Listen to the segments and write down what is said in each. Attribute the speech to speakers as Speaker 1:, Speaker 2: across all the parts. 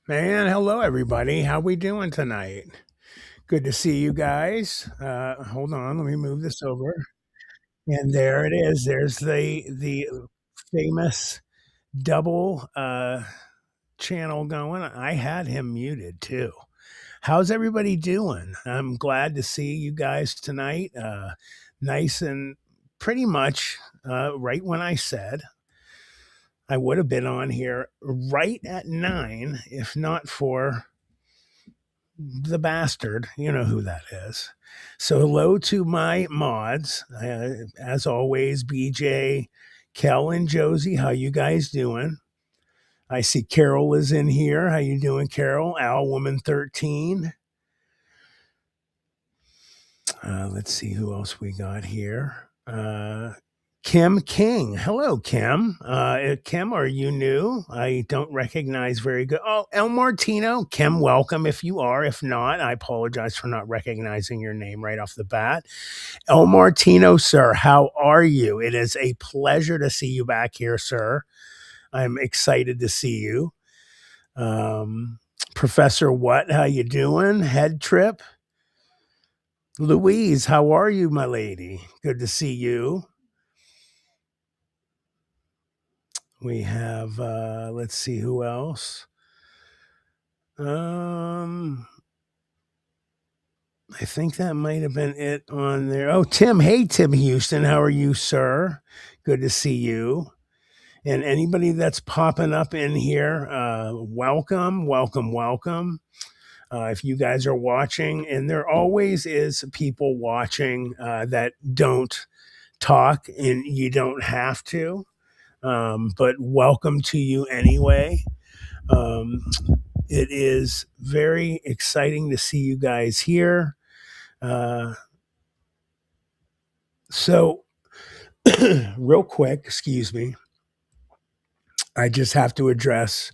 Speaker 1: Man, hello everybody. How we doing tonight? Good to see you guys. Hold on, let me move this over. And there it is. There's the famous double channel going. I had him muted too. How's everybody doing? I'm glad to see you guys tonight. Nice and pretty much right when I said I would have been on here right at 9 if not for the bastard. You know who that is. So, hello to my mods. As always, BJ, Kel, and Josie. How you guys doing? I see Carol is in here. How you doing, Carol? Owl Woman 13. Let's see who else we got here. Kim King. Hello, Kim. Kim, are you new? I don't recognize very good. Oh, El Martino. Kim, welcome if you are. If not, I apologize for not recognizing your name right off the bat. El Martino, sir, how are you? It is a pleasure to see you back here, sir. I'm excited to see you. Professor What, how you doing? Head trip. Louise, how are you, my lady? Good to see you. We have let's see who else. Um I think that might have been it on there. Oh, Tim. Hey, Tim Houston. How are you, sir? Good to see you. And anybody that's popping up in here, welcome, welcome, welcome. If you guys are watching, and there always is people watching that don't talk, and you don't have to. But welcome to you anyway. Um, it is very exciting to see you guys here. Uh, so, real quick, excuse me, I just have to address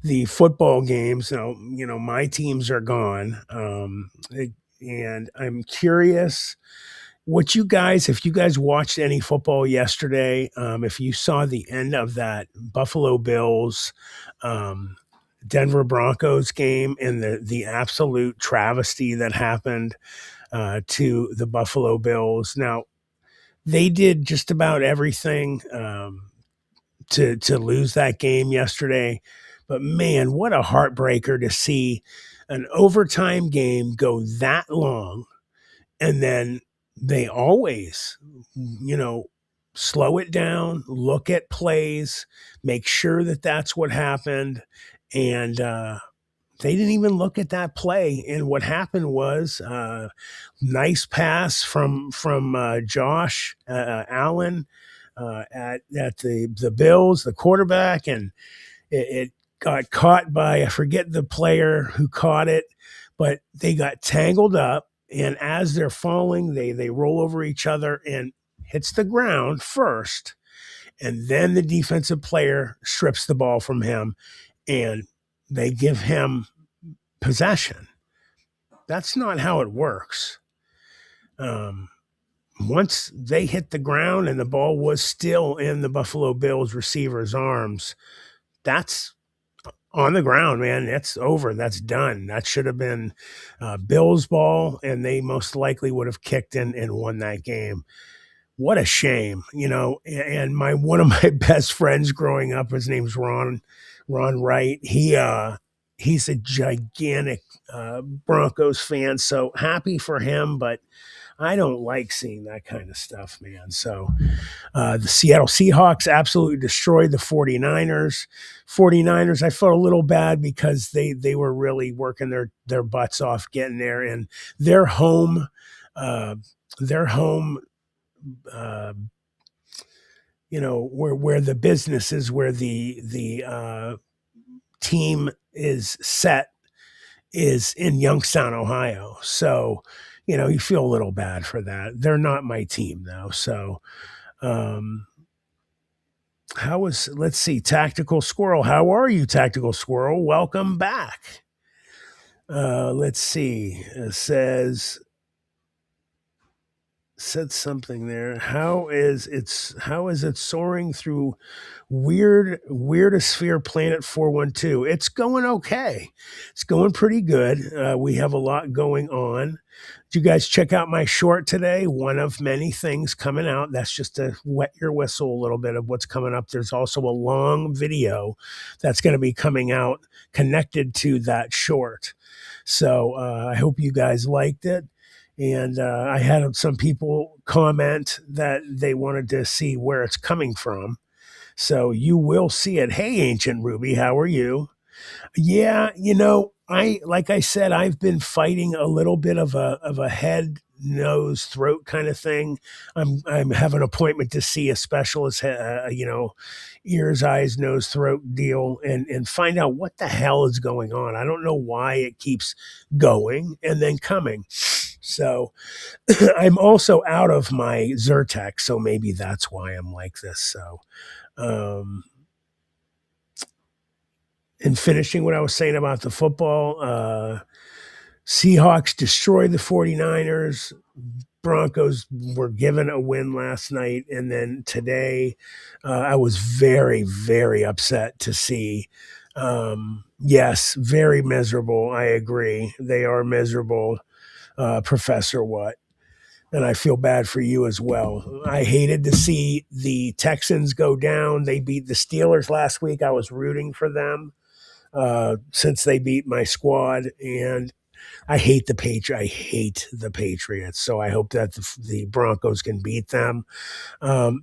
Speaker 1: the football games. So, my teams are gone. And I'm curious what you guys, if you guys watched any football yesterday, if you saw the end of that Buffalo Bills, um, Denver Broncos game and the absolute travesty that happened to the Buffalo Bills. Now, they did just about everything to lose that game yesterday. But man, what a heartbreaker to see an overtime game go that long, and then they always, you know, slow it down, look at plays, make sure that that's what happened, and they didn't even look at that play. And what happened was nice pass from Josh Allen at the Bills, the quarterback, and it got caught by, I forget the player who caught it, but they got tangled up. And as they're falling, they roll over each other and hits the ground first, and then the defensive player strips the ball from him, and they give him possession. That's not how it works. Um, Once they hit the ground and the ball was still in the Buffalo Bills receiver's arms, that's on the ground, man. That's over. That's done. That should have been Bills' ball, and they most likely would have kicked in and won that game. What a shame, And my one of my best friends growing up, his name's Ron Wright. He's a gigantic Broncos fan, so happy for him, but I don't like seeing that kind of stuff, man. So the Seattle Seahawks absolutely destroyed the 49ers. 49ers, I felt a little bad because they were really working their butts off getting there, and their home, uh, their home, uh, where the business is, where the team is set, is in Youngstown, Ohio. So, you feel a little bad for that. They're not my team though. So, um, let's see, Tactical Squirrel. How are you, Tactical Squirrel? Welcome back. Let's see. It says said something there. How is it soaring through weirdosphere planet 412? It's going okay. It's going pretty good. We have a lot going on. Did you guys check out my short today? One of many things coming out. That's just to wet your whistle a little bit of what's coming up. There's also a long video that's going to be coming out connected to that short. So I hope you guys liked it. And I had some people comment that they wanted to see where it's coming from. So you will see it. Hey, Ancient Ruby, how are you? Yeah, I like I said, I've been fighting a little bit of a head, nose, throat kind of thing. I'm have an appointment to see a specialist, ears, eyes, nose, throat deal, and find out what the hell is going on. I don't know why it keeps going and then coming. So I'm also out of my Zyrtec, so maybe that's why I'm like this. So um and finishing what I was saying about the football, Seahawks destroyed the 49ers. Broncos were given a win last night. And then today, I was very, very upset to see. Yes, very miserable. I agree. They are miserable, Professor What. And I feel bad for you as well. I hated to see the Texans go down. They beat the Steelers last week. I was rooting for them since they beat my squad. And I hate the I hate the Patriots. So I hope that the Broncos can beat them.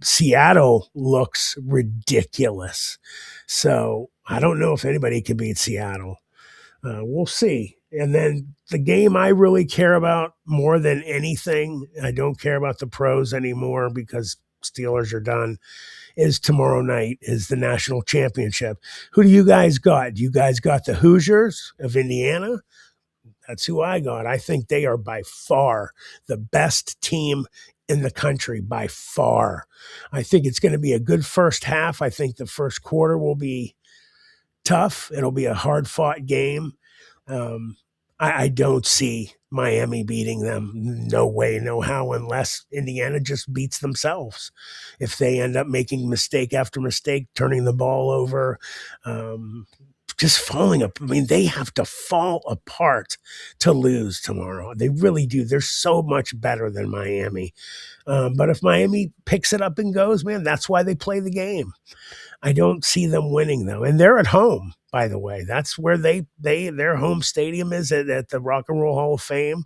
Speaker 1: Seattle looks ridiculous. So I don't know if anybody can beat Seattle. We'll see. And then the game I really care about more than anything, I don't care about the pros anymore because Steelers are done, is tomorrow night, is the national championship. Who do you guys got? You guys got the Hoosiers of Indiana? That's who I got. I think they are by far the best team in the country, by far. I think it's going to be a good first half. I think the first quarter will be tough. It'll be a hard fought game. Um, I don't see Miami beating them. No way, no how, unless Indiana just beats themselves. If they end up making mistake after mistake, turning the ball over, um, just falling up. I mean, they have to fall apart to lose tomorrow. They really do. They're so much better than Miami. But if Miami picks it up and goes, man, that's why they play the game. I don't see them winning though, and they're at home. By the way, that's where their home stadium is at the Rock and Roll Hall of Fame,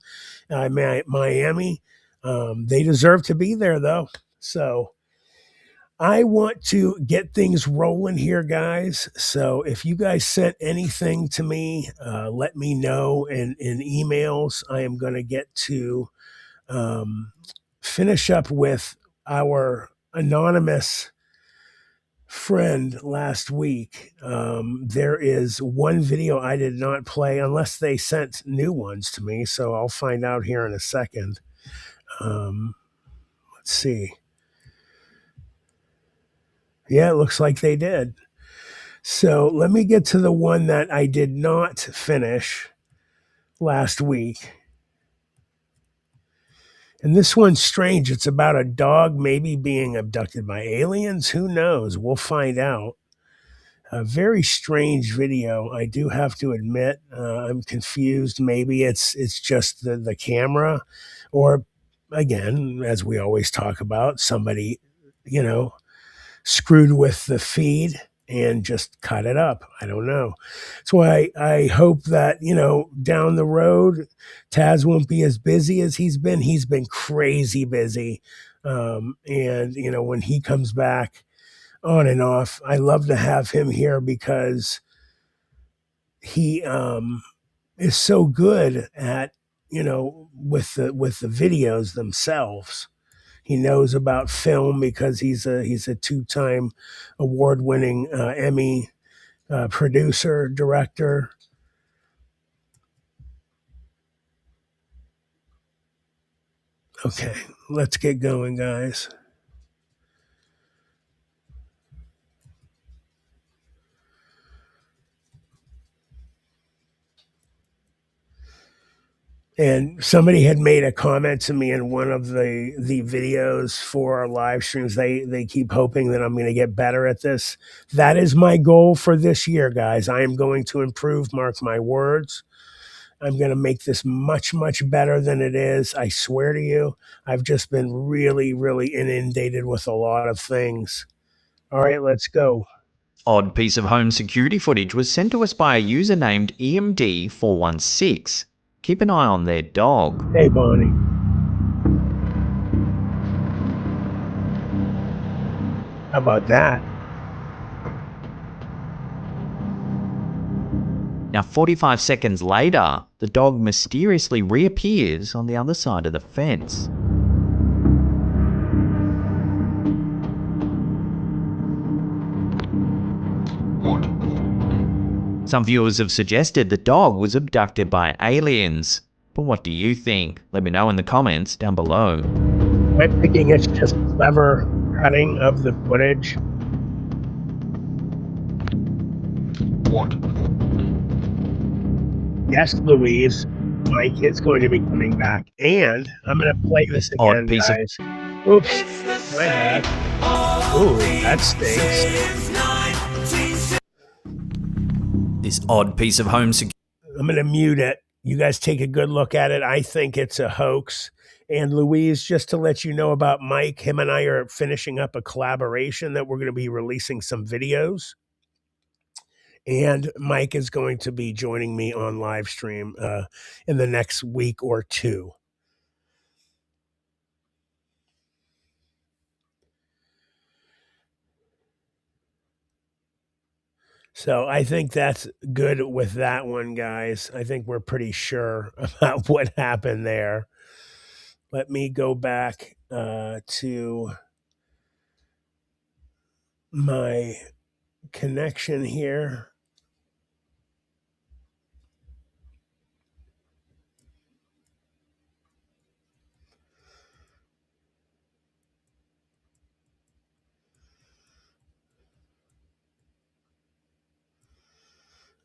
Speaker 1: Miami. They deserve to be there though. So I want to get things rolling here, guys. So if you guys sent anything to me, let me know in emails. I am going to get to um, finish up with our anonymous friend last week. There is one video I did not play unless they sent new ones to me. So I'll find out here in a second. Let's see. Yeah, it looks like they did. So let me get to the one that I did not finish last week. And this one's strange. It's about a dog maybe being abducted by aliens. Who knows? We'll find out. A very strange video. I do have to admit, I'm confused. Maybe it's just the camera, or again, as we always talk about, somebody, you know, screwed with the feed and just cut it up. I don't know. So I hope that, down the road, Taz won't be as busy as he's been. He's been crazy busy. And, when he comes back on and off, I love to have him here because he is so good at, with the videos themselves. He knows about film because he's a two-time award-winning Emmy producer, director. Okay, let's get going, guys. And somebody had made a comment to me in one of the videos for our live streams. They keep hoping that I'm going to get better at this. That is my goal for this year, guys. I am going to improve, mark my words. I'm going to make this much, much better than it is. I swear to you, I've just been really, really inundated with a lot of things. All right, let's go.
Speaker 2: Odd piece of home security footage was sent to us by a user named EMD416. Keep an eye on their dog.
Speaker 1: Hey, Bonnie. How about that?
Speaker 2: Now, 45 seconds later, the dog mysteriously reappears on the other side of the fence. Some viewers have suggested the dog was abducted by aliens. But what do you think? Let me know in the comments down below.
Speaker 1: I'm thinking it's just clever cutting of the footage. Yes, Louise, Mike is going to be coming back. And I'm going to play this
Speaker 2: Odd
Speaker 1: again,
Speaker 2: piece of
Speaker 1: guys. Oops, my bad. Ooh, that stinks.
Speaker 2: This odd piece of home security.
Speaker 1: I'm going to mute it. You guys take a good look at it. I think it's a hoax. And Louise, just to let you know about Mike, him and I are finishing up a collaboration that we're going to be releasing some videos. And Mike is going to be joining me on live stream in the next week or two. So I think that's good with that one, guys. I think we're pretty sure about what happened there. Let me go back to my connection here.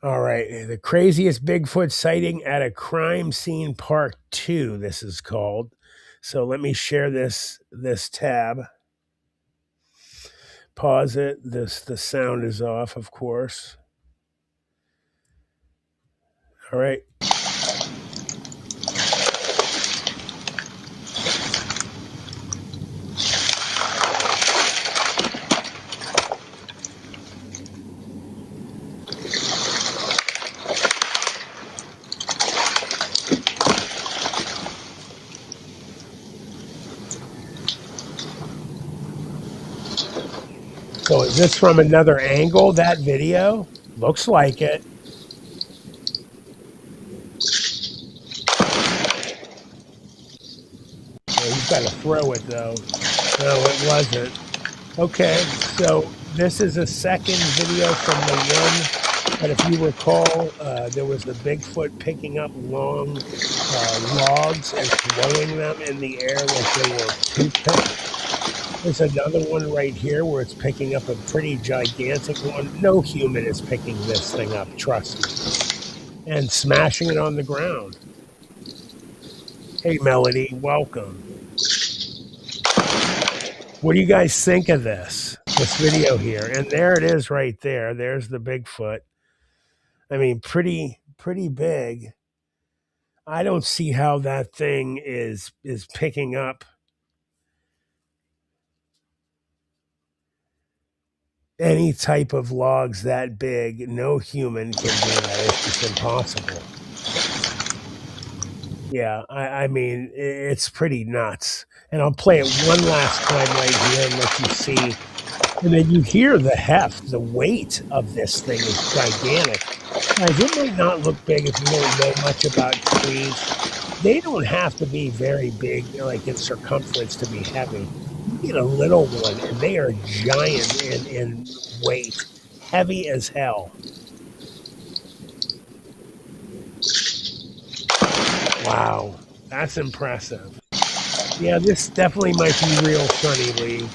Speaker 1: All right, the craziest Bigfoot sighting at a crime scene part 2, this is called. So let me share this tab. Pause it. The sound is off, of course. All right. So is this from another angle, that video? Looks like it. Oh, he's got to throw it, though. No, it wasn't. Okay, so this is a second video from the one that, if you recall, there was the Bigfoot picking up long logs and throwing them in the air like they were toothpicks. There's another one right here where it's picking up a pretty gigantic one. No human is picking this thing up, trust me. And smashing it on the ground. Hey, Melody, welcome. What do you guys think of this video here? And there it is right there. There's the Bigfoot. I mean, pretty big. I don't see how that thing is picking up any type of logs that big. No human can do that. It's just impossible. Yeah, I mean, it's pretty nuts. And I'll play it one last time right here and let you see. And then you hear the heft, the weight of this thing is gigantic. Guys, it might not look big if you don't know much about trees. They don't have to be very big, like in circumference, to be heavy. You get a little one, and they are giant in weight, heavy as hell. Wow, that's impressive. Yeah, this definitely might be real, Sunny Lee.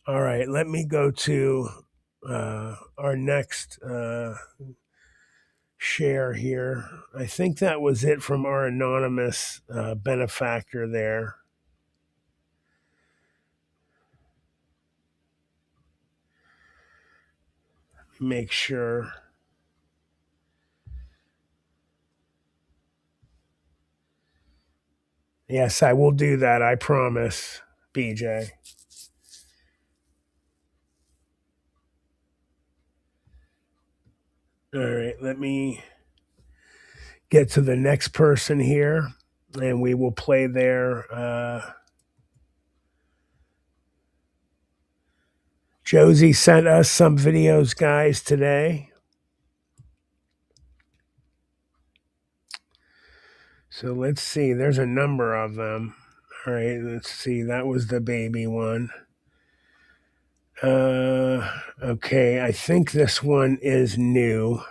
Speaker 1: All right, let me go to our next share here. I think that was it from our anonymous benefactor there. Make sure. Yes, I will do that. I promise, BJ. All right, let me get to the next person here, and we will play their. Josie sent us some videos, guys, today. So let's see. There's a number of them. All right, let's see. That was the baby one. Okay, I think this one is new.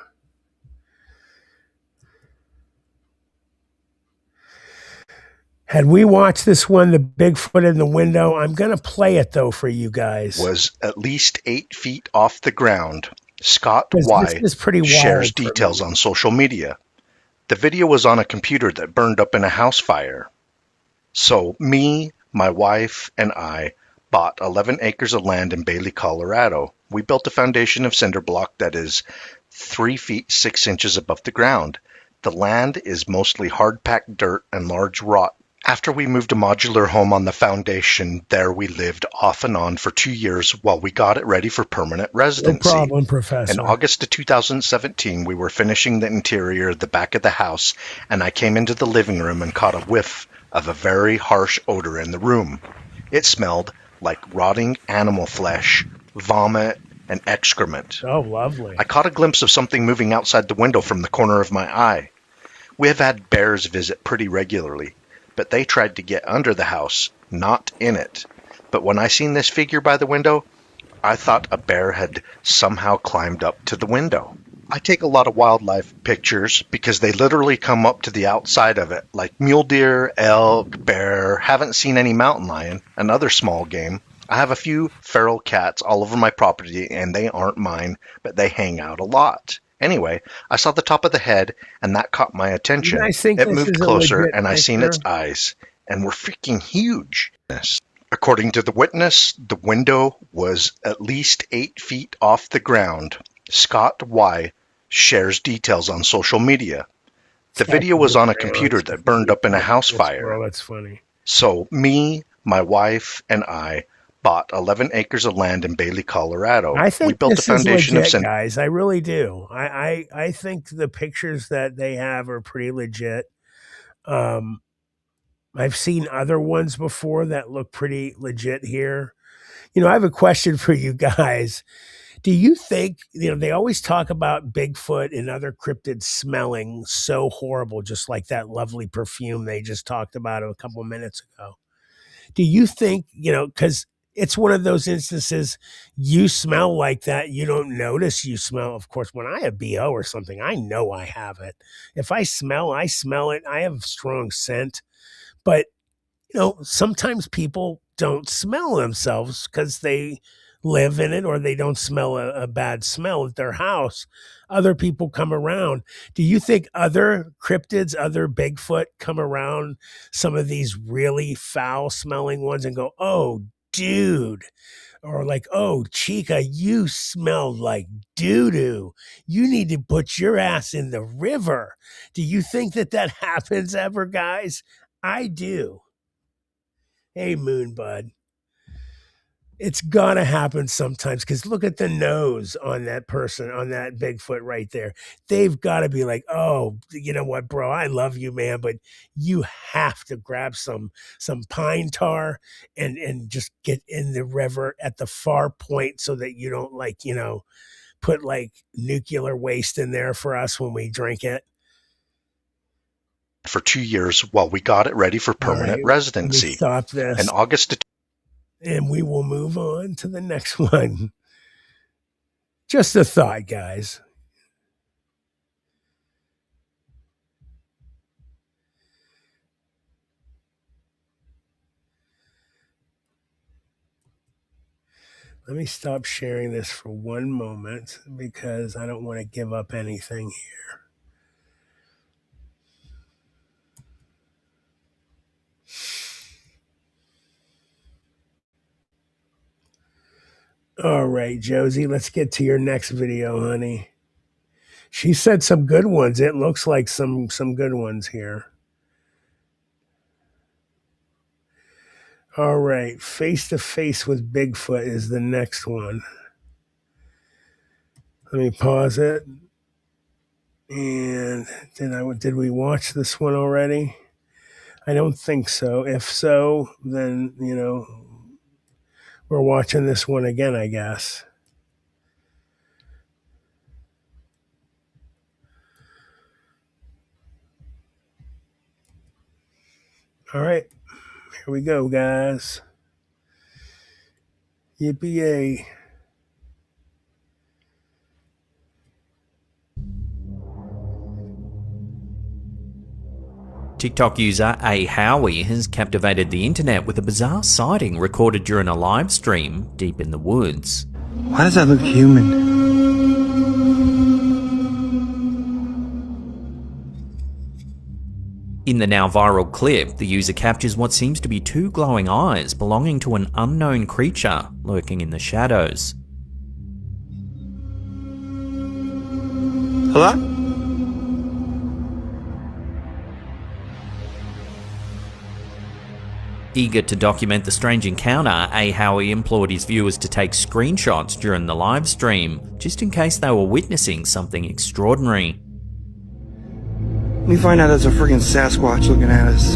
Speaker 1: Had we watched this one, the Bigfoot in the window, I'm going to play it though for you guys.
Speaker 3: Was at least 8 feet off the ground. Scott
Speaker 1: Because this
Speaker 3: Y.
Speaker 1: is pretty
Speaker 3: shares
Speaker 1: wild for
Speaker 3: details
Speaker 1: me.
Speaker 3: on social media. The video was on a computer that burned up in a house fire. So me, my wife, and I bought 11 acres of land in Bailey, Colorado. We built a foundation of cinder block that is 3 feet 6 inches above the ground. The land is mostly hard-packed dirt and large rock. After we moved a modular home on the foundation, there we lived off and on for 2 years while we got it ready for permanent
Speaker 1: No
Speaker 3: residency.
Speaker 1: problem,
Speaker 3: In
Speaker 1: Professor.
Speaker 3: August of 2017, we were finishing the interior of the back of the house, and I came into the living room and caught a whiff of a very harsh odor in the room. It smelled like rotting animal flesh, vomit, and excrement.
Speaker 1: Oh, lovely.
Speaker 3: I caught a glimpse of something moving outside the window from the corner of my eye. We have had bears visit pretty regularly, but they tried to get under the house, not in it. But when I seen this figure by the window, I thought a bear had somehow climbed up to the window. I take a lot of wildlife pictures because they literally come up to the outside of it, like mule deer, elk, bear. Haven't seen any mountain lion, another small game. I have a few feral cats all over my property, and they aren't mine, but they hang out a lot. Anyway, I saw the top of the head, and that caught my
Speaker 1: You
Speaker 3: attention.
Speaker 1: guys think
Speaker 3: It
Speaker 1: this
Speaker 3: moved
Speaker 1: is a
Speaker 3: closer,
Speaker 1: legit
Speaker 3: and I seen
Speaker 1: picture?
Speaker 3: its eyes, and were freaking huge. According to the witness, the window was at least 8 feet off the ground. Scott Y. shares details on social media. The video was on a computer that burned up in a house fire.
Speaker 1: Oh, that's funny.
Speaker 3: So me, my wife, and I bought 11 acres of land in Bailey, Colorado.
Speaker 1: I
Speaker 3: We
Speaker 1: think
Speaker 3: built a
Speaker 1: this is
Speaker 3: foundation of
Speaker 1: legit, guys. I really do. I think the pictures that they have are pretty legit. Um, I've seen other ones before that look pretty legit here. I have a question for you guys. Do you think, they always talk about Bigfoot and other cryptids smelling so horrible, just like that lovely perfume they just talked about a couple minutes ago? Do you think, because it's one of those instances you smell like that, you don't notice you smell. Of course, when I have BO or something, I know I have it. If I smell it. I have strong scent. But sometimes people don't smell themselves because they live in it or they don't smell a bad smell at their house. Other people come around. Do you think other cryptids, other Bigfoot come around some of these really foul smelling ones and go, oh, dude? Or like, oh, Chica, you smell like doo doo. You need to put your ass in the river. Do you think that happens ever, guys? I do. Hey, Moonbud. It's gotta happen sometimes because look at the nose on that person, on that Bigfoot right there. They've got to be like, oh, you know what, bro? I love you, man, but you have to grab some pine tar and just get in the river at the far point so that you don't put like nuclear waste in there for us when we drink it.
Speaker 3: for 2 years while we got it ready for
Speaker 1: All
Speaker 3: permanent
Speaker 1: right, let me
Speaker 3: residency.
Speaker 1: stop
Speaker 3: In
Speaker 1: this
Speaker 3: August of
Speaker 1: and we will move on to the next one. Just a thought, guys. Let me stop sharing this for one moment because I don't want to give up anything here. All right, Josie, let's get to your next video, honey. She said some good ones. It looks like some good ones here. All right, face to face with Bigfoot is the next one. Let me pause it. And did we watch this one already? I don't think so. If so, then we're watching this one again, I guess. All right, here we go, guys. Yippee!
Speaker 2: TikTok user A. Howie has captivated the internet with a bizarre sighting recorded during a live stream deep in the woods.
Speaker 4: Why does that look human?
Speaker 2: In the now viral clip, the user captures what seems to be two glowing eyes belonging to an unknown creature lurking in the shadows.
Speaker 4: Hello?
Speaker 2: Eager to document the strange encounter, A. Howie implored his viewers to take screenshots during the live stream, just in case they were witnessing something extraordinary.
Speaker 4: We find out there's a freaking Sasquatch looking at us.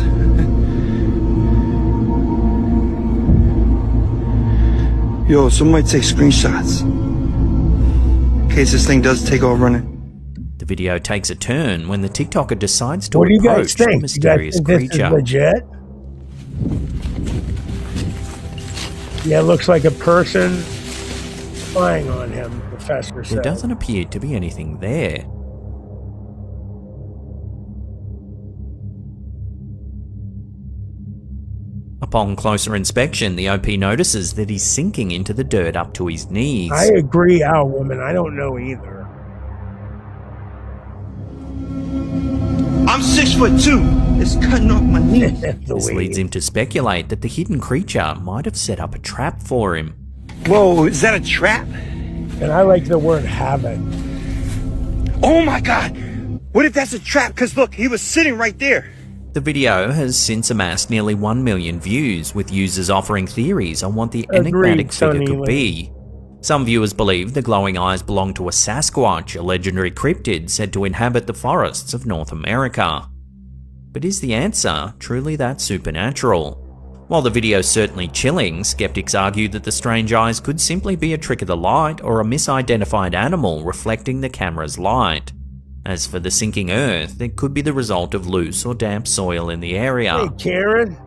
Speaker 4: Yo, somebody take screenshots. In case this thing does take off running.
Speaker 2: The video takes a turn when the TikToker decides to
Speaker 1: What do you guys
Speaker 2: approach the
Speaker 1: think?
Speaker 2: mysterious
Speaker 1: You guys think
Speaker 2: creature.
Speaker 1: this is legit? Yeah, it looks like a person spying on him, the professor said.
Speaker 2: There doesn't appear to be anything there. Upon closer inspection, the OP notices that he's sinking into the dirt up to his knees.
Speaker 1: I agree, Owl Woman. I don't know either.
Speaker 4: I'm 6'2". It's cutting off my knee.
Speaker 2: This leads him to speculate that the hidden creature might have set up a trap for him.
Speaker 4: Whoa, is that a trap?
Speaker 1: And I like the word habit.
Speaker 4: Oh my god! What if that's a trap? Because look, he was sitting right there.
Speaker 2: The video has since amassed nearly 1 million views, with users offering theories on what the enigmatic figure could be. Some viewers believe the glowing eyes belong to a Sasquatch, a legendary cryptid said to inhabit the forests of North America. But is the answer truly that supernatural? While the video is certainly chilling, skeptics argue that the strange eyes could simply be a trick of the light or a misidentified animal reflecting the camera's light. As for the sinking earth, it could be the result of loose or damp soil in the area.
Speaker 1: Hey, Karen.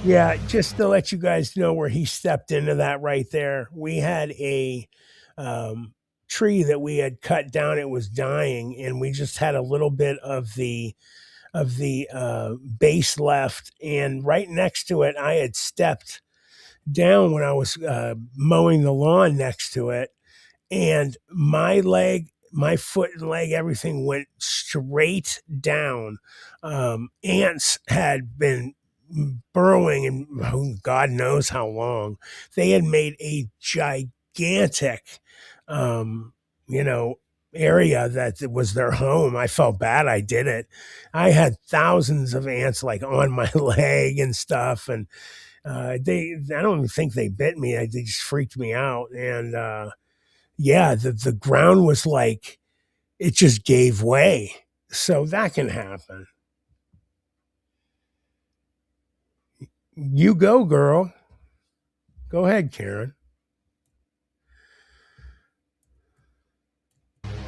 Speaker 1: Yeah, just to let you guys know where he stepped into that right there. We had a tree that we had cut down. It was dying, and we just had a little bit of the base left. And right next to it, I had stepped down when I was mowing the lawn next to it. And my leg, my foot and leg, everything went straight down. Ants had been burrowing, and God knows how long. They had made a gigantic, area that was their home. I felt bad I did it. I had thousands of ants like on my leg and stuff, and I don't even think they bit me. They just freaked me out, and yeah, the ground was like, it just gave way. So that can happen. You go, girl. Go ahead, Karen.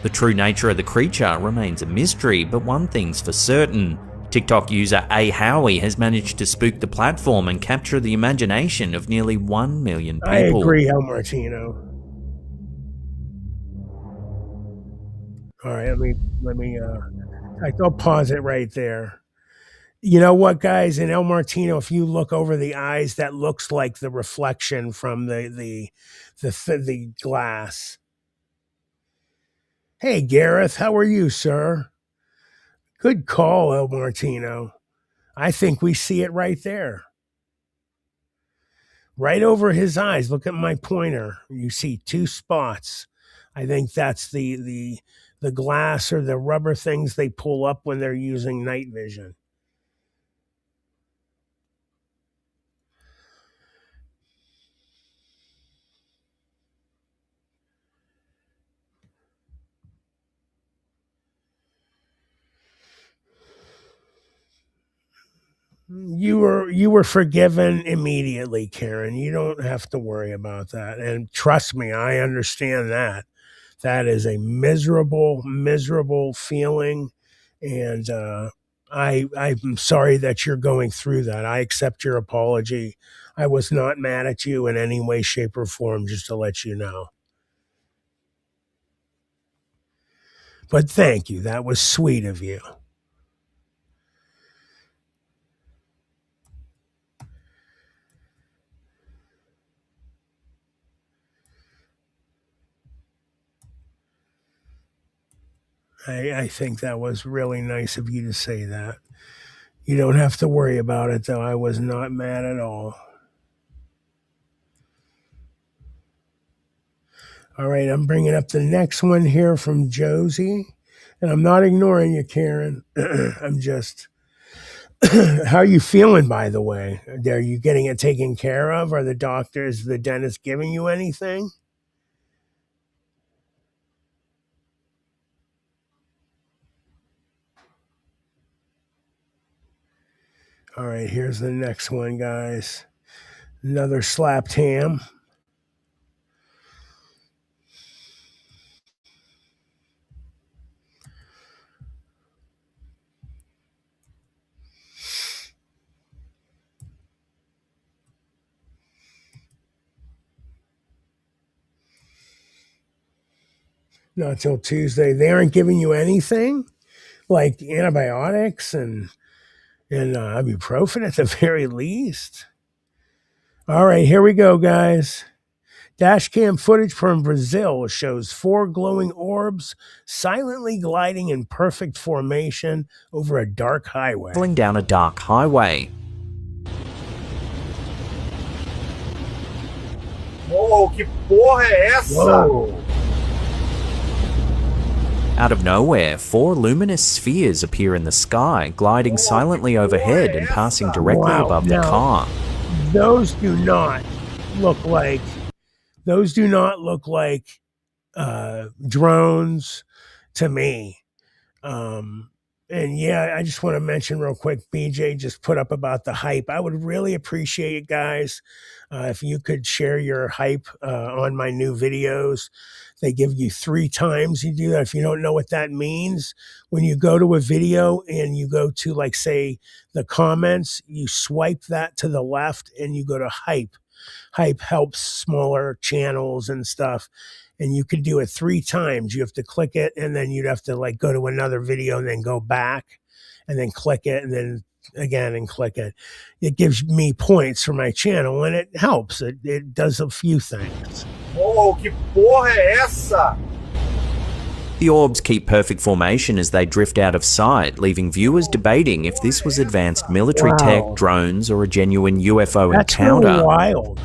Speaker 2: The true nature of the creature remains a mystery, but one thing's for certain. TikTok user A. Howie has managed to spook the platform and capture the imagination of nearly 1 million people.
Speaker 1: I agree, El Martino. All right, I'll pause it right there. You know what, guys? In El Martino, if you look over the eyes, that looks like the reflection from the glass. Hey, Gareth, how are you, sir? Good call, El Martino. I think we see it right there. right over his eyes. Look at my pointer. You see two spots. I think that's the glass or the rubber things they pull up when they're using night vision. You were forgiven immediately, Karen. You don't have to worry about that. And trust me, I understand that. That is a miserable, miserable feeling. And I'm sorry that you're going through that. I accept your apology. I was not mad at you in any way, shape, or form, just to let you know. But thank you. That was sweet of you. I think that was really nice of you to say that. You don't have to worry about it, though. I was not mad at all. All right, I'm bringing up the next one here from Josie. And I'm not ignoring you, Karen. I'm just. How are you feeling, by the way? Are you getting it taken care of? Are the doctors, the dentist giving you anything? All right, here's the next one, guys. Another slapped ham. Not till Tuesday. They aren't giving you anything like antibiotics and ibuprofen at the very least. All right, here we go, guys. Dashcam footage from Brazil shows 4 glowing orbs silently gliding in perfect formation over a dark highway.
Speaker 2: Traveling down a dark highway.
Speaker 5: Oh, que porra é essa?
Speaker 1: Whoa.
Speaker 2: Out of nowhere, 4 luminous spheres appear in the sky, gliding silently overhead and passing directly above the car.
Speaker 1: Those do not look like drones to me. And yeah, I just want to mention real quick, BJ just put up about the hype. I would really appreciate it, guys, if you could share your hype on my new videos. They give you 3 times. You do that. If you don't know what that means, when you go to a video and you go to, like, say, the comments, you swipe that to the left and you go to hype. Hype helps smaller channels and stuff. And you can do it 3 times. You have to click it, and then you'd have to, like, go to another video and then go back and then click it and then again and click it. It gives me points for my channel, and it helps. It does a few things.
Speaker 5: Oh, que porra é essa?
Speaker 2: The orbs keep perfect formation as they drift out of sight, leaving viewers debating if this was advanced military tech, drones, or a genuine UFO encounter.
Speaker 1: That's really wild.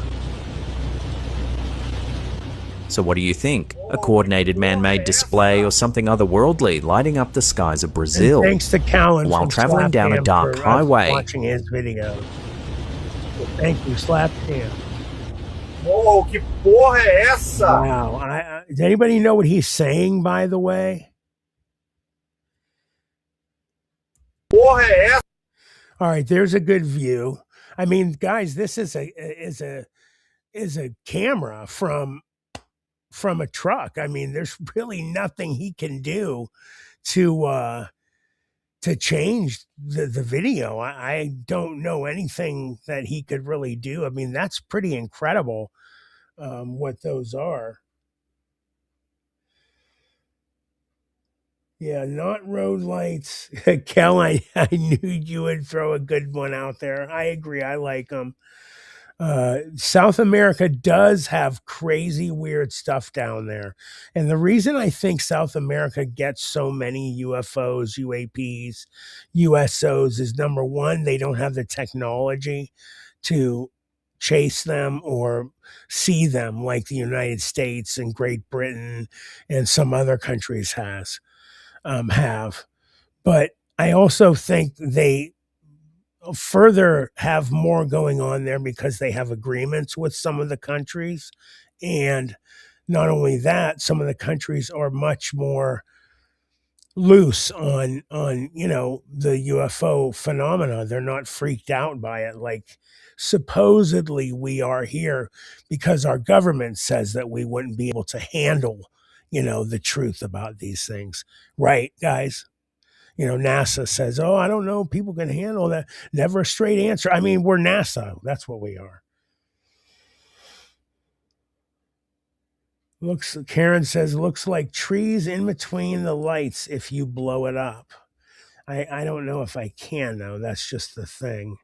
Speaker 2: So what do you think? A coordinated man-made display or something otherworldly lighting up the skies of Brazil?
Speaker 1: And thanks to Callan
Speaker 2: while traveling down a dark highway.
Speaker 1: Watching his video. So thank you, Slapcam.
Speaker 5: Oh, que porra é essa?
Speaker 1: Wow. Does anybody know what he's saying, by the way?
Speaker 5: Porra é essa?
Speaker 1: All right, there's a good view. I mean, guys, this is a camera from a truck. I mean, there's really nothing he can do to change the video. I don't know anything that he could really do. I mean, that's pretty incredible what those are. Yeah, not road lights. Kel, I knew you would throw a good one out there. I agree. I like them. South America does have crazy, weird stuff down there. And the reason I think South America gets so many UFOs, UAPs, USOs is, number one, they don't have the technology to chase them or see them like the United States and Great Britain and some other countries have. But I also think they further have more going on there because they have agreements with some of the countries. And not only that, some of the countries are much more loose on the UFO phenomena. They're not freaked out by it like supposedly we are here because our government says that we wouldn't be able to handle the truth about these things. Right, guys? NASA says, oh, I don't know, people can handle that. Never a straight answer. I mean, we're NASA. That's what we are. Karen says, looks like trees in between the lights if you blow it up. I don't know if I can, though. That's just the thing.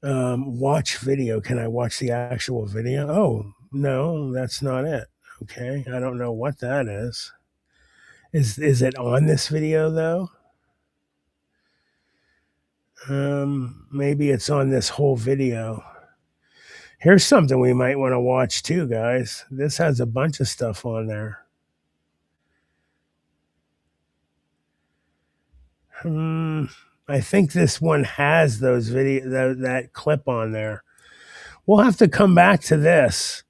Speaker 1: Watch video. Can I watch the actual video? Oh, no, that's not it. Okay. I don't know what that is. Is it on this video, though? Maybe it's on this whole video. Here's something we might want to watch too, guys. This has a bunch of stuff on there. I think this one has those that clip on there. We'll have to come back to this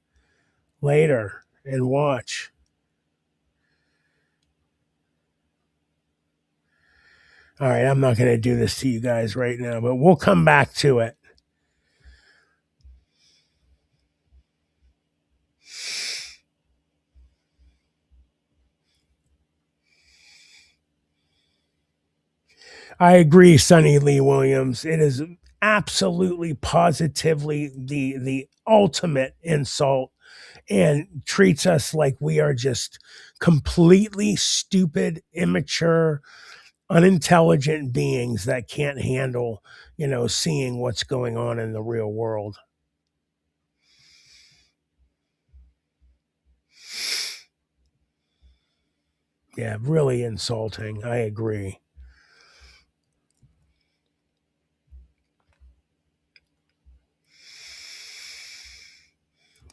Speaker 1: later and watch. All right, I'm not going to do this to you guys right now, but we'll come back to it. I agree, Sonny Lee Williams. It is absolutely positively the ultimate insult and treats us like we are just completely stupid, immature, unintelligent beings that can't handle, seeing what's going on in the real world. Yeah, really insulting. I agree.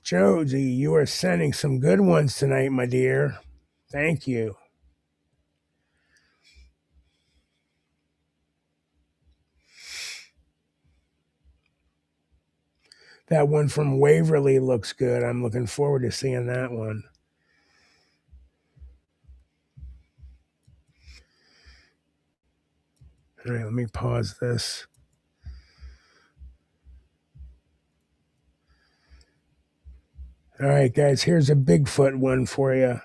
Speaker 1: Josie, you are sending some good ones tonight, my dear. Thank you. That one from Waverly looks good. I'm looking forward to seeing that one. All right, let me pause this. All right, guys, here's a Bigfoot one for you.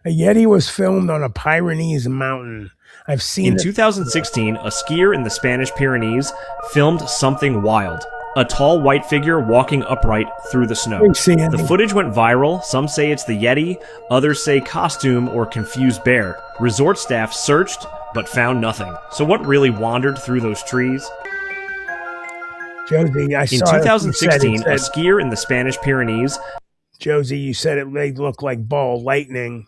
Speaker 1: A Yeti was filmed on a Pyrenees mountain. I've seen
Speaker 6: In 2016, a skier in the Spanish Pyrenees filmed something wild. A tall white figure walking upright through the snow. The footage went viral. Some say it's the Yeti, others say costume or confused bear. Resort staff searched, but found nothing. So what really wandered through those trees?
Speaker 1: Josie, I saw
Speaker 6: in 2016, a skier in the Spanish Pyrenees.
Speaker 1: Josie, you said it may look like ball lightning.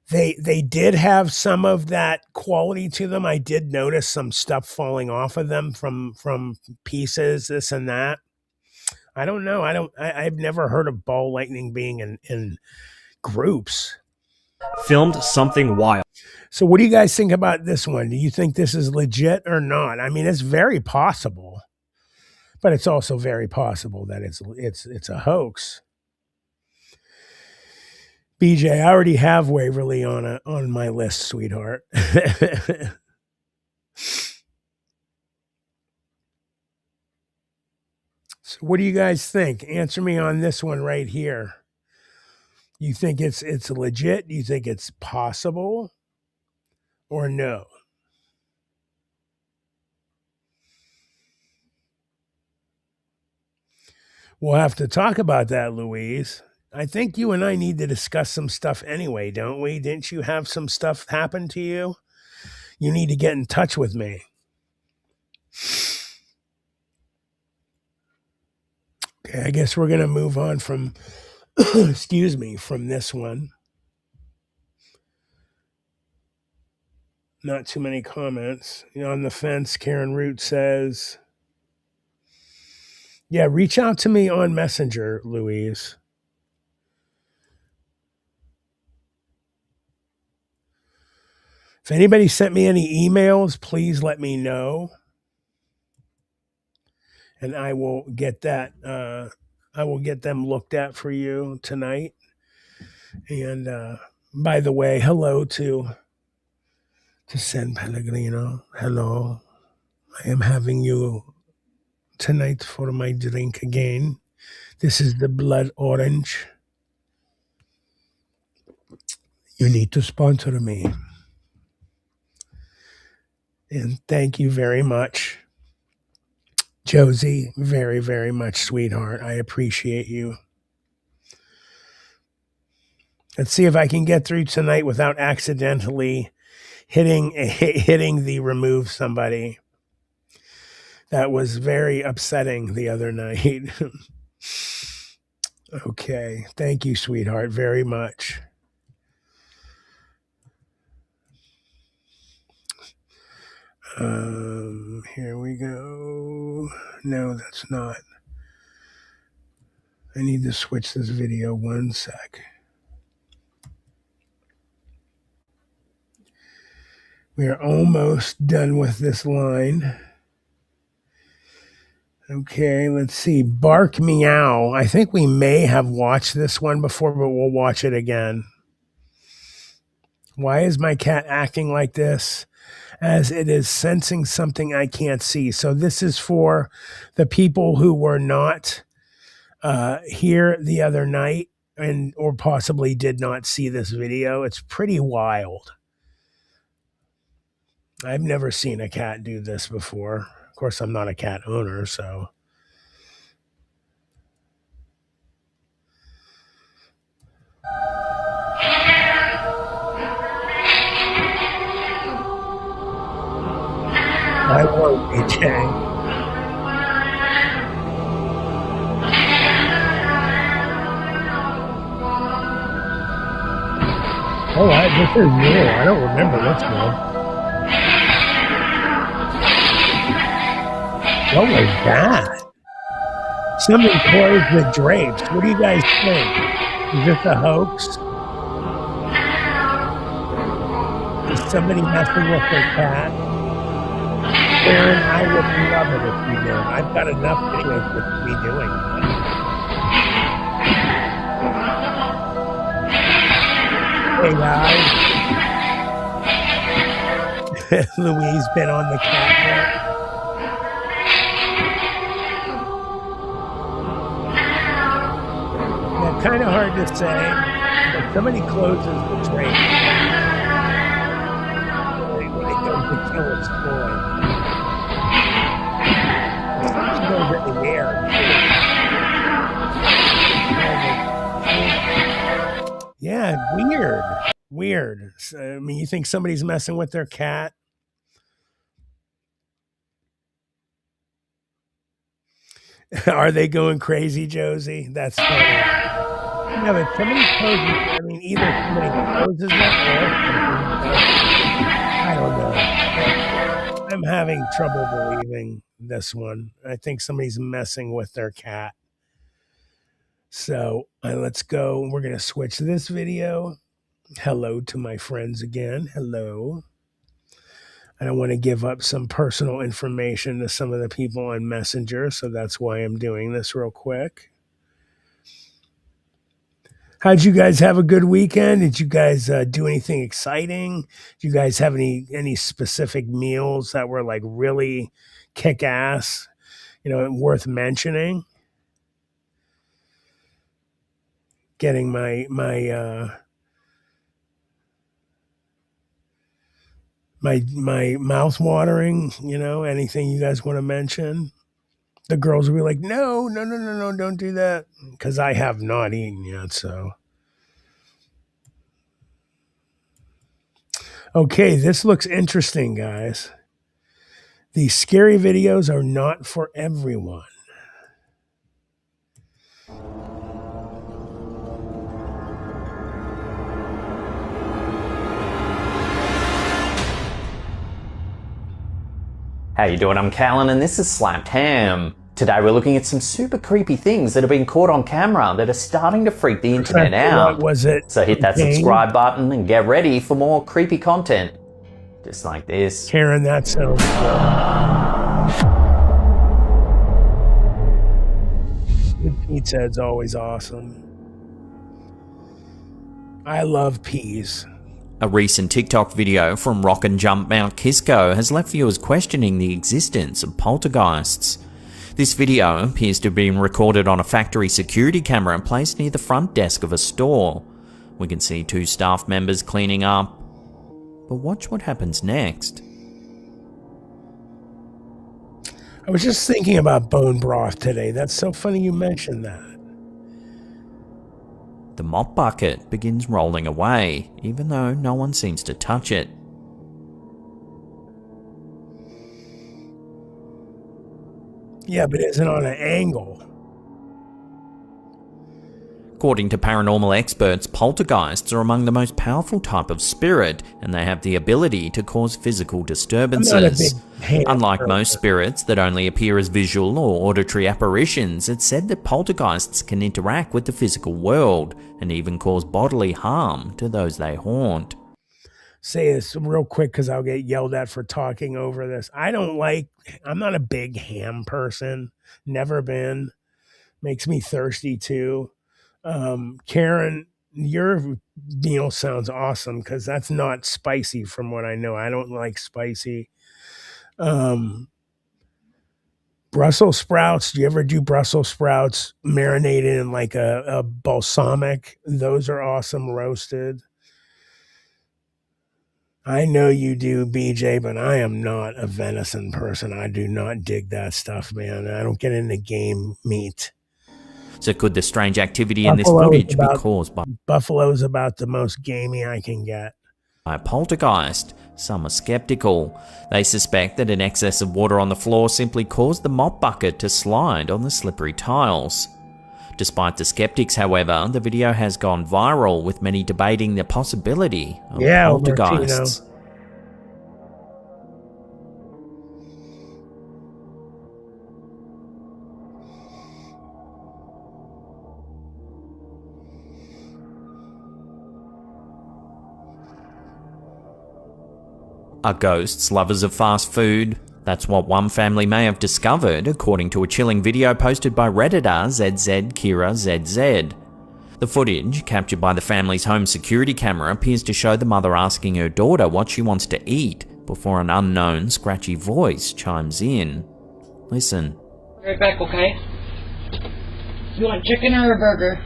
Speaker 1: They did have some of that quality to them. I did notice some stuff falling off of them from pieces, this and that. I don't know. I've never heard of ball lightning being in groups.
Speaker 6: Filmed something wild.
Speaker 1: So what do you guys think about this one? Do you think this is legit or not? I mean, it's very possible, but it's also very possible that it's a hoax. BJ, I already have Waverly on my list, sweetheart. So what do you guys think? Answer me on this one right here. You think it's legit? Do you think it's possible or no? We'll have to talk about that, Louise. I think you and I need to discuss some stuff anyway, don't we? Didn't you have some stuff happen to you? You need to get in touch with me. Okay, I guess we're going to move on from, from this one. Not too many comments. On the fence, Karen Root says, yeah, reach out to me on Messenger, Louise. If anybody sent me any emails, please let me know. And I will get that. I will get them looked at for you tonight. And by the way, hello to San Pellegrino. Hello. I am having you tonight for my drink again. This is the blood orange. You need to sponsor me. And thank you very much, Josie. Very, very much, sweetheart. I appreciate you. Let's see if I can get through tonight without accidentally hitting the remove somebody. That was very upsetting the other night. Okay. Thank you, sweetheart, very much. Here we go. No, that's not. I need to switch this video 1 sec. We are almost done with this line. Okay, let's see. Bark Meow. I think we may have watched this one before, but we'll watch it again. Why is my cat acting like this? As it is sensing something I can't see. So this is for the people who were not here the other night or possibly did not see this video. It's pretty wild. I've never seen a cat do this before. Of course, I'm not a cat owner, so. I won't be, Jay. Oh, this is new. I don't remember this one. What was that? Somebody closed the drapes. What do you guys think? Is this a hoax? Is somebody messing with their cat? Aaron, I would love it if you did. I've got enough videos to be doing. Hey guys. Louise been on the cat. Yeah, kind of hard to say. But somebody closes the drain when it goes to kill its toy. Goes in the air. Yeah, weird. So, I mean, you think somebody's messing with their cat? Are they going crazy, Josie? That's funny. Yeah, but somebody closes. I mean, either somebody closes it or I don't know. I'm having trouble believing this one. I think somebody's messing with their cat. So let's go. We're going to switch this video. Hello to my friends again. Hello. I don't want to give up some personal information to some of the people on Messenger, so that's why I'm doing this real quick. How'd you guys have a good weekend? Did you guys do anything exciting? Do you guys have any specific meals that were like really kick ass, worth mentioning? Getting my mouth watering, anything you guys want to mention? The girls will be like, no, don't do that. Because I have not eaten yet, so. Okay, this looks interesting, guys. These scary videos are not for everyone.
Speaker 2: How you doing? I'm Callan and this is Slapped Ham. Today we're looking at some super creepy things that have been caught on camera that are starting to freak the internet out.
Speaker 1: What was it?
Speaker 2: So hit that subscribe button and get ready for more creepy content. Just like this.
Speaker 1: Karen, that sounds good. Pizza is always awesome. I love peas.
Speaker 2: A recent TikTok video from Rock and Jump Mount Kisco has left viewers questioning the existence of poltergeists. This video appears to have been recorded on a factory security camera placed near the front desk of a store. We can see two staff members cleaning up. But watch what happens next.
Speaker 1: I was just thinking about bone broth today. That's so funny you mentioned that.
Speaker 2: The mop bucket begins rolling away, even though no one seems to touch it.
Speaker 1: Yeah, but it's on an angle.
Speaker 2: According to paranormal experts, poltergeists are among the most powerful type of spirit, and they have the ability to cause physical disturbances. Unlike most spirits that only appear as visual or auditory apparitions, it's said that poltergeists can interact with the physical world and even cause bodily harm to those they haunt.
Speaker 1: Say this real quick because I'll get yelled at for talking over this. I'm not a big ham person. Never been. Makes me thirsty too. Karen, your meal sounds awesome because that's not spicy from what I know. I don't like spicy. Brussels sprouts. Do you ever do Brussels sprouts marinated in like a balsamic? Those are awesome roasted. I know you do, BJ, but I am not a venison person. I do not dig that stuff, man. I don't get into game meat.
Speaker 2: So could the strange activity in this footage be caused by...
Speaker 1: Buffalo's about the most gamey I can get.
Speaker 2: ...by a poltergeist? Some are skeptical. They suspect that an excess of water on the floor simply caused the mop bucket to slide on the slippery tiles. Despite the skeptics, however, the video has gone viral, with many debating the possibility of poltergeists. Are ghosts lovers of fast food? That's what one family may have discovered, according to a chilling video posted by Redditor ZZ. The footage, captured by the family's home security camera, appears to show the mother asking her daughter what she wants to eat before an unknown, scratchy voice chimes in. Listen.
Speaker 7: Right back, okay? You want chicken or a burger?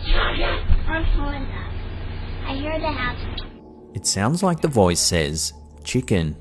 Speaker 8: I'm pulling up. I hear the house.
Speaker 2: It sounds like the voice says, chicken.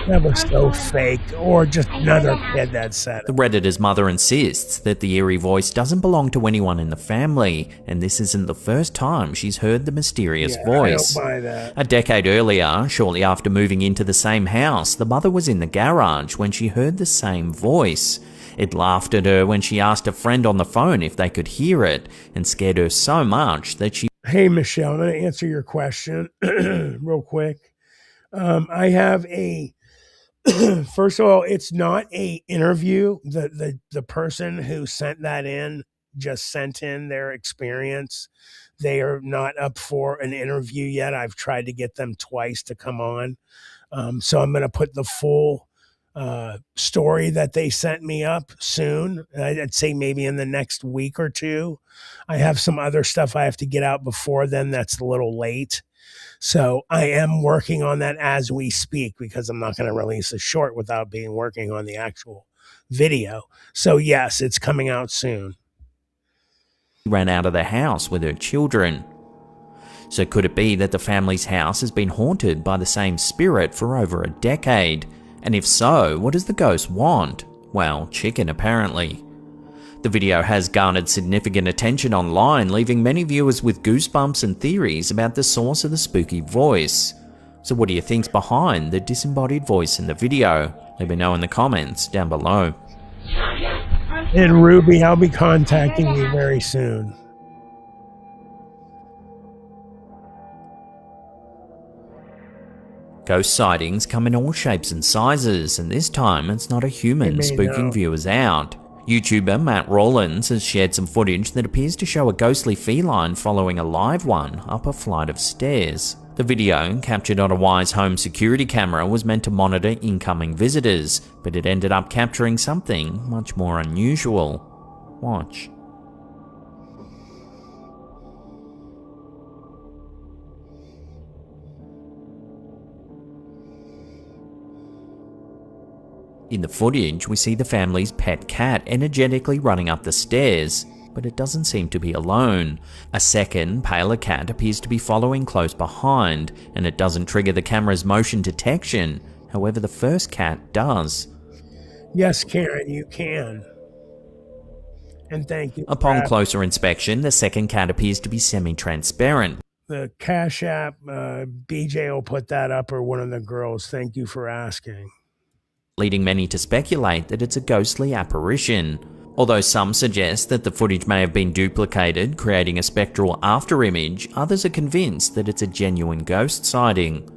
Speaker 1: That was so fake, or just another kid that said it.
Speaker 2: The Redditor's mother insists that the eerie voice doesn't belong to anyone in the family, and this isn't the first time she's heard the mysterious voice.
Speaker 1: I don't buy that.
Speaker 2: A decade earlier, shortly after moving into the same house, the mother was in the garage when she heard the same voice. It laughed at her when she asked a friend on the phone if they could hear it, and scared her so much that she...
Speaker 1: Hey, Michelle, I'm going to answer your question real quick. I have a... First of all, it's not a interview. The person who sent that in just sent in their experience. They are not up for an interview yet. I've tried to get them twice to come on. So I'm going to put the full story that they sent me up soon. I'd say maybe in the next week or two. I have some other stuff I have to get out before then that's a little late. So I am working on that as we speak because I'm not going to release a short without being working on the actual video. So yes, it's coming out soon.
Speaker 2: Ran out of the house with her children. So could it be that the family's house has been haunted by the same spirit for over a decade? And if so, what does the ghost want? Well, chicken apparently. The video has garnered significant attention online, leaving many viewers with goosebumps and theories about the source of the spooky voice. So what do you think's behind the disembodied voice in the video? Let me know in the comments down below.
Speaker 1: And Ruby, I'll be contacting you very soon.
Speaker 2: Ghost sightings come in all shapes and sizes, and this time it's not a human spooking viewers out. YouTuber Matt Rawlins has shared some footage that appears to show a ghostly feline following a live one up a flight of stairs. The video, captured on a Wise home security camera, was meant to monitor incoming visitors, but it ended up capturing something much more unusual. Watch. In the footage, we see the family's pet cat energetically running up the stairs, but it doesn't seem to be alone. A second, paler cat appears to be following close behind, and it doesn't trigger the camera's motion detection. However, the first cat does.
Speaker 1: Yes, Karen, you can. And thank you.
Speaker 2: Upon closer inspection, the second cat appears to be semi-transparent.
Speaker 1: The Cash App, BJ will put that up, or one of the girls. Thank you for asking.
Speaker 2: Leading many to speculate that it's a ghostly apparition. Although some suggest that the footage may have been duplicated, creating a spectral afterimage, others are convinced that it's a genuine ghost sighting.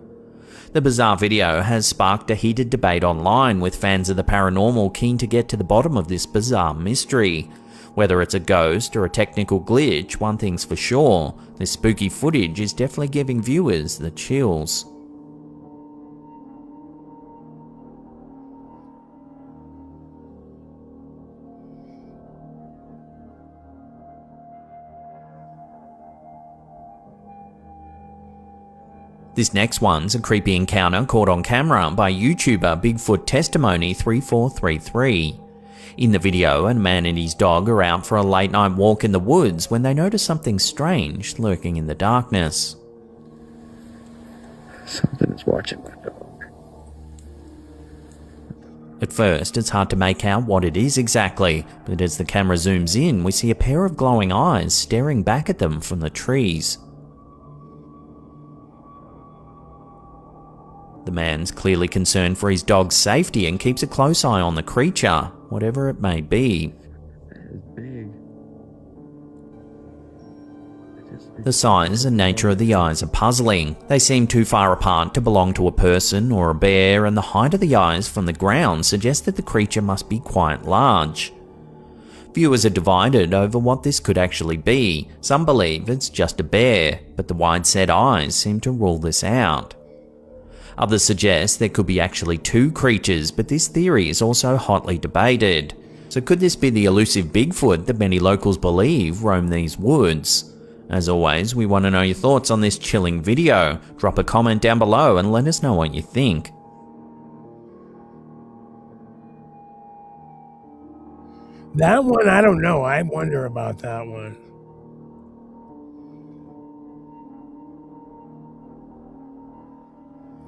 Speaker 2: The bizarre video has sparked a heated debate online, with fans of the paranormal keen to get to the bottom of this bizarre mystery. Whether it's a ghost or a technical glitch, one thing's for sure: this spooky footage is definitely giving viewers the chills. This next one's a creepy encounter caught on camera by YouTuber Bigfoot Testimony 3433. In the video, a man and his dog are out for a late night walk in the woods when they notice something strange lurking in the darkness.
Speaker 4: Something is watching my dog.
Speaker 2: At first, it's hard to make out what it is exactly, but as the camera zooms in, we see a pair of glowing eyes staring back at them from the trees. The man's clearly concerned for his dog's safety and keeps a close eye on the creature, whatever it may be. The size and nature of the eyes are puzzling. They seem too far apart to belong to a person or a bear, and the height of the eyes from the ground suggests that the creature must be quite large. Viewers are divided over what this could actually be. Some believe it's just a bear, but the wide-set eyes seem to rule this out. Others suggest there could be actually two creatures, but this theory is also hotly debated. So could this be the elusive Bigfoot that many locals believe roam these woods? As always, we want to know your thoughts on this chilling video. Drop a comment down below and let us know what you think.
Speaker 1: That one, I don't know. I wonder about that one.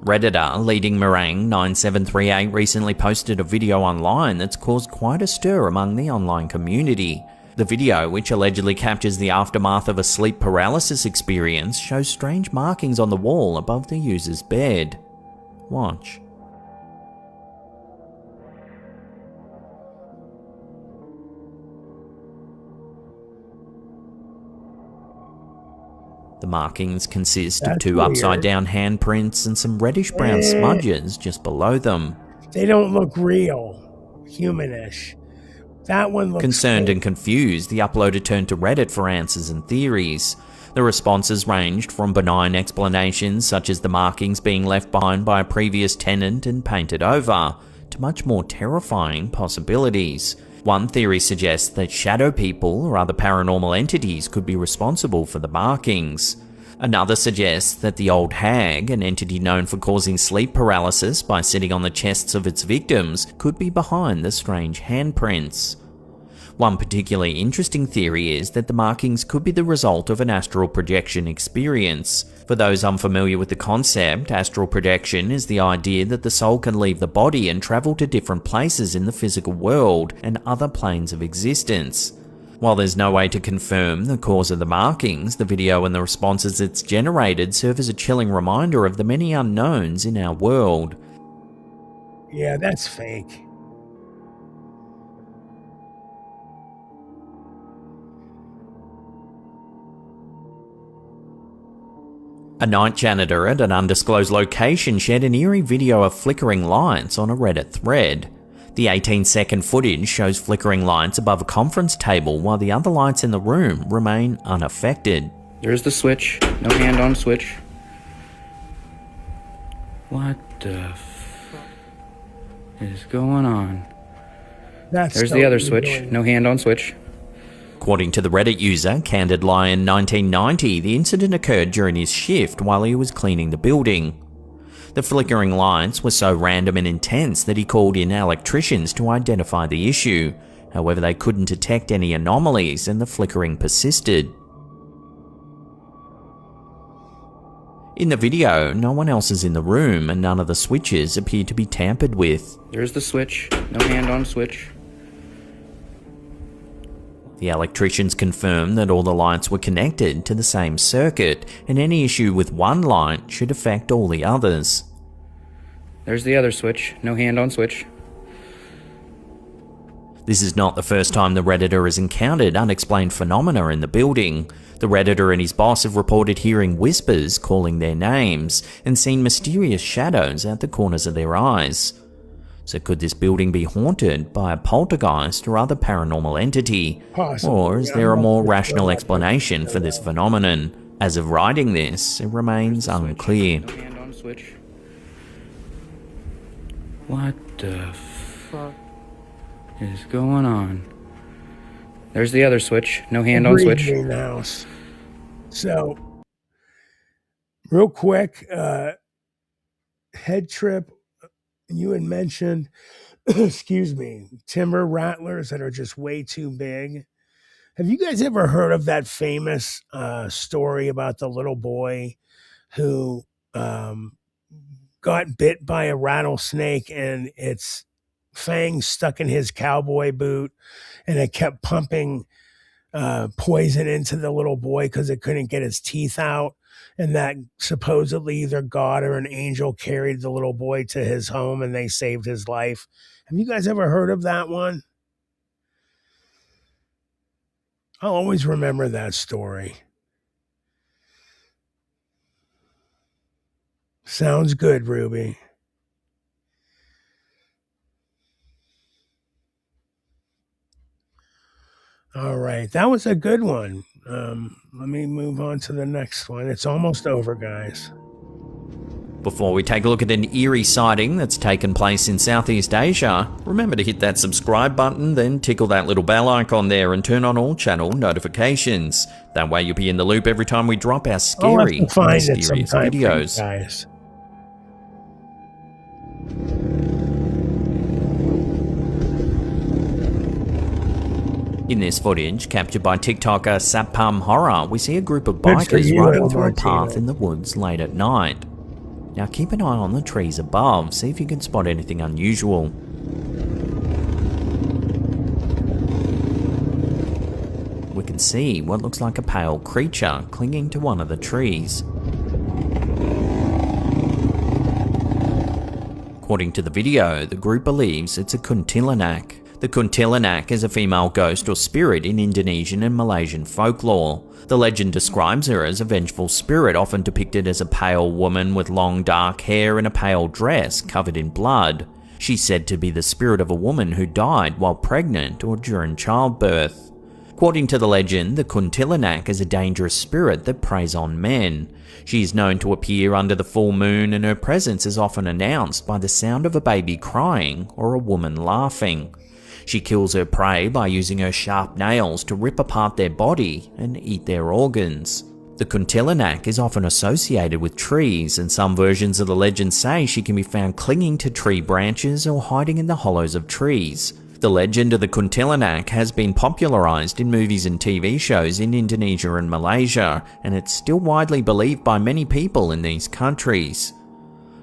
Speaker 2: Redditor Leading Meringue 9738 recently posted a video online that's caused quite a stir among the online community. The video, which allegedly captures the aftermath of a sleep paralysis experience, shows strange markings on the wall above the user's bed. Watch. The markings consist of two upside-down handprints and some reddish-brown smudges just below them.
Speaker 1: They don't look real, humanish. That one looks
Speaker 2: Concerned
Speaker 1: fake.
Speaker 2: and confused, the uploader turned to Reddit for answers and theories. The responses ranged from benign explanations, such as the markings being left behind by a previous tenant and painted over, to much more terrifying possibilities. One theory suggests that shadow people or other paranormal entities could be responsible for the markings. Another suggests that the old hag, an entity known for causing sleep paralysis by sitting on the chests of its victims, could be behind the strange handprints. One particularly interesting theory is that the markings could be the result of an astral projection experience. For those unfamiliar with the concept, astral projection is the idea that the soul can leave the body and travel to different places in the physical world and other planes of existence. While there's no way to confirm the cause of the markings, the video and the responses it's generated serve as a chilling reminder of the many unknowns in our world.
Speaker 1: Yeah, that's fake.
Speaker 2: A night janitor at an undisclosed location shared an eerie video of flickering lights on a Reddit thread. The 18-second footage shows flickering lights above a conference table while the other lights in the room remain unaffected.
Speaker 9: There's the switch. No hand on switch. What the is going on? There's the other switch. No hand on switch.
Speaker 2: According to the Reddit user, Candid Lion 1990, the incident occurred during his shift while he was cleaning the building. The flickering lights were so random and intense that he called in electricians to identify the issue. However, they couldn't detect any anomalies and the flickering persisted. In the video, no one else is in the room and none of the switches appear to be tampered with.
Speaker 9: There's the switch. No hand on switch.
Speaker 2: The electricians confirmed that all the lights were connected to the same circuit, and any issue with one light should affect all the others.
Speaker 9: There's the other switch. No hand on switch.
Speaker 2: This is not the first time the Redditor has encountered unexplained phenomena in the building. The Redditor and his boss have reported hearing whispers calling their names and seen mysterious shadows at the corners of their eyes. So could this building be haunted by a poltergeist or other paranormal entity?
Speaker 1: Possibly.
Speaker 2: Or is there a more rational explanation for this phenomenon? As of writing this, it remains unclear.
Speaker 9: No hand on switch. What the fuck is going on? There's the other switch. No hand on switch.
Speaker 1: In the house. So, real quick, head trip. You had mentioned, excuse me, timber rattlers that are just way too big. Have you guys ever heard of that famous story about the little boy who got bit by a rattlesnake and its fangs stuck in his cowboy boot and it kept pumping poison into the little boy because it couldn't get its teeth out? And that supposedly either God or an angel carried the little boy to his home and they saved his life. Have you guys ever heard of that one? I'll always remember that story. Sounds good, Ruby. All right, that was a good one. Let me move on to the next one. It's almost over, guys.
Speaker 2: Before we take a look at an eerie sighting that's taken place in Southeast Asia, remember to hit that subscribe button, then tickle that little bell icon there and turn on all channel notifications. That way you'll be in the loop every time we drop our scary and mysterious videos.
Speaker 1: Guys.
Speaker 2: In this footage, captured by TikToker Sapam Horror, we see a group of bikers riding through a path in the woods late at night. Now keep an eye on the trees above, see if you can spot anything unusual. We can see what looks like a pale creature clinging to one of the trees. According to the video, the group believes it's a kuntilanak. The kuntilanak is a female ghost or spirit in Indonesian and Malaysian folklore. The legend describes her as a vengeful spirit, often depicted as a pale woman with long dark hair and a pale dress covered in blood. She's said to be the spirit of a woman who died while pregnant or during childbirth. According to the legend, the kuntilanak is a dangerous spirit that preys on men. She is known to appear under the full moon, and her presence is often announced by the sound of a baby crying or a woman laughing. She kills her prey by using her sharp nails to rip apart their body and eat their organs. The kuntilanak is often associated with trees, and some versions of the legend say she can be found clinging to tree branches or hiding in the hollows of trees. The legend of the kuntilanak has been popularized in movies and TV shows in Indonesia and Malaysia, and it's still widely believed by many people in these countries.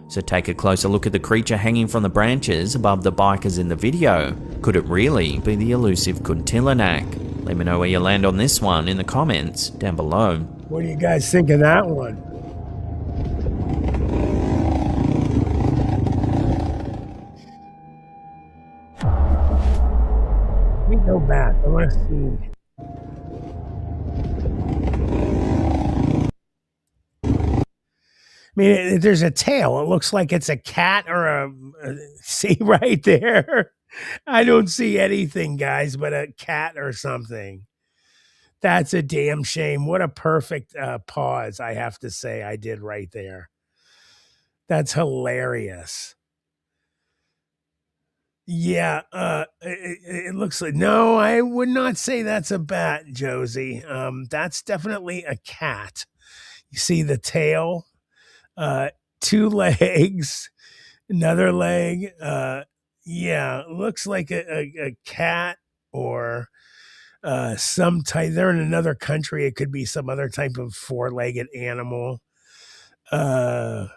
Speaker 2: So take a closer look at the creature hanging from the branches above the bikers in the video. Could it really be the elusive kuntilanak? Let me know where you land on this one in the comments down below.
Speaker 1: What do you guys think of that one? Let me go back. I want to see. mean, there's a tail. It looks like it's a cat or see right there. I don't see anything, guys, but a cat or something. That's a damn shame. What a perfect pause, I have to say, I did right there. That's hilarious. Yeah, it looks like no, I would not say that's a bat, Josie. That's definitely a cat. You see the tail, uh, two legs, another leg. Yeah, looks like a cat or some type. They're in another country. It could be some other type of four-legged animal. Uh,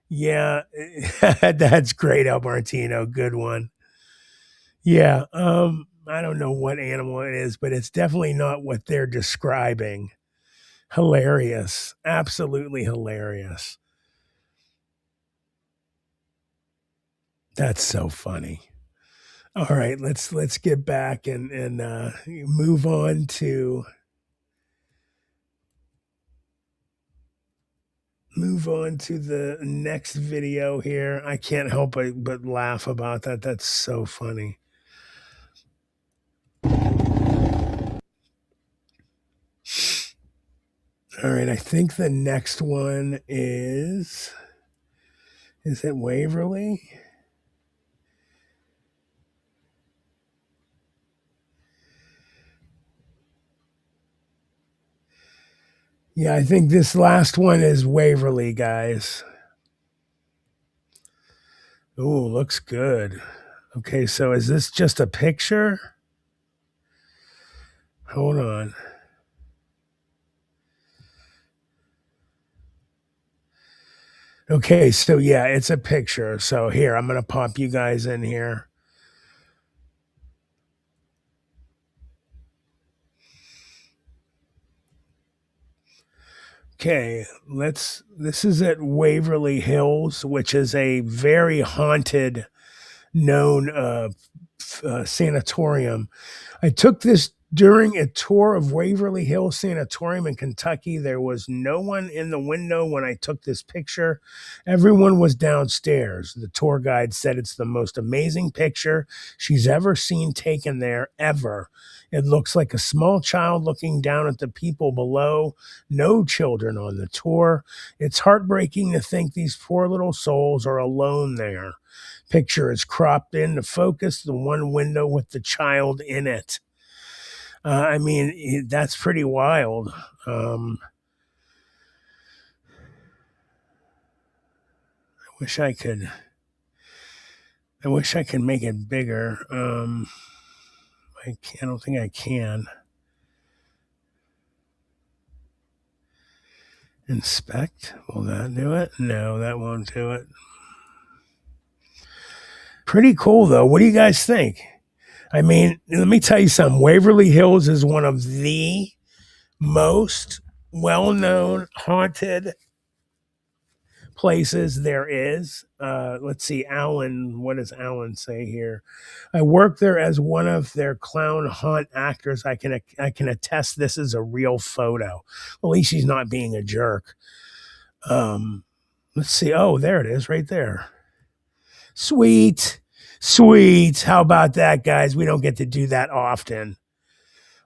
Speaker 1: yeah, that's great, El Martino. Good one. Yeah, I don't know what animal it is, but it's definitely not what they're describing. Hilarious. Absolutely hilarious. That's so funny. All right, let's get back and move on to the next video here. I can't help but laugh about that. That's so funny. All right, I think the next one is it Waverly? Yeah, I think this last one is Waverly, guys. Ooh, looks good. Okay, so is this just a picture? Hold on. Okay, so yeah, it's a picture. So here, I'm going to pop you guys in here. Okay, this is at Waverly Hills, which is a very haunted known sanatorium. I took this during a tour of Waverly Hills Sanatorium in Kentucky. There was no one in the window when I took this picture. Everyone was downstairs. The tour guide said it's the most amazing picture she's ever seen taken there, ever. It looks like a small child looking down at the people below. No children on the tour. It's heartbreaking to think these poor little souls are alone there. Picture is cropped in to focus the one window with the child in it. I mean, that's pretty wild. I wish I could. I wish I could make it bigger. I don't think I can. Inspect. Will that do it? No, that won't do it. Pretty cool, though. What do you guys think? I mean, let me tell you something. Waverly Hills is one of the most well-known haunted places there is. Let's see, Alan. What does Alan say here? I work there as one of their clown haunt actors. I can attest this is a real photo. At least he's not being a jerk. Let's see. Oh, there it is, right there. Sweet. How about that, guys? We don't get to do that often.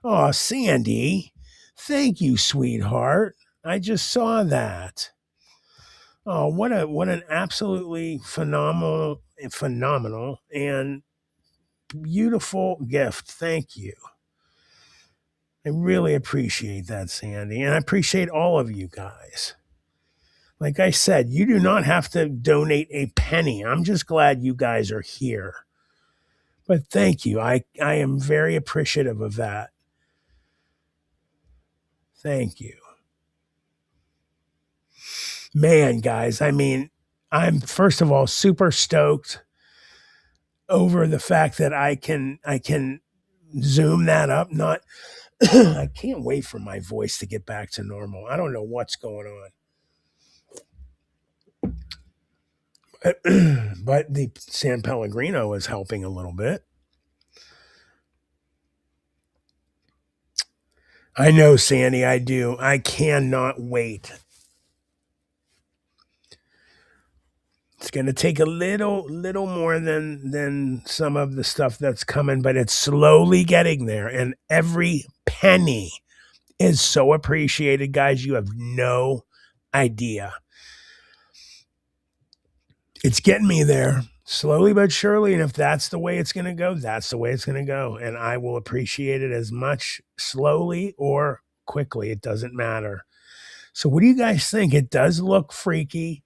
Speaker 1: Oh, Sandy. Thank you, sweetheart. I just saw that. Oh, what an absolutely phenomenal and beautiful gift. Thank you. I really appreciate that, Sandy, and I appreciate all of you guys. Like I said, you do not have to donate a penny. I'm just glad you guys are here. But thank you. I am very appreciative of that. Thank you. Man, guys, I mean, I'm first of all super stoked over the fact that I can zoom that up. Not I can't wait for my voice to get back to normal. I don't know what's going on. But the San Pellegrino is helping a little bit. I know, Sandy, I do. I cannot wait It's going to take a little more than some of the stuff that's coming, but it's slowly getting there, and every penny is so appreciated, guys. You have no idea. It's getting me there slowly but surely, and if that's the way it's going to go, that's the way it's going to go, and I will appreciate it as much slowly or quickly. It doesn't matter. So what do you guys think? It does look freaky,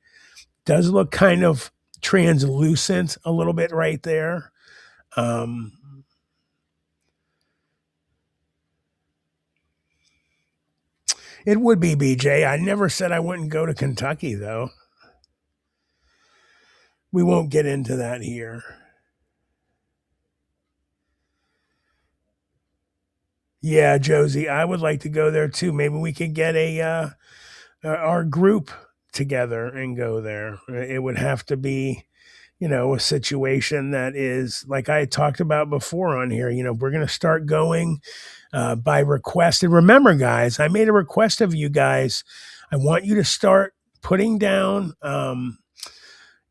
Speaker 1: does look kind of translucent a little bit right there. It would be, BJ. I never said I wouldn't go to Kentucky, though. We won't get into that here. Yeah, Josie, I would like to go there too. Maybe we could get our group together and go there. It would have to be, a situation that is like I talked about before on here. We're going to start going by request. And remember, guys, I made a request of you guys. I want you to start putting down,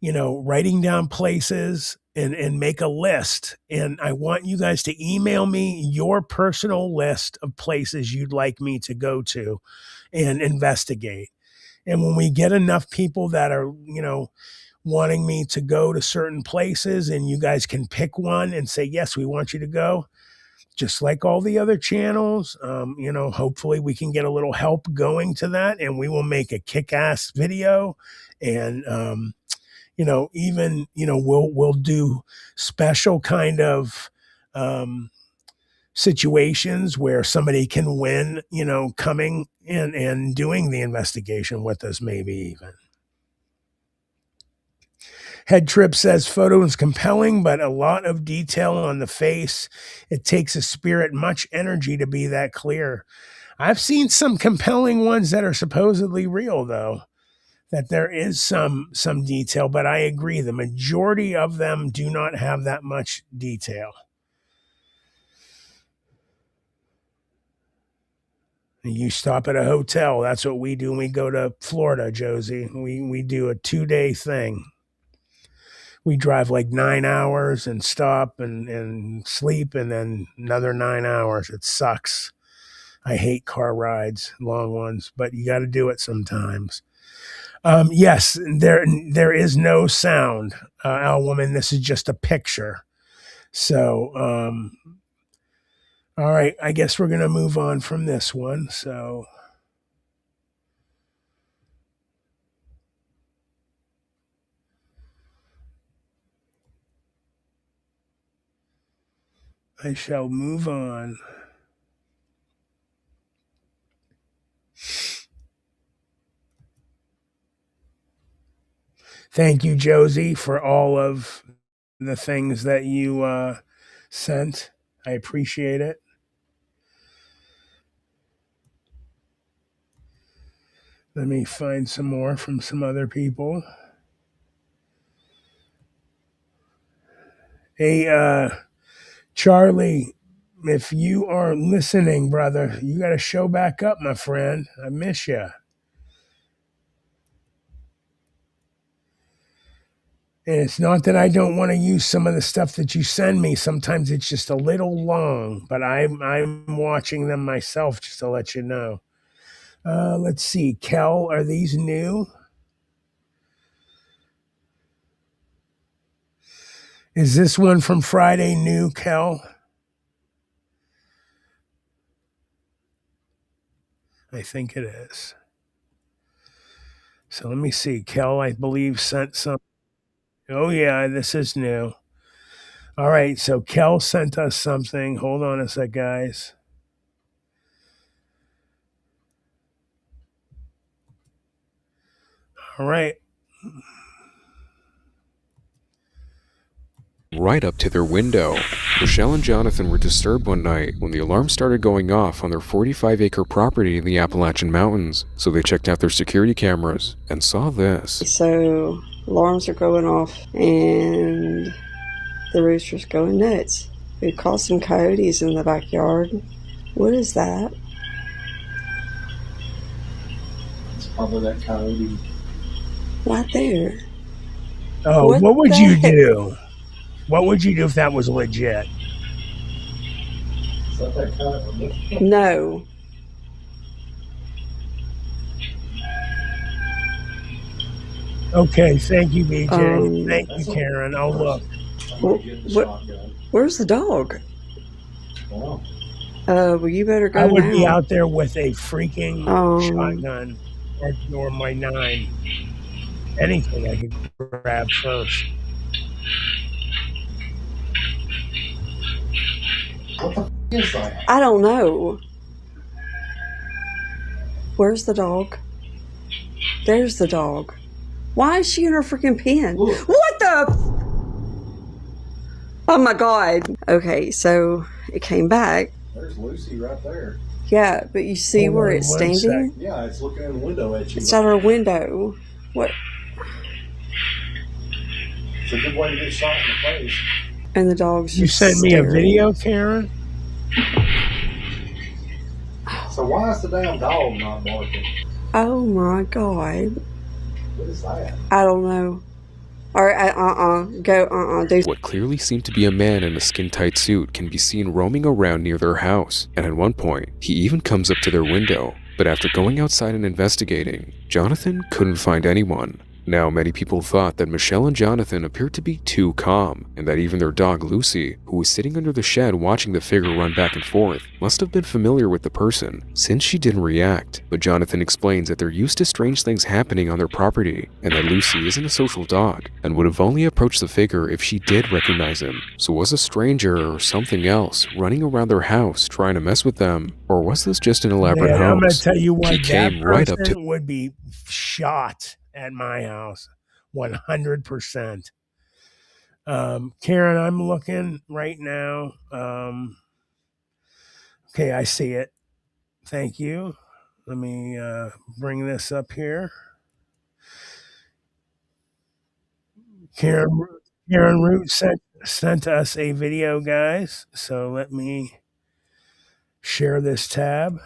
Speaker 1: writing down places and make a list. And I want you guys to email me your personal list of places you'd like me to go to and investigate. And when we get enough people that are, wanting me to go to certain places, and you guys can pick one and say, yes, we want you to go, just like all the other channels. Hopefully we can get a little help going to that, and we will make a kick-ass video. And, we'll do special kind of situations where somebody can win, coming in and doing the investigation with us, maybe even. Head Trip says photo is compelling, but a lot of detail on the face. It takes a spirit, much energy to be that clear. I've seen some compelling ones that are supposedly real, though, that there is some detail, but I agree. The majority of them do not have that much detail. You stop at a hotel. That's what we do when we go to Florida, Josie. We do a 2-day thing. We drive like 9 hours and stop and sleep, and then another 9 hours. It sucks. I hate car rides, long ones, but you got to do it sometimes. Yes, there is no sound, Al Woman. This is just a picture. So, all right, I guess we're going to move on from this one. So, I shall move on. Thank you, Josie, for all of the things that you sent. I appreciate it. Let me find some more from some other people. Hey, Charlie, if you are listening, brother, you got to show back up, my friend. I miss you. And it's not that I don't want to use some of the stuff that you send me. Sometimes it's just a little long, but I'm watching them myself, just to let you know. Let's see. Kel, are these new? Is this one from Friday new, Kel? I think it is. So let me see. Kel, I believe, sent some. Oh, yeah, this is new. All right, so Kel sent us something. Hold on a sec, guys. All right.
Speaker 10: Right up to their window. Michelle and Jonathan were disturbed one night when the alarm started going off on their 45-acre property in the Appalachian Mountains, so they checked out their security cameras and saw this.
Speaker 11: So alarms are going off and the rooster's going nuts. We caught some coyotes in the backyard. What is that?
Speaker 12: It's probably that coyote.
Speaker 11: Right there.
Speaker 1: Oh, what would you do? What would you do if that was legit?
Speaker 11: No.
Speaker 1: Okay, thank you, BJ. Thank you, Karen. I'll look.
Speaker 11: Where's the dog? Well, you better go.
Speaker 1: I would
Speaker 11: now.
Speaker 1: be out there with a freaking shotgun or my 9. Anything I could grab first.
Speaker 5: What the is that?
Speaker 11: I don't know. Where's the dog? There's the dog. Why is she in her freaking pen? Look. What the? Oh my God. Okay, so it came back.
Speaker 5: There's Lucy right there.
Speaker 11: Yeah, but you see where it's standing?
Speaker 5: Yeah, it's looking in the window at you.
Speaker 11: It's at our window. What?
Speaker 5: It's a good way to get shot in the face.
Speaker 11: And the dog's
Speaker 1: You sent me a video, Karen?
Speaker 5: So why is the damn dog not barking?
Speaker 11: Oh my God.
Speaker 5: What is that?
Speaker 11: I don't know. All right, go,
Speaker 10: What clearly seemed to be a man in a skin-tight suit can be seen roaming around near their house, and at one point, he even comes up to their window. But after going outside and investigating, Jonathan couldn't find anyone. Now, many people thought that Michelle and Jonathan appeared to be too calm, and that even their dog Lucy, who was sitting under the shed watching the figure run back and forth, must have been familiar with the person, since she didn't react. But Jonathan explains that they're used to strange things happening on their property, and that Lucy isn't a social dog, and would have only approached the figure if she did recognize him. So was a stranger or something else running around their house trying to mess with them? Or was this just an elaborate hoax?
Speaker 1: I'm going to tell you what,
Speaker 10: he came right up to
Speaker 1: would be shot at my house, 100%. Karen, I'm looking right now. Okay, I see it. Thank you. Let me bring this up here. Karen Root sent us a video, guys. So let me share this tab.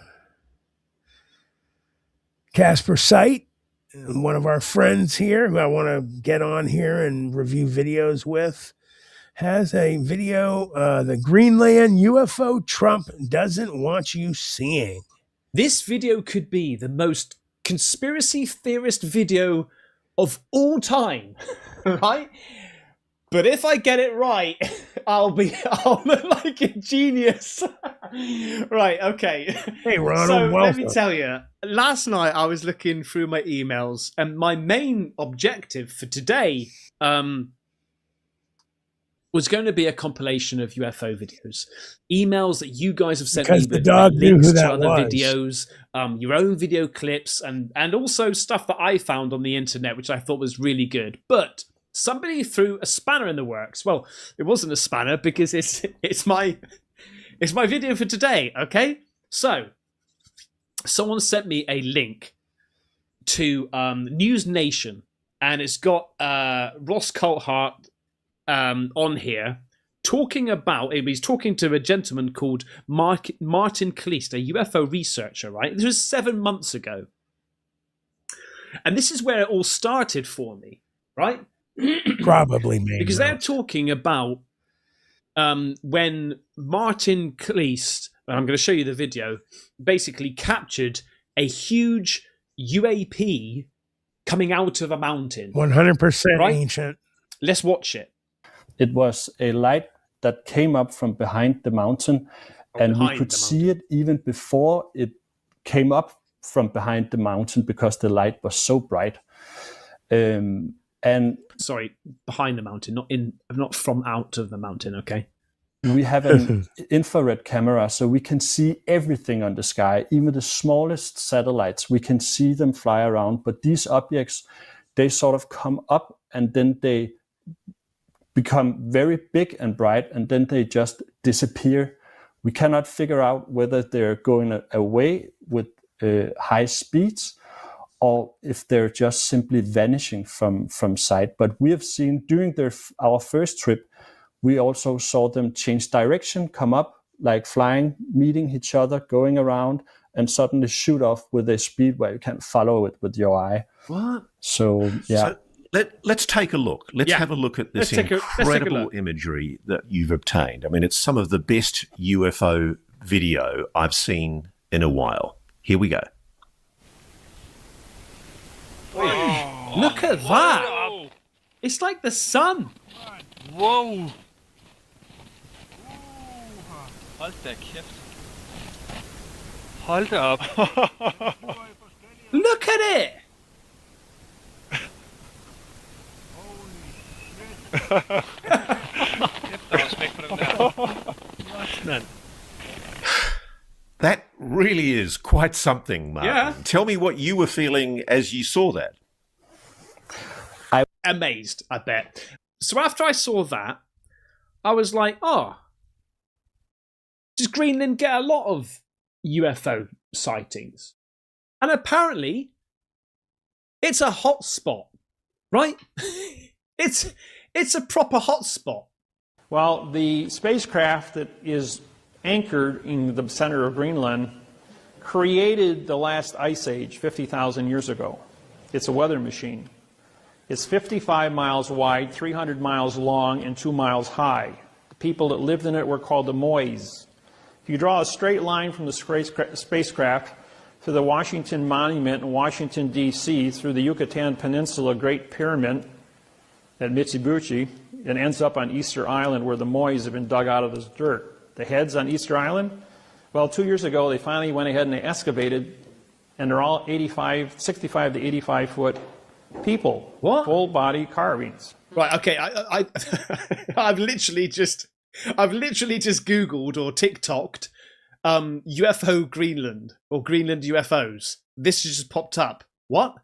Speaker 1: Casper Sight, one of our friends here who I want to get on here and review videos with, has a video, the Greenland UFO Trump doesn't want you seeing.
Speaker 12: This video could be the most conspiracy theorist video of all time, right? But if I get it right, I'll look like a genius. Right, okay.
Speaker 1: Hey, Ronald,
Speaker 12: so
Speaker 1: welcome.
Speaker 12: let me tell you, last night I was looking through my emails, and my main objective for today was going to be a compilation of UFO videos, emails that you guys have sent me
Speaker 1: Because the
Speaker 12: with
Speaker 1: dog knew
Speaker 12: links
Speaker 1: who
Speaker 12: to
Speaker 1: that
Speaker 12: other
Speaker 1: was.
Speaker 12: videos, your own video clips, and also stuff that I found on the internet, which I thought was really good. But somebody threw a spanner in the works. Well, it wasn't a spanner because it's my video for today. Okay, so someone sent me a link to News Nation, and it's got Ross Coulthart on here talking about. He's talking to a gentleman called Martin Kleist, a UFO researcher. Right, this was 7 months ago, and this is where it all started for me. Right.
Speaker 1: Probably, maybe.
Speaker 12: Because they're talking about when Martin Kleist, and I'm going to show you the video, basically captured a huge UAP coming out of a mountain.
Speaker 1: 100%
Speaker 12: right?
Speaker 1: ancient.
Speaker 12: Let's watch it.
Speaker 13: It was a light that came up from behind the mountain, and we could see it even before it came up from behind the mountain because the light was so bright. And
Speaker 12: sorry, behind the mountain, not from out of the mountain. Okay.
Speaker 13: We have an infrared camera, so we can see everything on the sky, even the smallest satellites. We can see them fly around, but these objects, they sort of come up and then they become very big and bright, and then they just disappear. We cannot figure out whether they're going away with high speeds, or if they're just simply vanishing from sight. But we have seen during our first trip, we also saw them change direction, come up, like flying, meeting each other, going around, and suddenly shoot off with a speed where you can't follow it with your eye.
Speaker 12: What?
Speaker 13: So, yeah.
Speaker 14: let's take a look. Let's have a look at this incredible imagery that you've obtained. I mean, it's some of the best UFO video I've seen in a while. Here we go.
Speaker 12: Oh. Look at that! It's like the sun.
Speaker 15: Whoa! Hold da kæft. Hold da op.
Speaker 12: Look at it!
Speaker 14: That really is quite something, Martin.
Speaker 12: Yeah.
Speaker 14: Tell me what you were feeling as you saw that.
Speaker 12: Amazed, I bet. So after I saw that, I was like, oh, does Greenland get a lot of UFO sightings? And apparently, it's a hot spot, right? It's a proper hot spot.
Speaker 13: Well, the spacecraft that is anchored in the center of Greenland created the last ice age 50,000 years ago. It's a weather machine. It's 55 miles wide, 300 miles long, and 2 miles high. The people that lived in it were called the Mois. If you draw a straight line from the spacecraft to the Washington Monument in Washington, D.C., through the Yucatan Peninsula Great Pyramid at Mitsubishi, it ends up on Easter Island where the Mois have been dug out of this dirt. The heads on Easter Island, well, 2 years ago they finally went ahead and they excavated, and they're all 65 to 85 foot people.
Speaker 12: What?
Speaker 13: Full body carvings.
Speaker 12: Right, okay, I've literally just Googled or TikToked UFO Greenland or Greenland UFOs. This just popped up. What?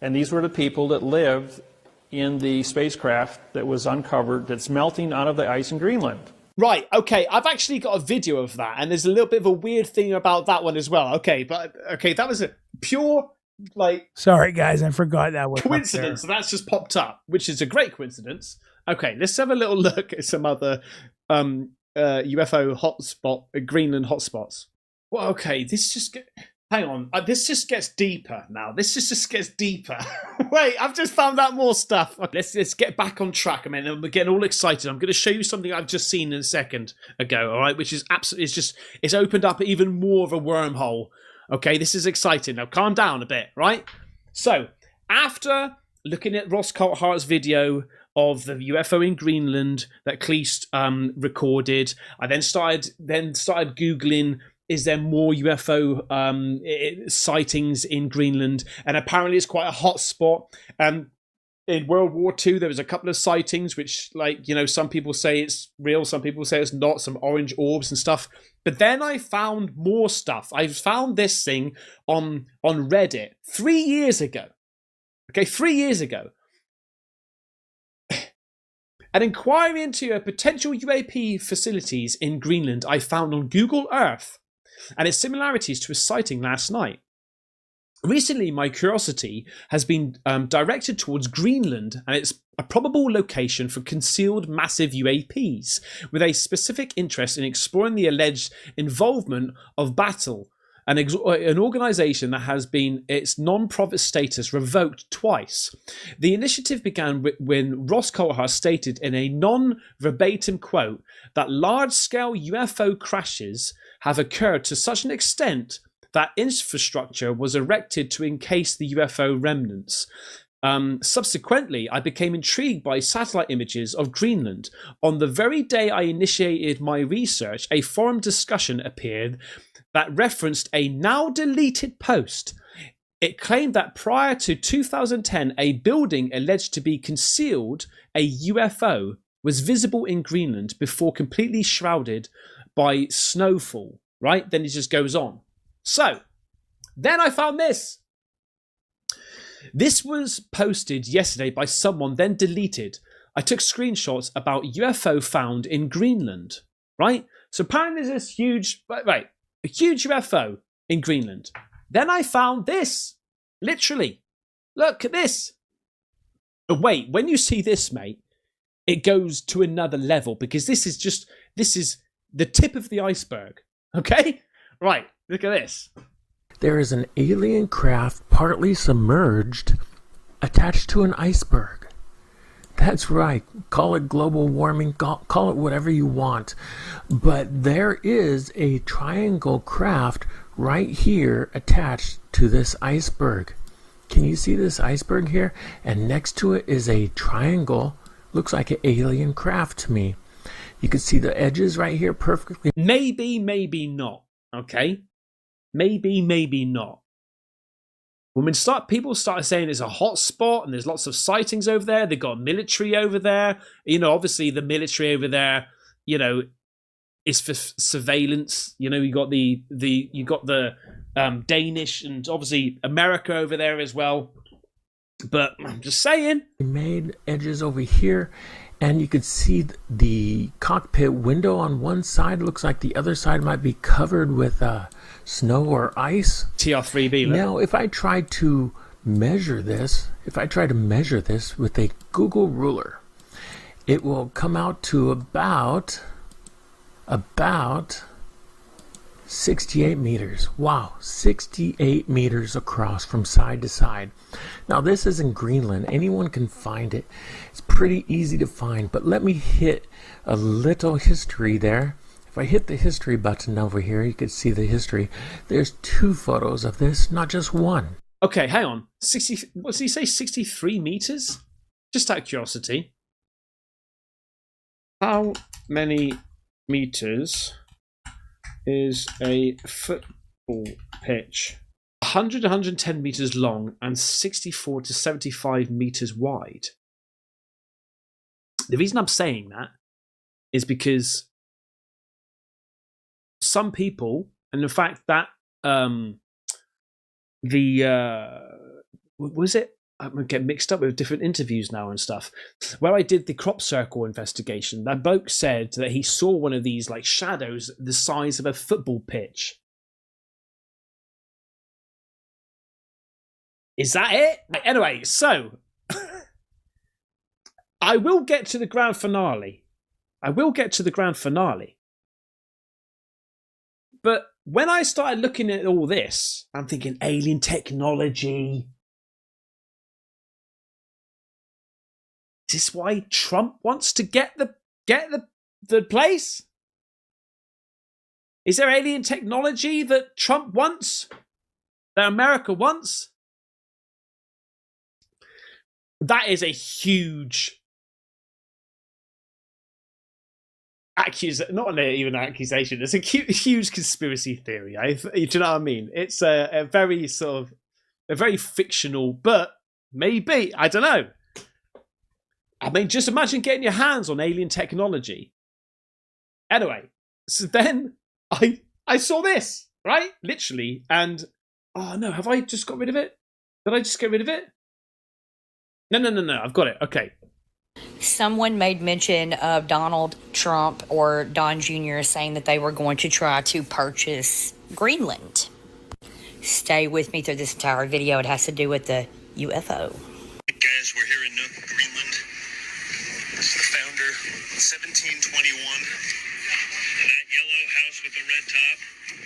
Speaker 13: And these were the people that lived in the spacecraft that was uncovered that's melting out of the ice in Greenland.
Speaker 12: Right, okay, I've actually got a video of that, and there's a little bit of a weird thing about that one as well. Okay, that was a pure, like...
Speaker 1: Sorry, guys, I forgot that was
Speaker 12: coincidence. So that's just popped up, which is a great coincidence. Okay, let's have a little look at some other UFO hotspot, Greenland hotspots. Well, okay, hang on. This just gets deeper now. This just gets deeper. Wait, I've just found out more stuff. Let's get back on track. I mean, I'm getting all excited. I'm going to show you something I've just seen a second ago, all right, which is absolutely, it's opened up even more of a wormhole. Okay, this is exciting. Now, calm down a bit, right? So, after looking at Ross Coulthart's video of the UFO in Greenland that Cleese recorded, I then started Googling, is there more UFO sightings in Greenland? And apparently it's quite a hot spot. In World War II, there was a couple of sightings, which, like, you know, some people say it's real, some people say it's not, some orange orbs and stuff. But then I found more stuff. I found this thing on Reddit 3 years ago. Okay, 3 years ago. An inquiry into potential UAP facilities in Greenland I found on Google Earth and its similarities to a sighting last night. Recently, my curiosity has been directed towards Greenland and its a probable location for concealed massive UAPs, with a specific interest in exploring the alleged involvement of Battle, an organization that has been its non-profit status revoked twice. The initiative began when Ross Coulthart stated in a non-verbatim quote that large-scale UFO crashes have occurred to such an extent that infrastructure was erected to encase the UFO remnants. Subsequently, I became intrigued by satellite images of Greenland. On the very day I initiated my research, a forum discussion appeared that referenced a now deleted post. It claimed that prior to 2010, a building alleged to be concealed a UFO was visible in Greenland before completely shrouded by snowfall. Right? Then it just goes on. So, then I found this. This was posted yesterday by someone, then deleted. I took screenshots about UFO found in Greenland. Right? So apparently there's this huge, a huge UFO in Greenland. Then I found this. Literally. Look at this. But wait, when you see this, mate, it goes to another level because this is the tip of the iceberg. Okay? Right, look at this.
Speaker 16: There is an alien craft partly submerged attached to an iceberg. That's right. Call it global warming, call it whatever you want. But there is a triangle craft right here attached to this iceberg. Can you see this iceberg here? And next to it is a triangle. Looks like an alien craft to me. You can see the edges right here perfectly.
Speaker 12: Maybe, maybe not. Okay? Maybe, maybe not. When people start saying it's a hot spot and there's lots of sightings over there, they've got military over there. You know, obviously the military over there, you know, is for surveillance. You know, you got the Danish and obviously America over there as well. But I'm just saying.
Speaker 16: We made edges over here, and you could see the cockpit window on one side. Looks like the other side might be covered with snow or ice.
Speaker 12: TR3B.
Speaker 16: Now, if I try to measure this, with a Google ruler, it will come out to about 68 meters. Wow, 68 meters across from side to side. Now, this is in Greenland. Anyone can find it. It's pretty easy to find, but let me hit a little history there. If I hit the history button over here, you can see the history. There's 2 photos of this, not just one.
Speaker 12: Okay, hang on. What did he say? 63 meters? Just out of curiosity. How many meters is a football pitch? 100 to 110 meters long and 64 to 75 meters wide. The reason I'm saying that is because some people, and in fact that was it? I'm going to get mixed up with different interviews now and stuff. Where I did the crop circle investigation, that bloke said that he saw one of these like shadows the size of a football pitch. Is that it? Anyway, so I will get to the grand finale. But when I started looking at all this, I'm thinking alien technology. Is this why Trump wants to get the place? Is there alien technology that Trump wants? That America wants? That is a huge not even an accusation. It's a huge conspiracy theory. Do you know what I mean? It's a very sort of a very fictional, but maybe, I don't know. I mean, just imagine getting your hands on alien technology. Anyway, so then I saw this, right? Literally, and oh no, have I just got rid of it? Did I just get rid of it? No, I've got it. Okay.
Speaker 17: Someone made mention of Donald Trump or Don Jr. saying that they were going to try to purchase Greenland. Stay with me through this entire video. It has to do with the UFO.
Speaker 18: Guys, we're here in Greenland. This is the founder, 1721. That yellow house with the red top,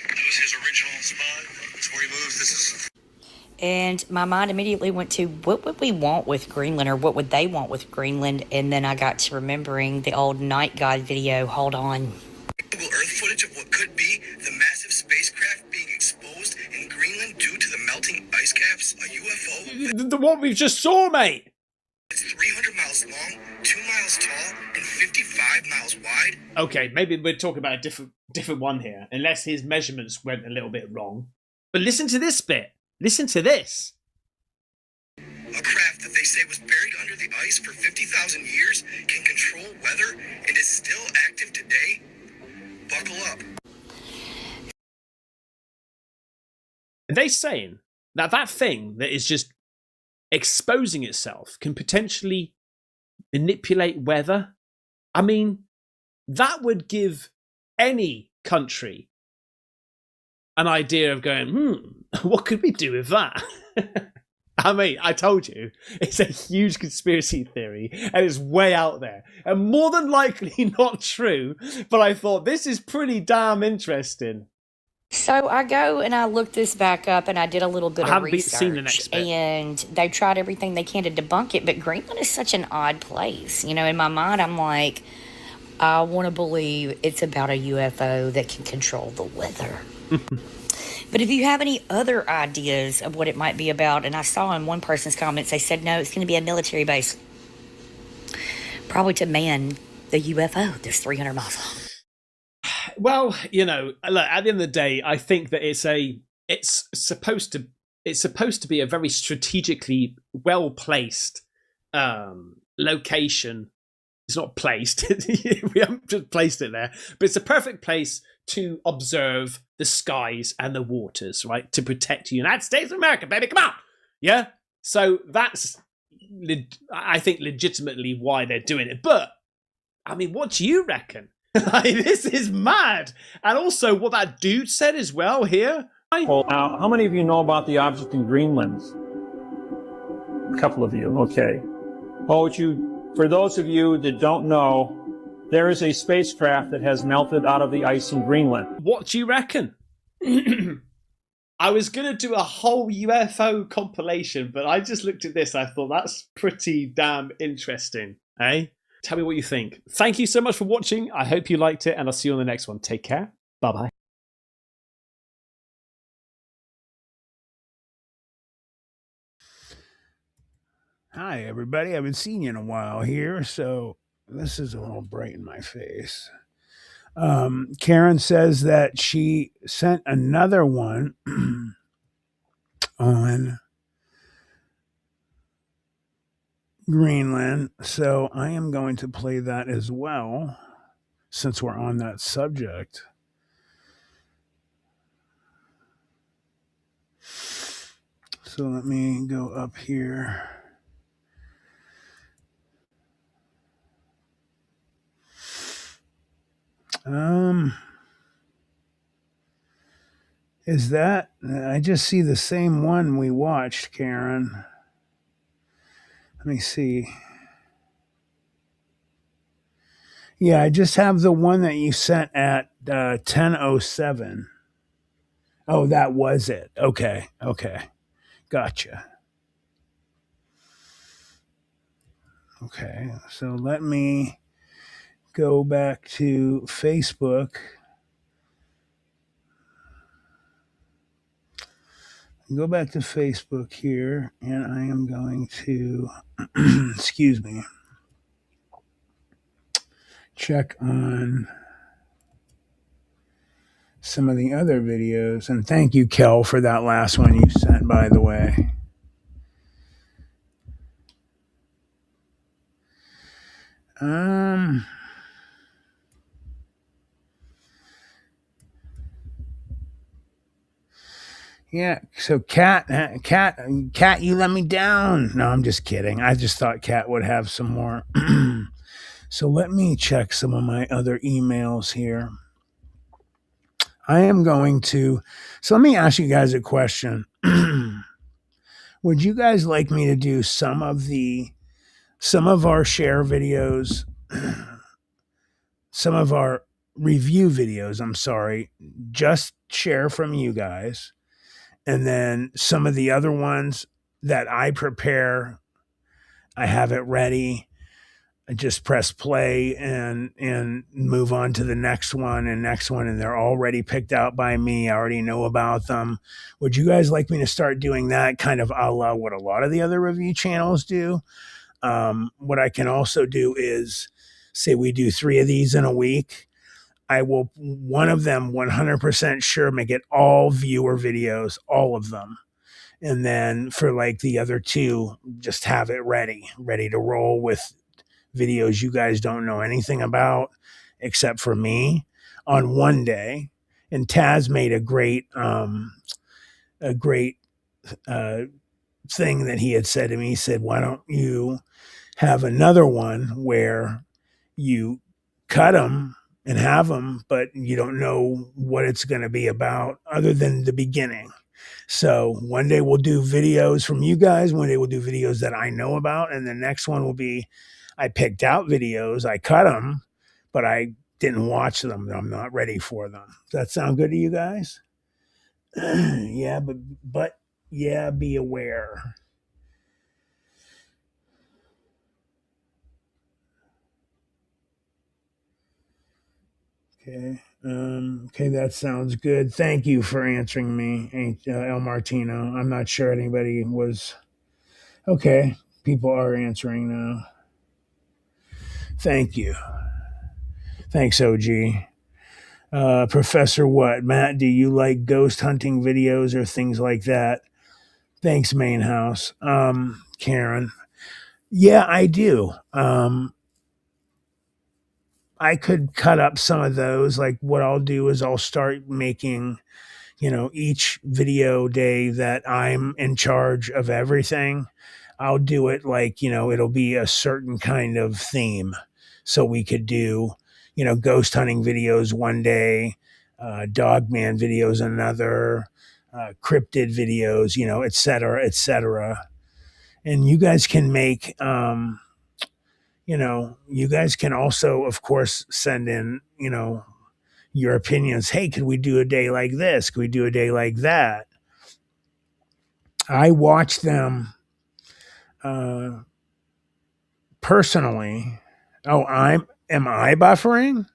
Speaker 18: that was his original spot. That's where he moves. This is...
Speaker 17: And my mind immediately went to, what would we want with Greenland, or what would they want with Greenland? And then I got to remembering the old Night God video. Hold on.
Speaker 18: Google Earth footage of what could be the massive spacecraft being exposed in Greenland due to the melting ice caps, a UFO.
Speaker 12: The one we just saw, mate.
Speaker 18: It's 300 miles long, 2 miles tall, and 55 miles wide.
Speaker 12: Okay, maybe we're talking about a different one here, unless his measurements went a little bit wrong. But listen to this bit. Listen to this.
Speaker 18: A craft that they say was buried under the ice for 50,000 years can control weather and is still active today. Buckle up.
Speaker 12: Are they saying that thing that is just exposing itself can potentially manipulate weather? I mean, that would give any country an idea of going, what could we do with that? I mean, I told you, it's a huge conspiracy theory and it's way out there and more than likely not true, but I thought this is pretty damn interesting.
Speaker 17: So I go and I look this back up and I did a little bit of research, and they tried everything they can to debunk it, but Greenland is such an odd place. You know, in my mind, I'm like, I want to believe it's about a UFO that can control the weather. But if you have any other ideas of what it might be about, and I saw in one person's comments, they said, no, it's going to be a military base. Probably to man the UFO that's 300 miles long.
Speaker 12: Well, you know, look, at the end of the day, I think that it's supposed to be a very strategically well placed location. It's not placed. We haven't just placed it there, but it's a perfect place to observe the skies and the waters, right? To protect the United States of America, baby. Come on. Yeah. So that's, I think, legitimately why they're doing it. But I mean, what do you reckon? Like, this is mad. And also what that dude said as well here.
Speaker 19: Well, now, how many of you know about the object in Greenland? A couple of you, okay. Well, for those of you that don't know, there is a spacecraft that has melted out of the ice in Greenland.
Speaker 12: What do you reckon? I was going to do a whole UFO compilation, but I just looked at this. I thought that's pretty damn interesting, eh? Tell me what you think. Thank you so much for watching. I hope you liked it, and I'll see you on the next one. Take care. Bye-bye.
Speaker 1: Hi, everybody. I haven't seen you in a while here, so this is a little bright in my face. Karen says that she sent another one on Greenland, so I am going to play that as well, since we're on that subject. So let me go up here. Is that, I just see the same one we watched, Karen. Let me see. Yeah, I just have the one that you sent at 10:07. Oh, that was it. Okay. Gotcha. Okay, so let me go back to Facebook. Go back to Facebook here, and I am going to, excuse me, check on some of the other videos. And thank you, Kel, for that last one you sent, by the way. Yeah, so Kat, you let me down. No, I'm just kidding. I just thought Kat would have some more. So let me check some of my other emails here. I am going to, so let me ask you guys a question. Would you guys like me to do some of our share videos, some of our review videos, I'm sorry, just share from you guys, and then some of the other ones that I prepare, I have it ready. I just press play and move on to the next one, and they're already picked out by me. I already know about them. Would you guys like me to start doing that, kind of a la what a lot of the other review channels do? What I can also do is, say we do 3 of these in a week, I will, one of them 100% sure, make it all viewer videos, all of them. And then for like the other 2, just have it ready to roll with videos you guys don't know anything about except for me on one day. And Taz made a great thing that he had said to me. He said, why don't you have another one where you cut them and have them, but you don't know what it's going to be about other than the beginning. So one day we'll do videos from you guys. One day we'll do videos that I know about. And the next one will be, I picked out videos, I cut them, but I didn't watch them. I'm not ready for them. Does that sound good to you guys? Yeah, but yeah, be aware. Okay. Okay, that sounds good. Thank you for answering me, El Martino. I'm not sure anybody was okay. People are answering now. Thank you. Thanks, OG. Professor what? Matt, do you like ghost hunting videos or things like that? Thanks, Main House. Karen. Yeah, I do. I could cut up some of those. Like what I'll do is I'll start making, each video day that I'm in charge of everything. I'll do it like, it'll be a certain kind of theme. So we could do, ghost hunting videos one day, dogman videos another, cryptid videos, et cetera, et cetera. And you guys can make, you guys can also, of course, send in, your opinions. Hey, could we do a day like this? Could we do a day like that? I watch them uh, personally. Oh, am I buffering?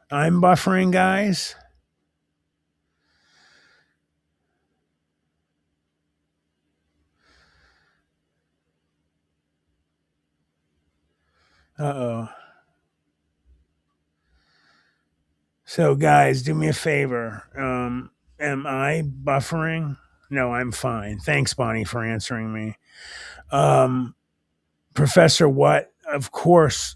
Speaker 1: I'm buffering, guys. Uh-oh. So, guys, do me a favor. Am I buffering? No, I'm fine. Thanks, Bonnie, for answering me. Professor What? Of course,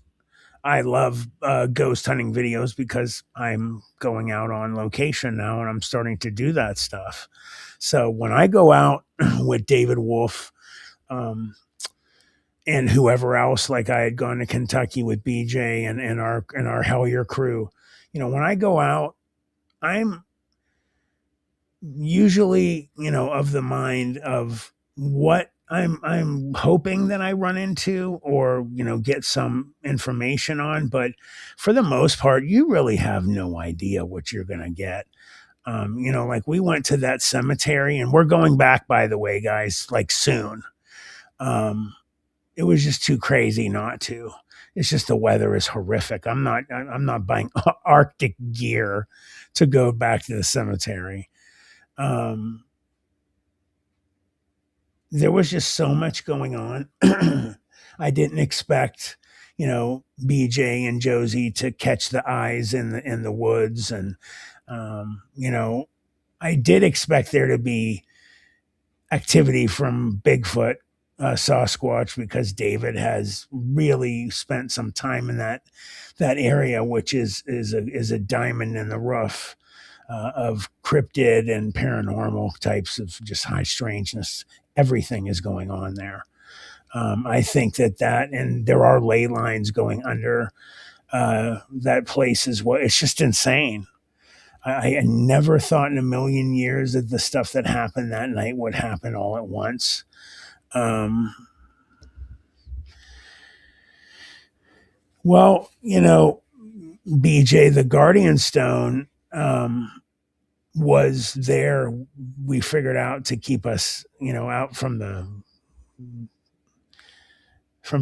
Speaker 1: I love ghost hunting videos because I'm going out on location now and I'm starting to do that stuff. So when I go out with David Wolf and whoever else, like I had gone to Kentucky with BJ and our Hellier crew, when I go out, I'm usually, of the mind of what I'm hoping that I run into or, get some information on. But for the most part, you really have no idea what you're going to get. Like we went to that cemetery and we're going back, by the way, guys, like soon. It was just too crazy not to. It's just the weather is horrific. I'm not buying Arctic gear to go back to the cemetery. Um, there was just so much going on. I didn't expect, BJ and Josie to catch the eyes in the woods, and I did expect there to be activity from Bigfoot, Sasquatch, because David has really spent some time in that area, which is a diamond in the rough of cryptid and paranormal types of just high strangeness. Everything is going on there. I think that and there are ley lines going under that place as well. It's just insane. I never thought in a million years that the stuff that happened that night would happen all at once. Well, BJ, the Guardian Stone was there. We figured out to keep us, out from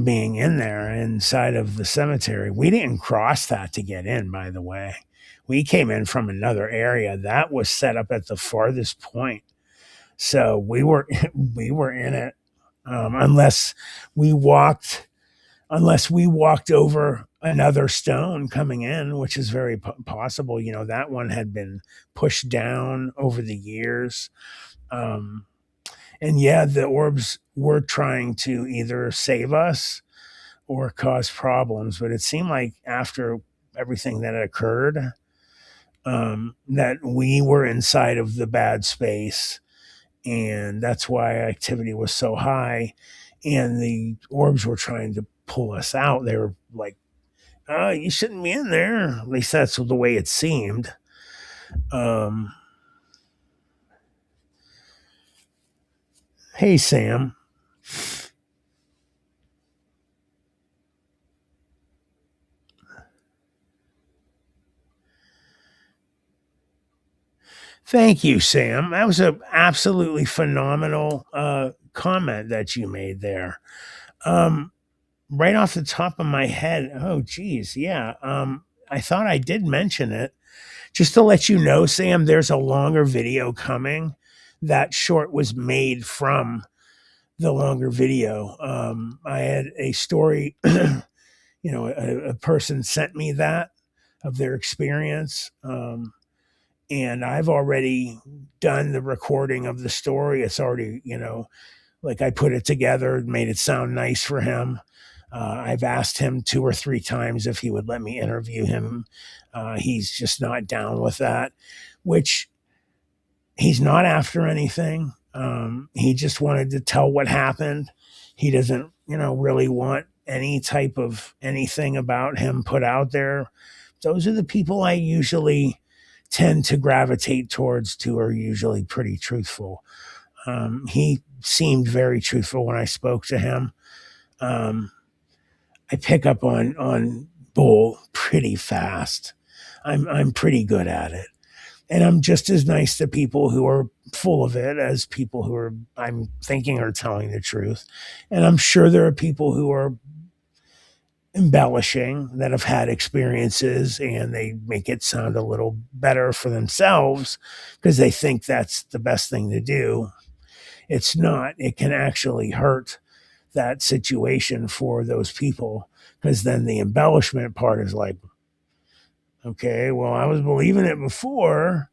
Speaker 1: being in there inside of the cemetery. We didn't cross that to get in, by the way. We came in from another area that was set up at the farthest point. So we were we were in it. Unless we walked over another stone coming in, which is very possible. That one had been pushed down over the years. And yeah, the orbs were trying to either save us or cause problems, but it seemed like after everything that had occurred, that we were inside of the bad space, and that's why activity was so high. And the orbs were trying to pull us out. They were like, "Oh, you shouldn't be in there." At least that's the way it seemed. Hey, Sam. Thank you, Sam. That was an absolutely phenomenal comment that you made there. Right off the top of my head, oh, geez, yeah. I thought I did mention it. Just to let you know, Sam, there's a longer video coming. That short was made from the longer video. I had a story, a person sent me that of their experience. And I've already done the recording of the story. It's already, like I put it together, made it sound nice for him. I've asked him 2 or 3 times if he would let me interview him. He's just not down with that, which he's not after anything. He just wanted to tell what happened. He doesn't, really want any type of anything about him put out there. Those are the people I usually tend to gravitate towards who are usually pretty truthful. He seemed very truthful when I spoke to him. I pick up on bull pretty fast. I'm pretty good at it. And I'm just as nice to people who are full of it as people who are, I'm thinking, are telling the truth. And I'm sure there are people who are embellishing that have had experiences and they make it sound a little better for themselves because they think that's the best thing to do. It's not. It can actually hurt that situation for those people because then the embellishment part is like, okay, well, I was believing it before.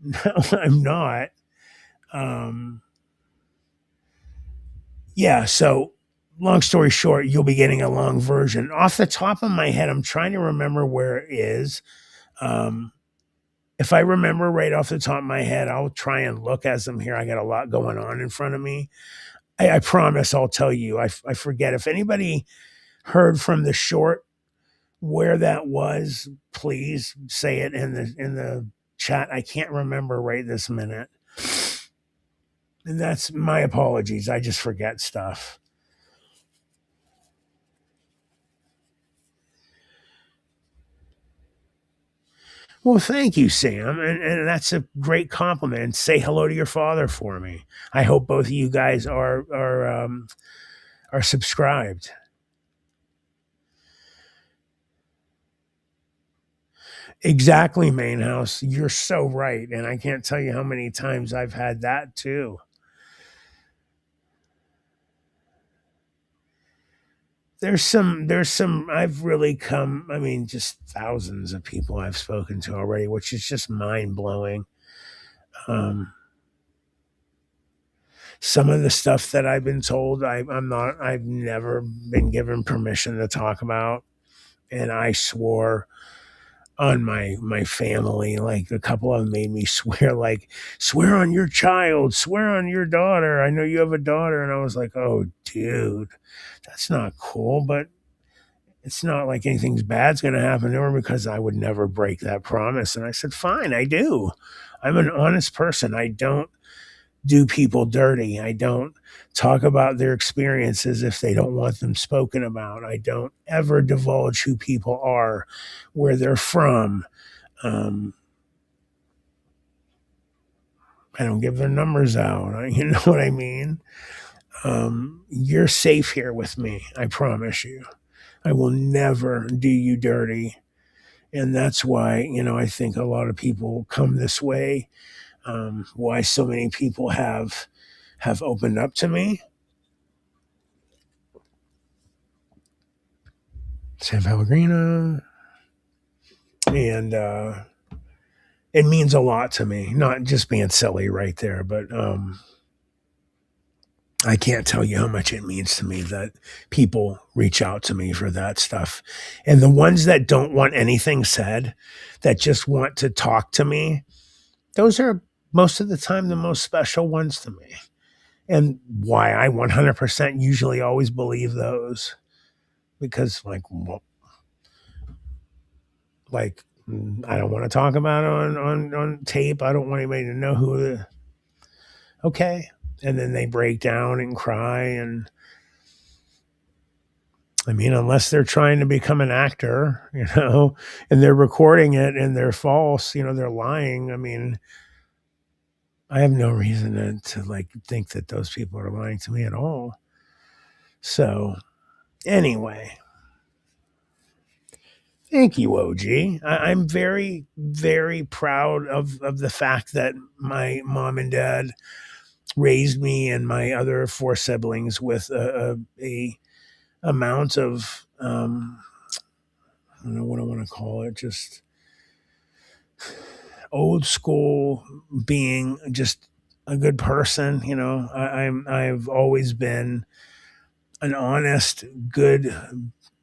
Speaker 1: No, I'm not. Yeah, so long story short, you'll be getting a long version. Off the top of my head, I'm trying to remember where it is. If I remember right off the top of my head, I'll try and look as I'm here. I got a lot going on in front of me. I promise I'll tell you. I forget. If anybody heard from the short where that was, please say it in the chat. I can't remember right this minute. And that's my apologies. I just forget stuff. Well, thank you, Sam. And that's a great compliment. Say hello to your father for me. I hope both of you guys are subscribed. Exactly, Main House. You're so right. And I can't tell you how many times I've had that too. There's some I've really come, I mean, just thousands of people I've spoken to already, which is just mind blowing. Some of the stuff that I've been told, I've never been given permission to talk about. And I swore on my family, like a couple of them made me swear, like, swear on your child, swear on your daughter. I know you have a daughter. And I was like, oh, dude, that's not cool. But it's not like anything's bad's going to happen to her because I would never break that promise. And I said, fine, I do. I'm an honest person. I don't do people dirty. I don't talk about their experiences if they don't want them spoken about. I don't ever divulge who people are, where they're from. I don't give their numbers out. You know what I mean? You're safe here with me. I promise you. I will never do you dirty. And that's why, I think a lot of people come this way. Why so many people have opened up to me. San Pellegrino. And it means a lot to me, not just being silly right there, but I can't tell you how much it means to me that people reach out to me for that stuff. And the ones that don't want anything said, that just want to talk to me, those are most of the time the most special ones to me. And why I 100% usually always believe those. Because I don't want to talk about it on tape. I don't want anybody to know who okay. And then they break down and cry. And I mean, unless they're trying to become an actor, and they're recording it and they're false, they're lying. I mean, I have no reason to like think that those people are lying to me at all. So anyway, thank you, OG. I'm very, very proud of the fact that my mom and dad raised me and my other 4 siblings with a amount of I don't know what I want to call it, just old school, being just a good person. You know, I've always been an honest, good.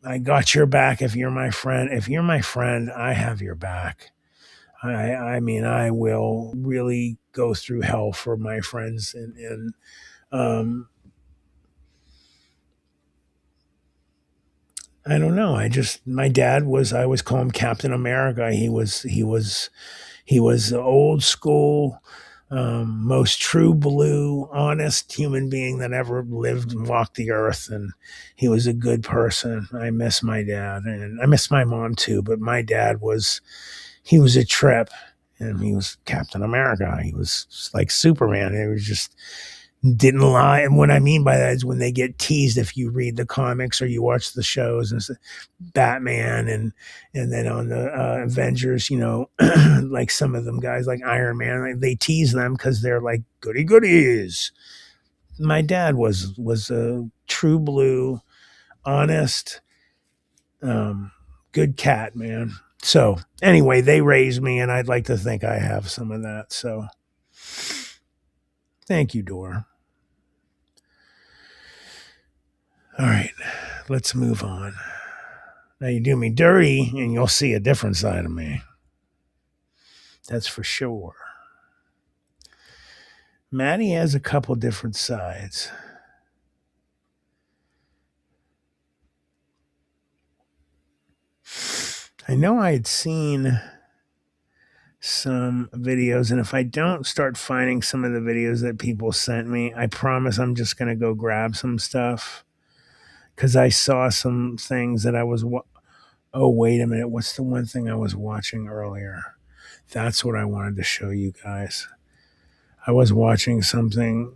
Speaker 1: I got your back if you're my friend. If you're my friend, I have your back. I mean, I will really go through hell for my friends, and I don't know. My dad was, I always call him Captain America. He was old school, most true blue, honest human being that ever lived and walked the earth. And he was a good person. I miss my dad, and I miss my mom too. But my dad he was a trip, and he was Captain America. He was like Superman. He was just didn't lie. And what I mean by that is when they get teased, if you read the comics or you watch the shows, and Batman and then on the Avengers, you know, like some of them guys like Iron Man, like, they tease them because they're like goody goodies. My dad was a true blue, honest, good cat, man. So anyway, they raised me, and I'd like to think I have some of that. So thank you, Dora. All right, let's move on. Now you do me dirty, and you'll see a different side of me. That's for sure. Maddie has a couple different sides. I know I had seen some videos, and if I don't start finding some of the videos that people sent me, I promise I'm just going to go grab some stuff, because I saw some things that I was... Oh, wait a minute. What's the one thing I was watching earlier? That's what I wanted to show you guys. I was watching something.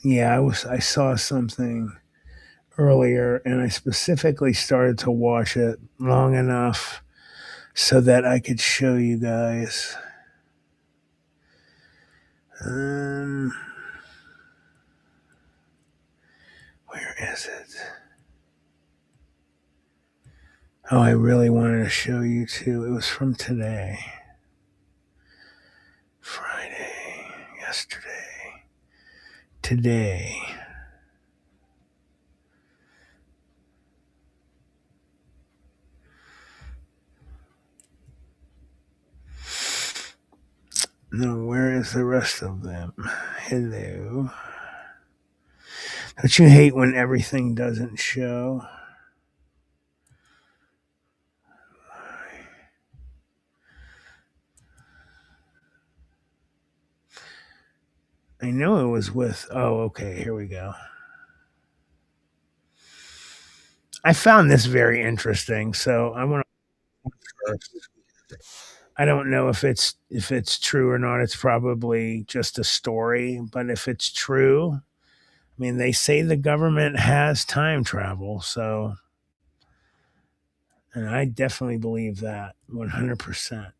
Speaker 1: Yeah, I saw something earlier, and I specifically started to watch it long enough so that I could show you guys. Where is it? Oh, I really wanted to show you too. It was from today. Friday, yesterday, today. No, where is the rest of them? Hello. Don't you hate when everything doesn't show? I know it was with... Oh, okay, here we go. I found this very interesting, so I want to... I don't know if it's true or not. It's probably just a story, but if it's true, I mean, they say the government has time travel, so... And I definitely believe that 100%.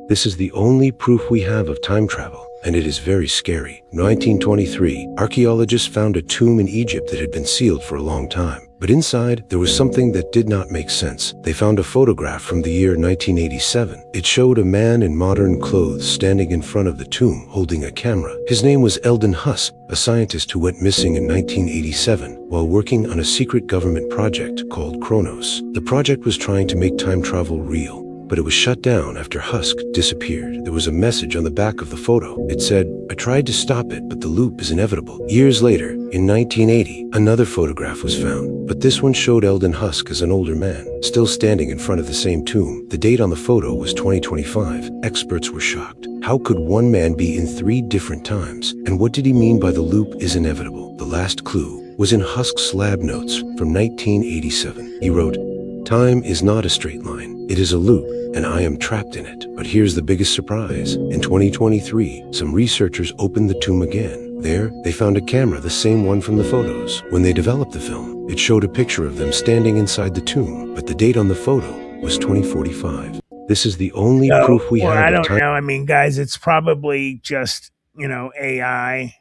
Speaker 20: This is the only proof we have of time travel, and it is very scary. In 1923, archaeologists found a tomb in Egypt that had been sealed for a long time. But inside, there was something that did not make sense. They found a photograph from the year 1987. It showed a man in modern clothes standing in front of the tomb, holding a camera. His name was Eldon Huss, a scientist who went missing in 1987 while working on a secret government project called Kronos. The project was trying to make time travel real. but it was shut down after Husk disappeared. There was a message on the back of the photo. It said, "I tried to stop it, but the loop is inevitable." Years later, in 1980, another photograph was found, but this one showed Eldon Husk as an older man, still standing in front of the same tomb. The date on the photo was 2025. Experts were shocked. How could one man be in 3 different times? And what did he mean by the loop is inevitable? The last clue was in Husk's lab notes from 1987. He wrote, "Time is not a straight line. It is a loop, and I am trapped in it." But here's the biggest surprise. In 2023, some researchers opened the tomb again. There, they found a camera, the same one from the photos. When they developed the film, it showed a picture of them standing inside the tomb, but the date on the photo was 2045. This is the only proof we have.
Speaker 1: I don't know. I mean, guys, it's probably just, AI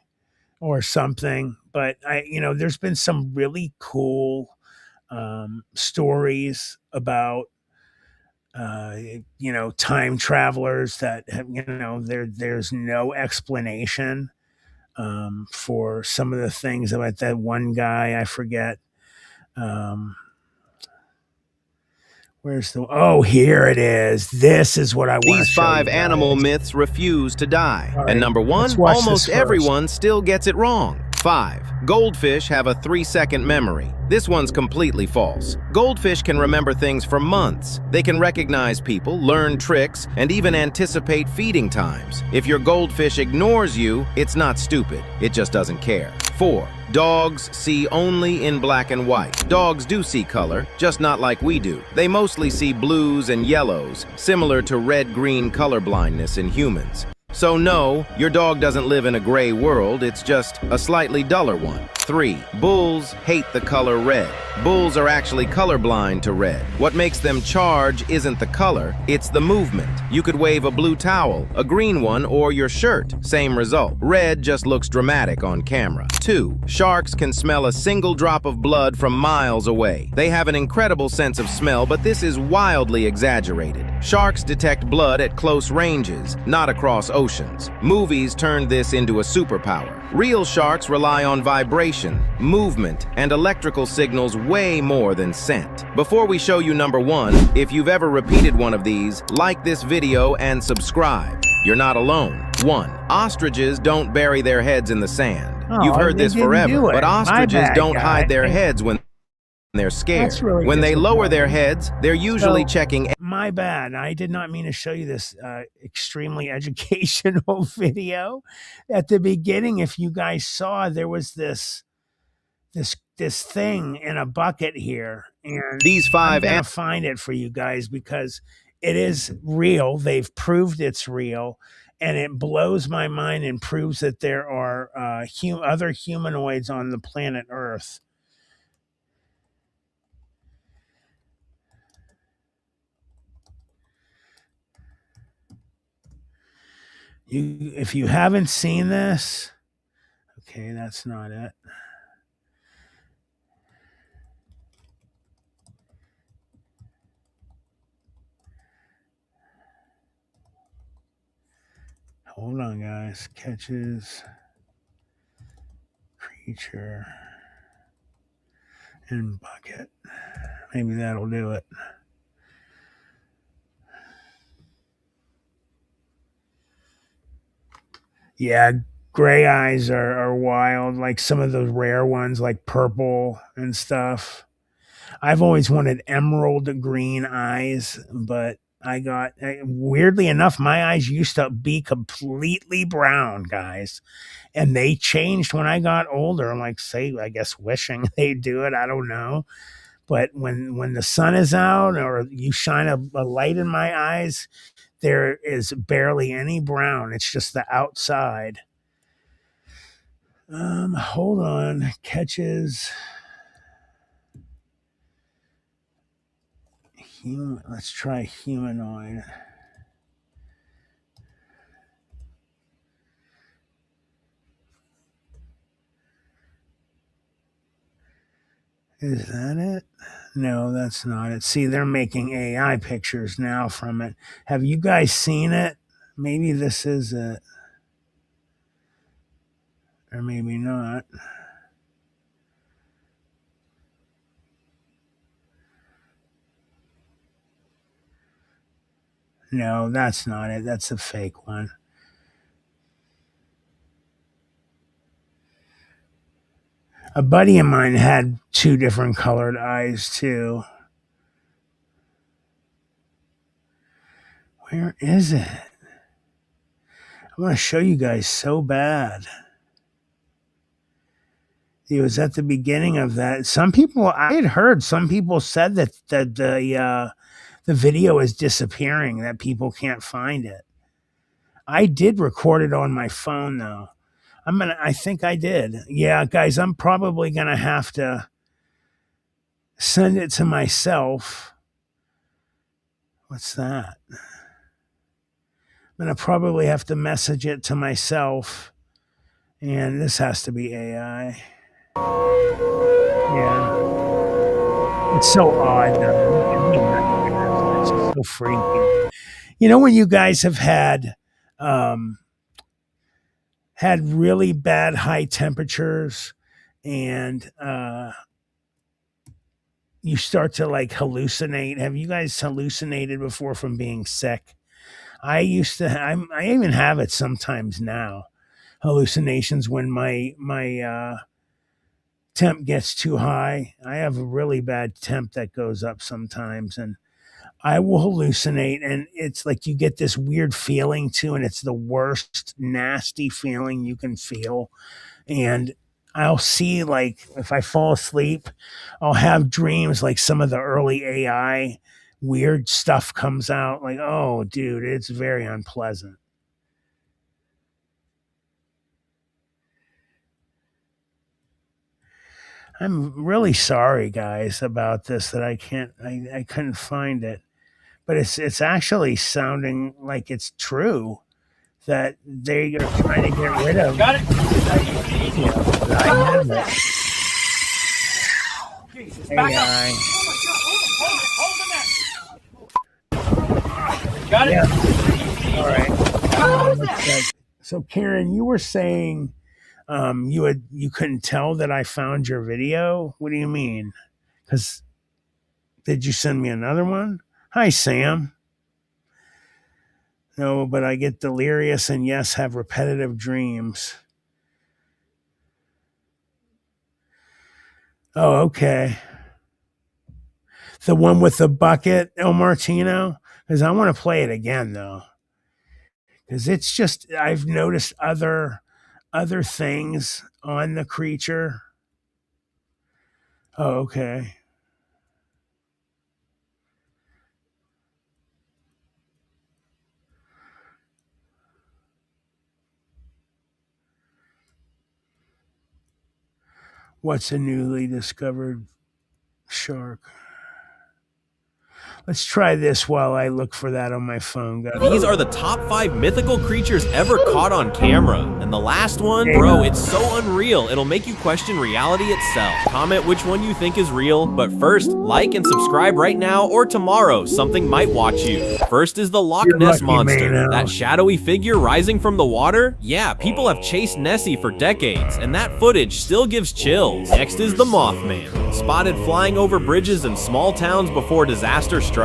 Speaker 1: or something. But there's been some really cool stories about time travelers that have, there's no explanation for some of the things about that one guy. I forget. Where's the? Oh, here it is. This is what I want to show you guys.
Speaker 21: These 5 animal myths refuse to die.
Speaker 1: All right,
Speaker 21: And number 1,
Speaker 1: watch
Speaker 21: almost
Speaker 1: this first.
Speaker 21: everyone still gets it wrong. 5. Goldfish have a 3-second memory. This one's completely false. Goldfish can remember things for months. They can recognize people, learn tricks, and even anticipate feeding times. If your goldfish ignores you, it's not stupid. It just doesn't care. 4. Dogs see only in black and white. Dogs do see color, just not like we do. They mostly see blues and yellows, similar to red-green color blindness in humans. So no, your dog doesn't live in a gray world, it's just a slightly duller one. 3. Bulls hate the color red. Bulls are actually colorblind to red. What makes them charge isn't the color, it's the movement. You could wave a blue towel, a green one, or your shirt. Same result. Red just looks dramatic on camera. 2. Sharks can smell a single drop of blood from miles away. They have an incredible sense of smell, but this is wildly exaggerated. Sharks detect blood at close ranges, not across oceans. Movies turned this into a superpower. Real sharks rely on vibration, movement, and electrical signals way more than scent. Before we show you number 1, if you've ever repeated one of these, like this video and subscribe. You're not alone. 1. Ostriches don't bury their heads in the sand. You've heard this forever, but ostriches don't hide their heads when they're scared.
Speaker 1: Really
Speaker 21: when they lower their heads, they're usually checking.
Speaker 1: My bad. I did not mean to show you this extremely educational video. At the beginning, if you guys saw, there was this thing in a bucket here, and
Speaker 21: these 5
Speaker 1: I'm gonna find it for you guys because it is real. They've proved it's real, and it blows my mind and proves that there are other humanoids on the planet Earth. If you haven't seen this, okay, that's not it. Hold on, guys. Catches, creature, and bucket. Maybe that'll do it. Yeah, gray eyes are wild, like some of those rare ones, like purple and stuff. I've always wanted emerald green eyes, but I got, weirdly enough, my eyes used to be completely brown, guys. And they changed when I got older. Like, say, I guess wishing they do it. I don't know. But when the sun is out or you shine a light in my eyes, there is barely any brown. It's just the outside. Hold on. Catches. Let's try humanoid. Is that it? No, that's not it. See, they're making AI pictures now from it. Have you guys seen it? Maybe this is it. Or maybe not. No, that's not it. That's a fake one. A buddy of mine had 2 different colored eyes too. Where is it? I want to show you guys so bad. It was at the beginning of that. Some people, I had heard some people said that the video is disappearing, that people can't find it. I did record it on my phone though. I think I did. Yeah, guys, I'm probably gonna have to send it to myself. What's that? I'm gonna probably have to message it to myself. And this has to be AI. Yeah. It's so odd though. It's so freaky. You know when you guys have had really bad high temperatures and you start to like hallucinate. Have you guys hallucinated before from being sick? I used to. I even have it sometimes now. Hallucinations when my temp gets too high. I have a really bad temp that goes up sometimes, and I will hallucinate, and it's like you get this weird feeling too, and it's the worst, nasty feeling you can feel. And I'll see, like, if I fall asleep, I'll have dreams like some of the early AI weird stuff comes out. Like, oh, dude, it's very unpleasant. I'm really sorry, guys, about this that I couldn't find it. But it's actually sounding like it's true that they are trying to get rid of. Got it. I have it. Jesus, AI. Got it. Yeah. All right. So Karen, you were saying you couldn't tell that I found your video. What do you mean? Because did you send me another one? Hi, Sam. No, but I get delirious and yes, have repetitive dreams. Oh, okay. The one with the bucket, El Martino? Because I want to play it again though. Because it's just I've noticed other things on the creature. Oh, okay. What's a newly discovered shark? Let's try this while I look for that on my phone, guys.
Speaker 2: These are the top 5 mythical creatures ever caught on camera. And the last one, bro, it's so unreal, it'll make you question reality itself. Comment which one you think is real, but first, like and subscribe right now or tomorrow, something might watch you. First is the Loch Ness Monster, that shadowy figure rising from the water. Yeah, people have chased Nessie for decades, and that footage still gives chills. Next is the Mothman, spotted flying over bridges in small towns before disaster strikes.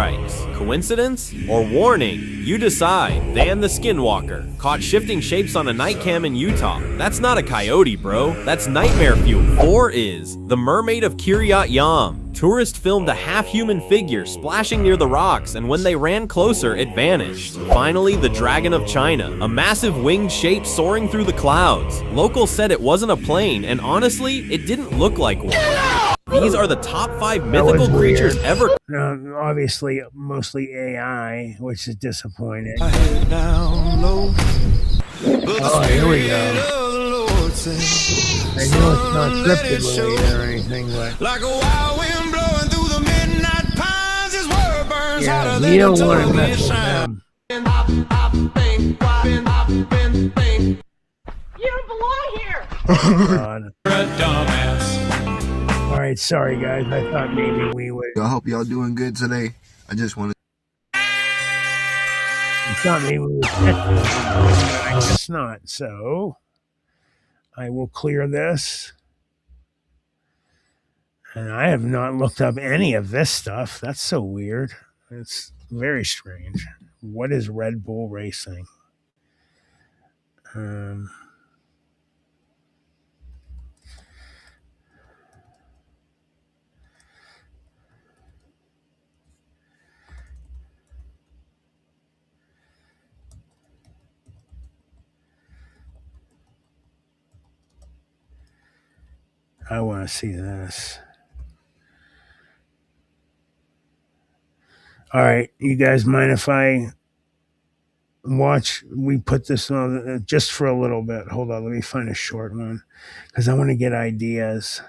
Speaker 2: Coincidence or warning? You decide. Dan the Skinwalker, caught shifting shapes on a night cam in Utah. That's not a coyote, bro. That's nightmare fuel. 4 is the Mermaid of Kiryat Yam. Tourists filmed a half-human figure splashing near the rocks, and when they ran closer, it vanished. Finally, the Dragon of China, a massive winged shape soaring through the clouds. Locals said it wasn't a plane, and honestly, it didn't look like one. These are the top 5 mythical creatures ever.
Speaker 1: Obviously, mostly AI, which is disappointing. Oh, here we go. I know it's not scripted related or anything, but like a wild wind blowing through the midnight pines is where it burns hotter than a ton of shine.
Speaker 7: You don't belong here.
Speaker 1: God. All right, sorry guys. I thought maybe we would.
Speaker 3: I hope y'all doing good today. I just wanted.
Speaker 1: I thought maybe we would catch this, but I guess not. So I will clear this. And I have not looked up any of this stuff. That's so weird. It's very strange. What is Red Bull Racing? I want to see this. All right, you guys mind if I watch? We put this on just for a little bit. Hold on, let me find a short one because I want to get ideas.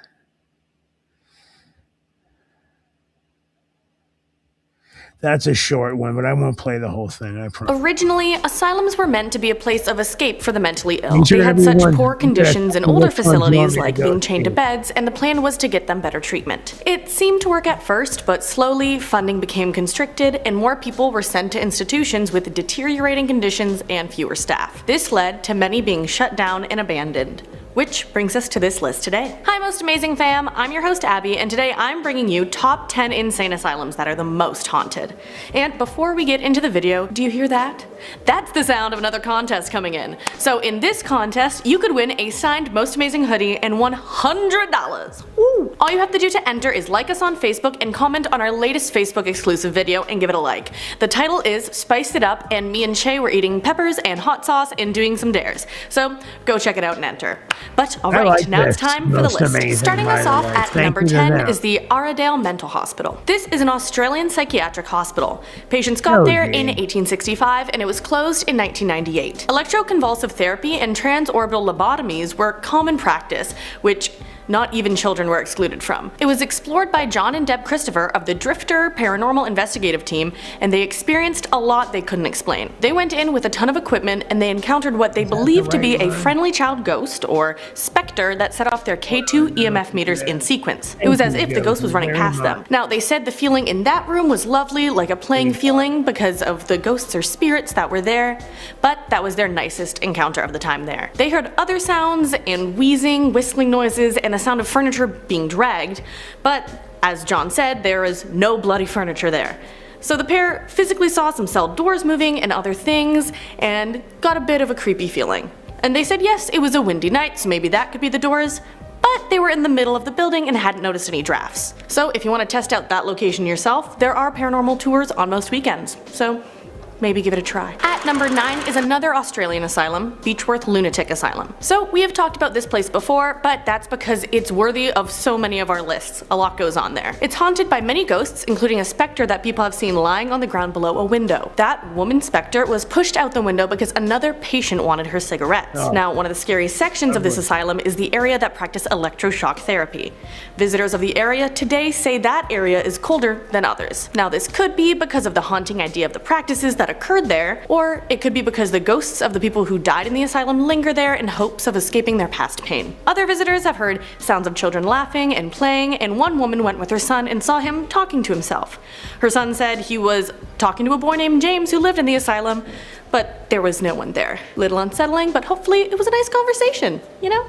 Speaker 1: That's a short one, but I won't play the whole thing, I promise.
Speaker 6: Originally, asylums were meant to be a place of escape for the mentally ill. They had such poor conditions in older facilities, like being chained to beds, and the plan was to get them better treatment. It seemed to work at first, but slowly, funding became constricted, and more people were sent to institutions with deteriorating conditions and fewer staff. This led to many being shut down and abandoned. Which brings us to this list today. Hi Most Amazing Fam, I'm your host Abby, and today I'm bringing you top 10 insane asylums that are the most haunted. And before we get into the video, do you hear that? That's the sound of another contest coming in. So in this contest, you could win a signed Most Amazing hoodie and $100. Woo! All you have to do to enter is like us on Facebook and comment on our latest Facebook exclusive video and give it a like. The title is Spiced It Up, and me and Shay were eating peppers and hot sauce and doing some dares. So go check it out and enter. But alright, now it's time for the list. Starting us off at number 10 is the Aradale Mental Hospital. This is an Australian psychiatric hospital. Patients got there in 1865 and it was closed in 1998. Electroconvulsive therapy and transorbital lobotomies were common practice, which not even children were excluded from. It was explored by John and Deb Christopher of the Drifter Paranormal Investigative Team, and they experienced a lot they couldn't explain. They went in with a ton of equipment and they encountered what they believed to be a friendly child ghost or specter that set off their K2 EMF meters in sequence. It was as if the ghost was running past them. Now, they said the feeling in that room was lovely, like a playing feeling because of the ghosts or spirits that were there, but that was their nicest encounter of the time there. They heard other sounds and wheezing, whistling noises, and the sound of furniture being dragged, but as John said, there is no bloody furniture there. So the pair physically saw some cell doors moving and other things, and got a bit of a creepy feeling. And they said yes, it was a windy night, so maybe that could be the doors, but they were in the middle of the building and hadn't noticed any drafts. So if you want to test out that location yourself, there are paranormal tours on most weekends, so maybe give it a try. At number 9 is another Australian asylum, Beechworth Lunatic Asylum. So we have talked about this place before, but that's because it's worthy of so many of our lists. A lot goes on there. It's haunted by many ghosts, including a specter that people have seen lying on the ground below a window. That woman specter was pushed out the window because another patient wanted her cigarettes. Now, one of the scariest sections of this asylum is the area that practice electroshock therapy. Visitors of the area today say that area is colder than others. Now, this could be because of the haunting idea of the practices that occurred there, or it could be because the ghosts of the people who died in the asylum linger there in hopes of escaping their past pain. Other visitors have heard sounds of children laughing and playing, and one woman went with her son and saw him talking to himself. Her son said he was talking to a boy named James who lived in the asylum, but there was no one there. Little unsettling, but hopefully it was a nice conversation, you know?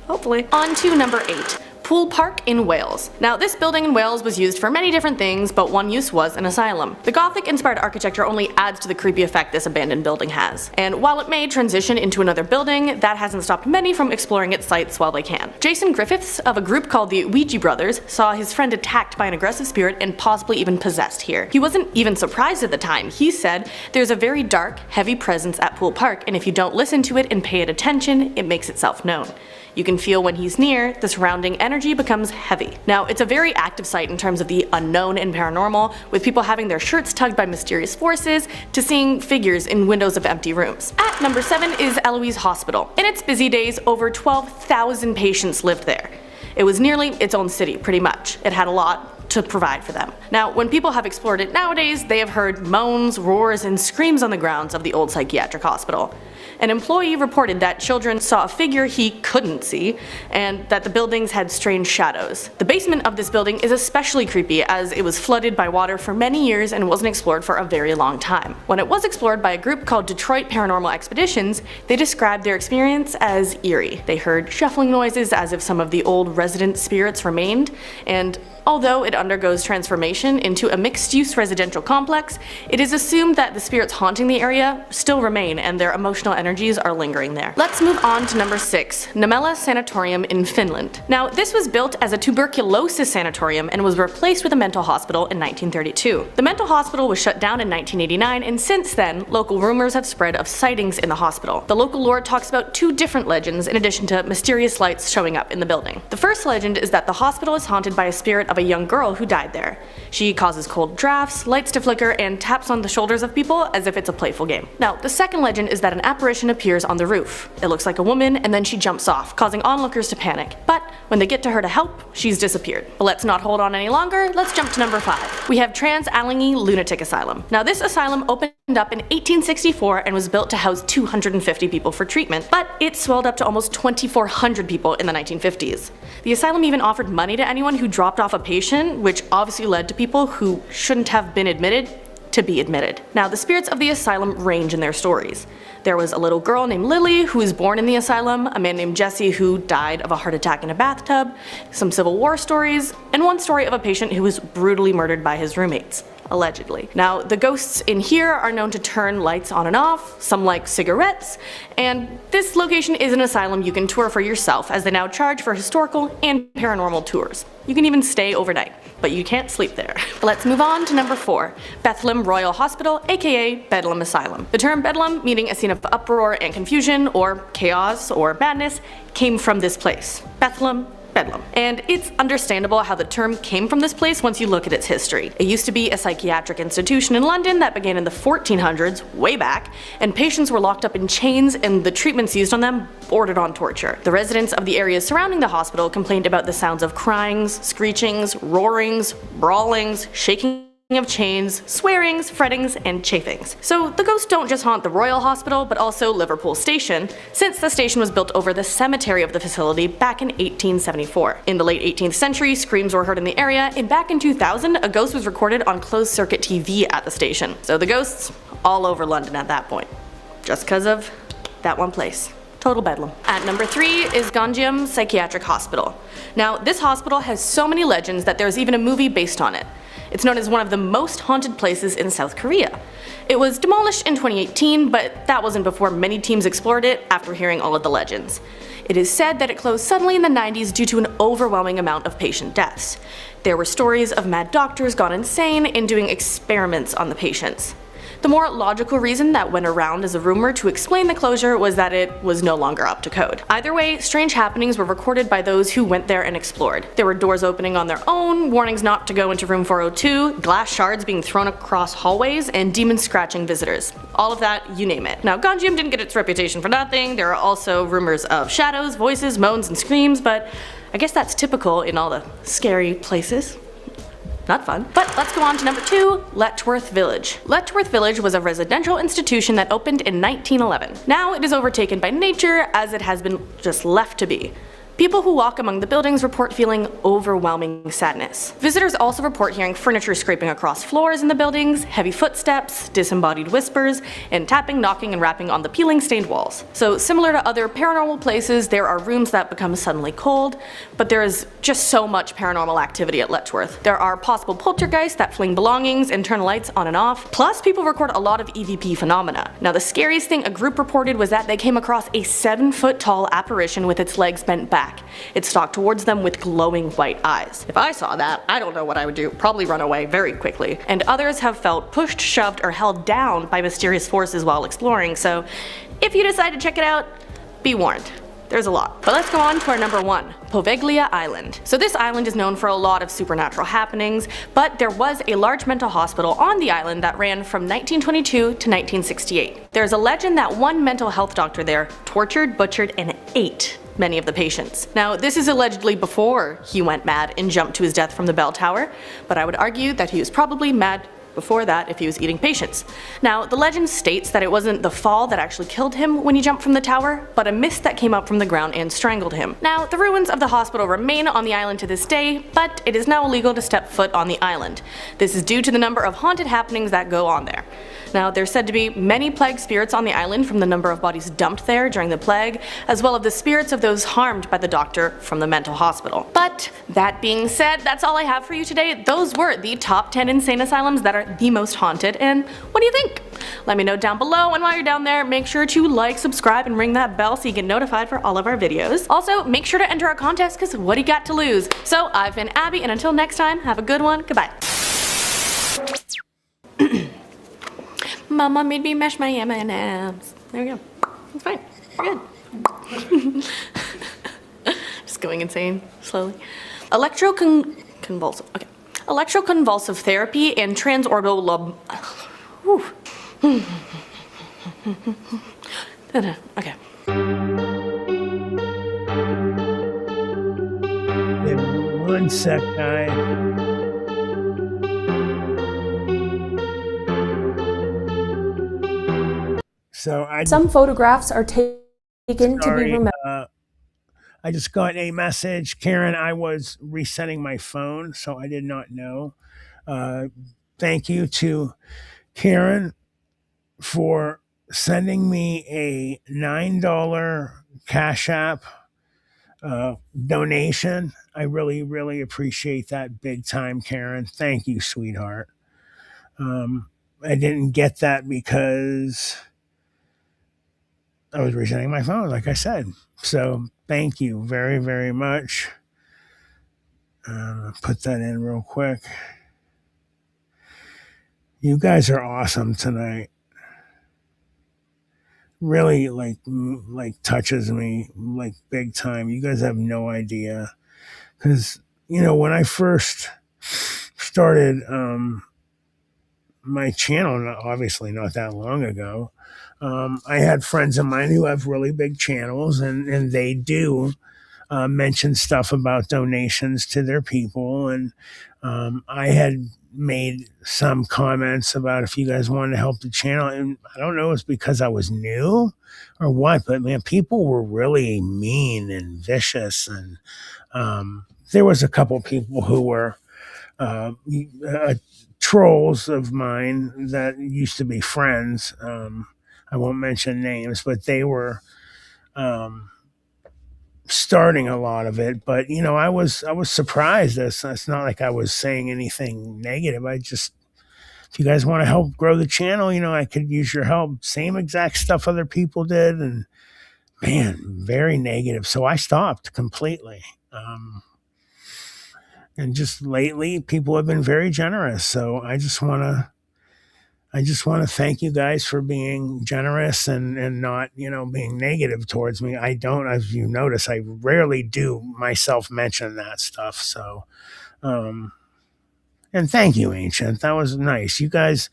Speaker 6: Hopefully. On to number 8. Poole Park in Wales. Now, this building in Wales was used for many different things, but one use was an asylum. The Gothic-inspired architecture only adds to the creepy effect this abandoned building has. And while it may transition into another building, that hasn't stopped many from exploring its sites while they can. Jason Griffiths, of a group called the Ouija Brothers, saw his friend attacked by an aggressive spirit and possibly even possessed here. He wasn't even surprised at the time. He said, "There's a very dark, heavy presence at Poole Park, and if you don't listen to it and pay it attention, it makes itself known. You can feel when he's near, the surrounding energy becomes heavy." Now, it's a very active site in terms of the unknown and paranormal, with people having their shirts tugged by mysterious forces, to seeing figures in windows of empty rooms. At number 7 is Eloise Hospital. In its busy days, over 12,000 patients lived there. It was nearly its own city, pretty much. It had a lot to provide for them. Now, when people have explored it nowadays, they have heard moans, roars, and screams on the grounds of the old psychiatric hospital. An employee reported that children saw a figure he couldn't see, and that the buildings had strange shadows. The basement of this building is especially creepy, as it was flooded by water for many years and wasn't explored for a very long time. When it was explored by a group called Detroit Paranormal Expeditions, they described their experience as eerie. They heard shuffling noises as if some of the old resident spirits remained, and Although it undergoes transformation into a mixed-use residential complex, it is assumed that the spirits haunting the area still remain and their emotional energies are lingering there. Let's move on to number 6, Namela Sanatorium in Finland. Now, this was built as a tuberculosis sanatorium and was replaced with a mental hospital in 1932. The mental hospital was shut down in 1989, and since then, local rumors have spread of sightings in the hospital. The local lore talks about 2 different legends in addition to mysterious lights showing up in the building. The first legend is that the hospital is haunted by a spirit of a young girl who died there. She causes cold drafts, lights to flicker, and taps on the shoulders of people as if it's a playful game. Now, the second legend is that an apparition appears on the roof. It looks like a woman, and then she jumps off, causing onlookers to panic. But when they get to her to help, she's disappeared. But let's not hold on any longer, let's jump to number 5. We have Trans-Allinge Lunatic Asylum. Now, this asylum opened up in 1864 and was built to house 250 people for treatment, but it swelled up to almost 2,400 people in the 1950s. The asylum even offered money to anyone who dropped off a patient, which obviously led to people who shouldn't have been admitted to be admitted. Now, the spirits of the asylum range in their stories. There was a little girl named Lily who was born in the asylum, a man named Jesse who died of a heart attack in a bathtub, some Civil War stories, and one story of a patient who was brutally murdered by his roommates. Allegedly. Now, the ghosts in here are known to turn lights on and off, some like cigarettes, and this location is an asylum you can tour for yourself as they now charge for historical and paranormal tours. You can even stay overnight, but you can't sleep there. Let's move on to number 4, Bethlehem Royal Hospital, aka Bedlam Asylum. The term Bedlam, meaning a scene of uproar and confusion, or chaos, or madness, came from this place. Bethlehem, Bedlam. And it's understandable how the term came from this place once you look at its history. It used to be a psychiatric institution in London that began in the 1400s, way back, and patients were locked up in chains and the treatments used on them bordered on torture. The residents of the areas surrounding the hospital complained about the sounds of cryings, screechings, roarings, brawlings, shaking of chains, swearings, frettings, and chafings. So the ghosts don't just haunt the Royal Hospital, but also Liverpool Station, since the station was built over the cemetery of the facility back in 1874. In the late 18th century, screams were heard in the area, and back in 2000, a ghost was recorded on closed-circuit TV at the station. So the ghosts all over London at that point, just because of that one place. Total bedlam. At number 3 is Ganjiam Psychiatric Hospital. Now, this hospital has so many legends that there's even a movie based on it. It's known as one of the most haunted places in South Korea. It was demolished in 2018, but that wasn't before many teams explored it after hearing all of the legends. It is said that it closed suddenly in the 90s due to an overwhelming amount of patient deaths. There were stories of mad doctors gone insane and doing experiments on the patients. The more logical reason that went around as a rumor to explain the closure was that it was no longer up to code. Either way, strange happenings were recorded by those who went there and explored. There were doors opening on their own, warnings not to go into room 402, glass shards being thrown across hallways, and demons scratching visitors. All of that, you name it. Now, Ganjiam didn't get its reputation for nothing. There are also rumors of shadows, voices, moans, and screams, but I guess that's typical in all the scary places. Not fun. But let's go on to number 2, Letchworth Village. Letchworth Village was a residential institution that opened in 1911. Now it is overtaken by nature, as it has been just left to be. People who walk among the buildings report feeling overwhelming sadness. Visitors also report hearing furniture scraping across floors in the buildings, heavy footsteps, disembodied whispers, and tapping, knocking, and rapping on the peeling stained walls. So similar to other paranormal places, there are rooms that become suddenly cold, but there is just so much paranormal activity at Letchworth. There are possible poltergeists that fling belongings and turn lights on and off, plus people record a lot of EVP phenomena. Now, the scariest thing a group reported was that they came across a 7-foot tall apparition with its legs bent back. It stalked towards them with glowing white eyes. If I saw that, I don't know what I would do. Probably run away very quickly. And others have felt pushed, shoved, or held down by mysterious forces while exploring, so if you decide to check it out, be warned. There's a lot. But let's go on to our number 1, Poveglia Island. So this island is known for a lot of supernatural happenings, but there was a large mental hospital on the island that ran from 1922 to 1968. There's a legend that one mental health doctor there tortured, butchered, and ate many of the patients. Now, this is allegedly before he went mad and jumped to his death from the bell tower, but I would argue that he was probably mad before that if he was eating patients. Now, the legend states that it wasn't the fall that actually killed him when he jumped from the tower, but a mist that came up from the ground and strangled him. Now, the ruins of the hospital remain on the island to this day, but it is now illegal to step foot on the island. This is due to the number of haunted happenings that go on there. Now, there's said to be many plague spirits on the island from the number of bodies dumped there during the plague, as well as the spirits of those harmed by the doctor from the mental hospital. But that being said, that's all I have for you today. Those were the top 10 insane asylums that are the most haunted, and what do you think? Let me know down below, and while you're down there, make sure to like, subscribe, and ring that bell so you get notified for all of our videos. Also, make sure to enter our contest, because what do you got to lose? So, I've been Abby, and until next time, have a good one. Goodbye. Mama made me mash my M&Ms. There we go. It's fine. We're good. Just going insane slowly. Electroconvulsive. Okay. Electroconvulsive therapy and transorbital lob. Okay.
Speaker 1: One sec, guys. So
Speaker 8: some photographs are taken to be remembered.
Speaker 1: I just got a message, Karen. I was resetting my phone, so I did not know. Thank you to Karen for sending me a $9 Cash App donation. I really, really appreciate that big time, Karen. Thank you, sweetheart. I didn't get that because I was resetting my phone, like I said. So thank you very, very much. Put that in real quick. You guys are awesome tonight. Really like touches me like big time. You guys have no idea. Because, when I first started my channel, obviously not that long ago, I had friends of mine who have really big channels, and they do mention stuff about donations to their people. And I had made some comments about if you guys wanted to help the channel. And I don't know if it's because I was new or what, but man, people were really mean and vicious. And there was a couple people who were trolls of mine that used to be friends. I won't mention names, but they were starting a lot of it. But I was surprised. It's not like I was saying anything negative. If you guys want to help grow the channel, I could use your help. Same exact stuff other people did, and man, very negative. So I stopped completely. And just lately, people have been very generous. So I just want to thank you guys for being generous and not, being negative towards me. I don't, as you notice, I rarely do myself mention that stuff. So, and thank you, Ancient. That was nice. You guys,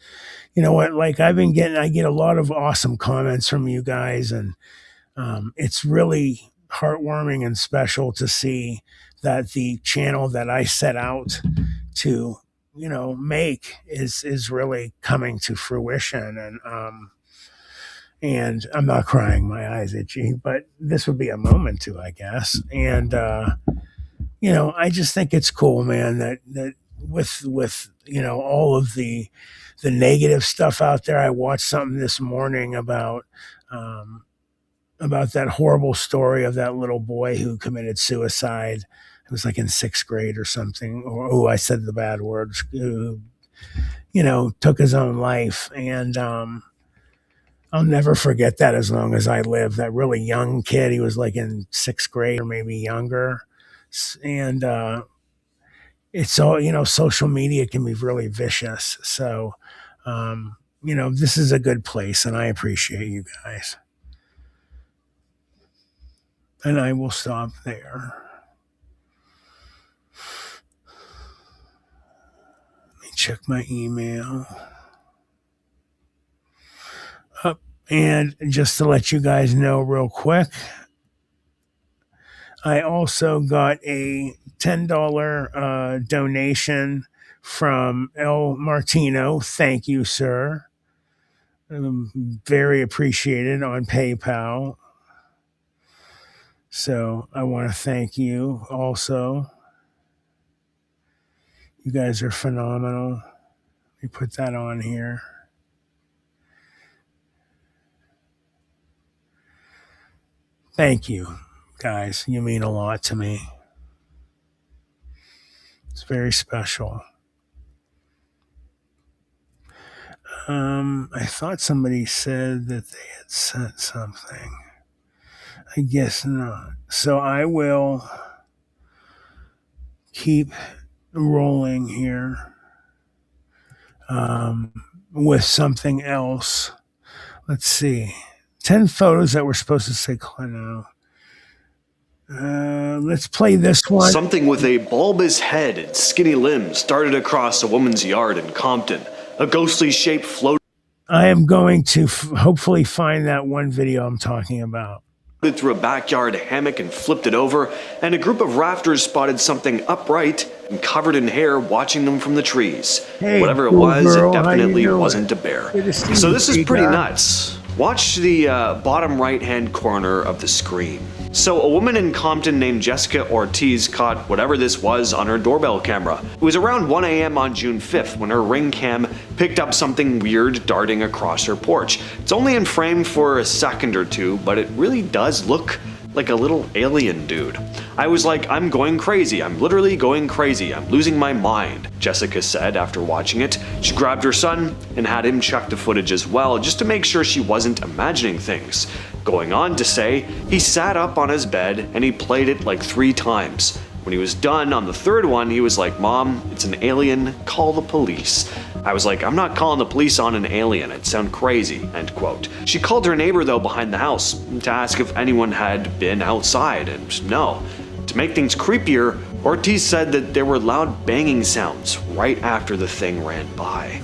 Speaker 1: you know what, like I get a lot of awesome comments from you guys, and it's really heartwarming and special to see that the channel that I set out to, make is really coming to fruition. And I'm not crying, my eyes itchy, but this would be a moment to, I guess. And I just think it's cool, man, that with all of the negative stuff out there. I watched something this morning about that horrible story of that little boy who committed suicide. It was like in 6th grade or something. Or I said the bad words. Who, took his own life. And I'll never forget that as long as I live. That really young kid. He was like in 6th grade or maybe younger. And it's all, social media can be really vicious. So, this is a good place, and I appreciate you guys. And I will stop there. Let me check my email. And just to let you guys know real quick, I also got a $10 donation from El Martino. Thank you, sir. Very appreciated on PayPal. So I want to thank you also. You guys are phenomenal. Let me put that on here. Thank you, guys. You mean a lot to me. It's very special. I thought somebody said that they had sent something. I guess not. So I will keep rolling here with something else. Let's see. 10 photos that were supposed to say no. Let's play this one.
Speaker 4: Something with a bulbous head and skinny limbs darted across a woman's yard in Compton. A ghostly shape floated.
Speaker 1: I am going to hopefully find that one video I'm talking about.
Speaker 4: Through a backyard hammock and flipped it over, and a group of rafters spotted something upright and covered in hair watching them from the trees.
Speaker 1: Hey,
Speaker 4: whatever it
Speaker 1: cool
Speaker 4: was,
Speaker 1: girl,
Speaker 4: it definitely wasn't a bear. So this is pretty nuts. Watch the bottom right-hand corner of the screen. So a woman in Compton named Jessica Ortiz caught whatever this was on her doorbell camera. It was around 1 a.m. on June 5th when her Ring cam picked up something weird darting across her porch. It's only in frame for a second or two, but it really does look like a little alien dude. I was like, I'm going crazy. I'm literally going crazy. I'm losing my mind, Jessica said after watching it. She grabbed her son and had him check the footage as well, just to make sure she wasn't imagining things. Going on to say, he sat up on his bed and he played it like 3 times. When he was done on the 3rd one, he was like, Mom, it's an alien, call the police. I was like, I'm not calling the police on an alien, it'd sound crazy, end quote. She called her neighbor though behind the house to ask if anyone had been outside, and no. To make things creepier, Ortiz said that there were loud banging sounds right after the thing ran by.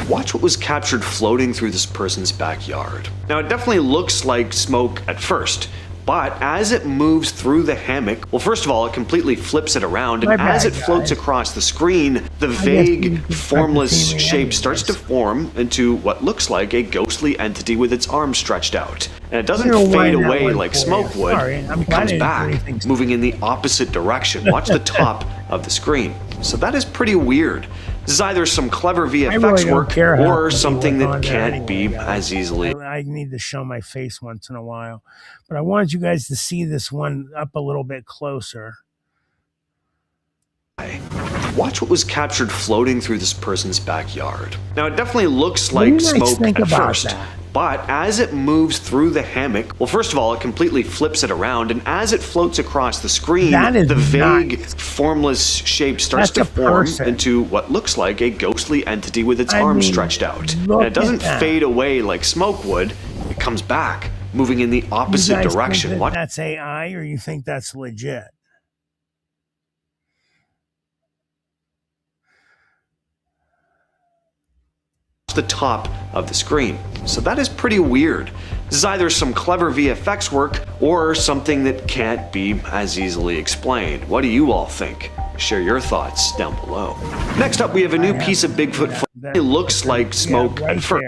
Speaker 4: Watch what was captured floating through this person's backyard. Now it definitely looks like smoke at first, but as it moves through the hammock, well, first of all, it completely flips it around, and as it floats across the screen, the vague, formless shape starts to form into what looks like a ghostly entity with its arms stretched out. And it doesn't fade away like smoke would, it comes back, moving in the opposite direction. Watch the top of the screen. So that is pretty weird. This is either some clever VFX work or something that can't be as easily.
Speaker 1: I need to show my face once in a while, but I wanted you guys to see this one up a little bit closer.
Speaker 4: Watch what was captured floating through this person's backyard. Now it definitely looks like smoke at first, but as it moves through the hammock, well, first of all, it completely flips it around, and as it floats across the screen, the vague, formless shape starts to form into what looks like a ghostly entity with its arms stretched out. And it doesn't fade away like smoke would, it comes back, moving in the opposite direction.
Speaker 1: Think that's AI, or you think that's legit?
Speaker 4: The top of the screen. So that is pretty weird. This is either some clever VFX work or something that can't be as easily explained. What do you all think? Share your thoughts down below. Next up, we have a new piece of Bigfoot footage. It looks like smoke at first.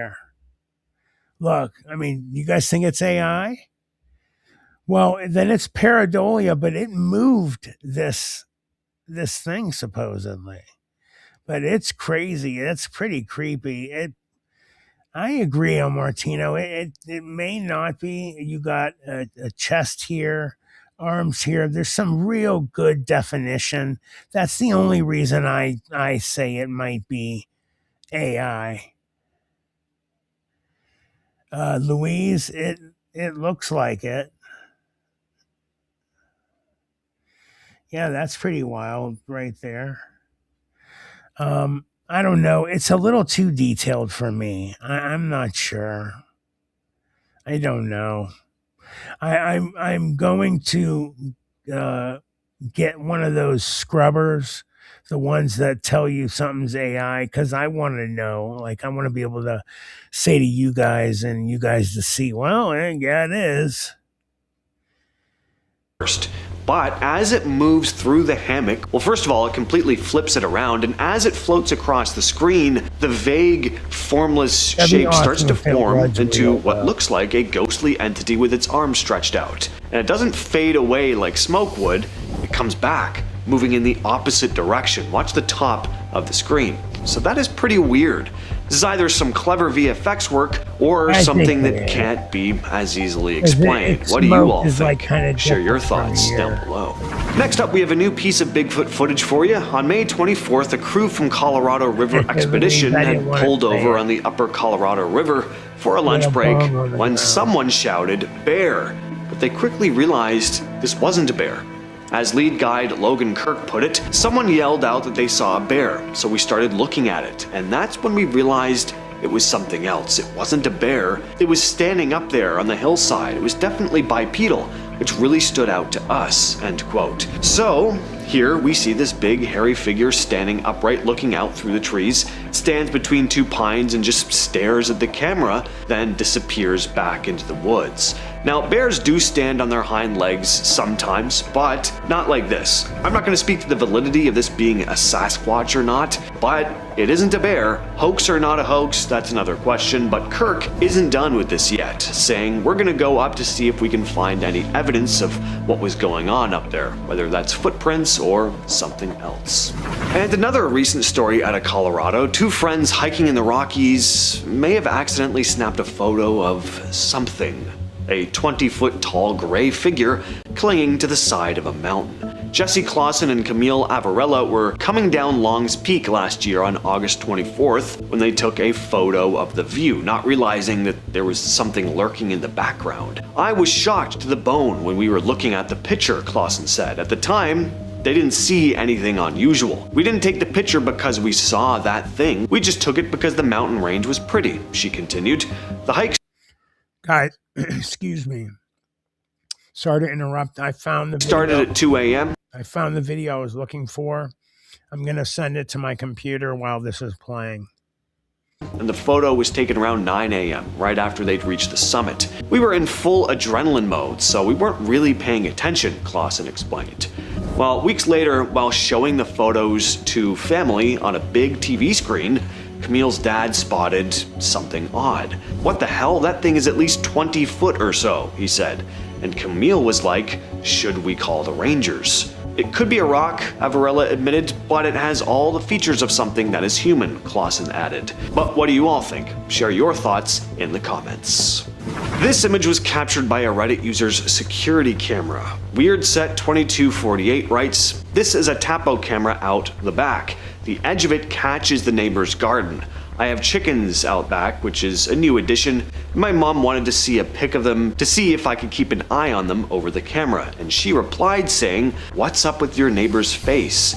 Speaker 1: Look, I mean, you guys think it's AI? Well, then it's pareidolia, but it moved this thing supposedly. But it's crazy. It's pretty creepy. I agree, El Martino. It may not be. You got a chest here, arms here. There's some real good definition. That's the only reason I say it might be AI. Louise, it looks like it. Yeah, that's pretty wild right there. I don't know. It's a little too detailed for me. I'm not sure. I don't know. I'm going to get one of those scrubbers, the ones that tell you something's AI, because I want to know. Like, I want to be able to say to you guys and you guys to see, well, yeah, it is.
Speaker 4: First. But as it moves through the hammock, well, first of all, it completely flips it around, and as it floats across the screen, the vague, formless shape starts to form into what looks like a ghostly entity with its arms stretched out. And it doesn't fade away like smoke would, it comes back, moving in the opposite direction. Watch the top of the screen. So that is pretty weird. This is either some clever VFX work or something that can't be as easily explained. What do you all think? Share your thoughts down below. Next up, we have a new piece of Bigfoot footage for you. On May 24th, a crew from Colorado River Expedition had pulled over on the upper Colorado River for a lunch break when someone shouted, "Bear!" But they quickly realized this wasn't a bear. As lead guide Logan Kirk put it, someone yelled out that they saw a bear, so we started looking at it, and that's when we realized it was something else. It wasn't a bear. It was standing up there on the hillside. It was definitely bipedal, which really stood out to us, end quote. So, here we see this big hairy figure standing upright looking out through the trees, stands between two pines and just stares at the camera, then disappears back into the woods. Now, bears do stand on their hind legs sometimes, but not like this. I'm not going to speak to the validity of this being a Sasquatch or not, but it isn't a bear. Hoax or not a hoax, that's another question, but Kirk isn't done with this yet, saying we're going to go up to see if we can find any evidence of what was going on up there, whether that's footprints or something else. And another recent story out of Colorado, two friends hiking in the Rockies may have accidentally snapped a photo of something. A 20-foot tall gray figure clinging to the side of a mountain. Jesse Clausen and Camille Avarella were coming down Long's Peak last year on August 24th when they took a photo of the view, not realizing that there was something lurking in the background. I was shocked to the bone when we were looking at the picture, Clausen said. At the time, they didn't see anything unusual. We didn't take the picture because we saw that thing. We just took it because the mountain range was pretty, she continued. The hike...
Speaker 1: Guys, excuse me. Sorry to interrupt. I found the video.
Speaker 4: Started at 2 a.m.
Speaker 1: I found the video I was looking for. I'm going to send it to my computer while this is playing.
Speaker 4: And the photo was taken around 9 a.m., right after they'd reached the summit. We were in full adrenaline mode, so we weren't really paying attention, Clausen explained. Well, weeks later, while showing the photos to family on a big TV screen, Camille's dad spotted something odd. What the hell? That thing is at least 20 foot or so, he said. And Camille was like, should we call the Rangers? It could be a rock, Avarella admitted, but it has all the features of something that is human, Clausen added. But what do you all think? Share your thoughts in the comments. This image was captured by a Reddit user's security camera. WeirdSet2248 writes, "This is a Tapo camera out the back. The edge of it catches the neighbor's garden. I have chickens out back, which is a new addition, and my mom wanted to see a pic of them to see if I could keep an eye on them over the camera, and she replied saying, 'What's up with your neighbor's face?'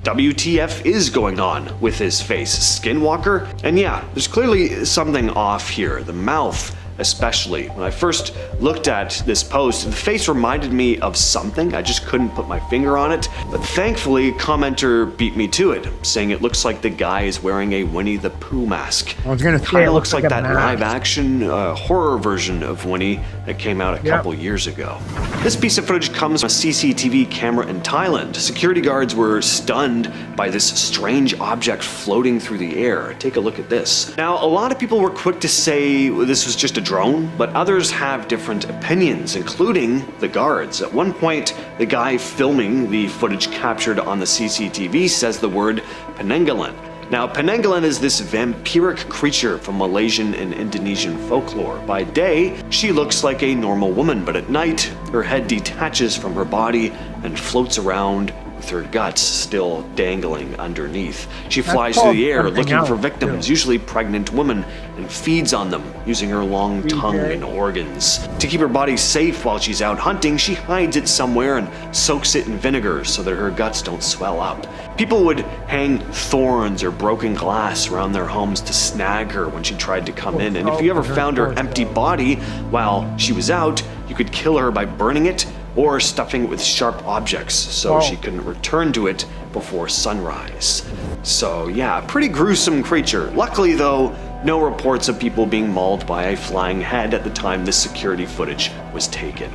Speaker 4: WTF is going on with his face, Skinwalker?" And yeah, there's clearly something off here. The mouth, especially. When I first looked at this post, the face reminded me of something. I just couldn't put my finger on it. But thankfully, a commenter beat me to it, saying it looks like the guy is wearing a Winnie the Pooh mask.
Speaker 1: I was gonna say
Speaker 4: Kinda
Speaker 1: it
Speaker 4: looks like
Speaker 1: a
Speaker 4: that
Speaker 1: mask.
Speaker 4: live-action horror version of Winnie that came out a couple years ago. This piece of footage comes from a CCTV camera in Thailand. Security guards were stunned by this strange object floating through the air. Take a look at this. Now, a lot of people were quick to say this was just a drone, but others have different opinions, including the guards. At one point, the guy filming the footage captured on the CCTV says the word Penanggalan. Now, Penanggalan is this vampiric creature from Malaysian and Indonesian folklore. By day, she looks like a normal woman, but at night, her head detaches from her body and floats around with her guts still dangling underneath. She flies through the air looking for victims, usually pregnant women, and feeds on them using her long tongue and organs. To keep her body safe while she's out hunting, she hides it somewhere and soaks it in vinegar so that her guts don't swell up. People would hang thorns or broken glass around their homes to snag her when she tried to come in, and if you ever found her empty body while she was out, you could kill her by burning it or stuffing it with sharp objects so she couldn't return to it before sunrise. So yeah, pretty gruesome creature. Luckily though, no reports of people being mauled by a flying head at the time this security footage was taken.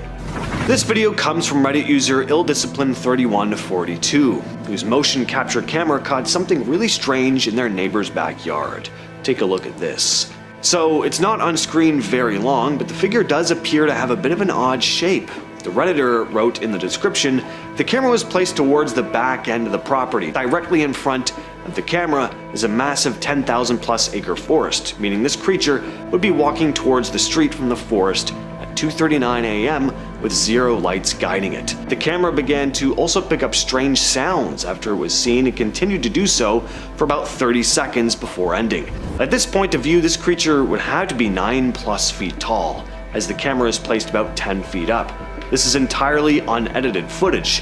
Speaker 4: This video comes from Reddit user illdiscipline3142, whose motion capture camera caught something really strange in their neighbor's backyard. Take a look at this. So it's not on screen very long, but the figure does appear to have a bit of an odd shape. The Redditor wrote in the description, the camera was placed towards the back end of the property. Directly in front of the camera is a massive 10,000 plus acre forest, meaning this creature would be walking towards the street from the forest at 2:39 a.m. with zero lights guiding it. The camera began to also pick up strange sounds after it was seen and continued to do so for about 30 seconds before ending. At this point of view, this creature would have to be 9+ feet tall, as the camera is placed about 10 feet up. This is entirely unedited footage.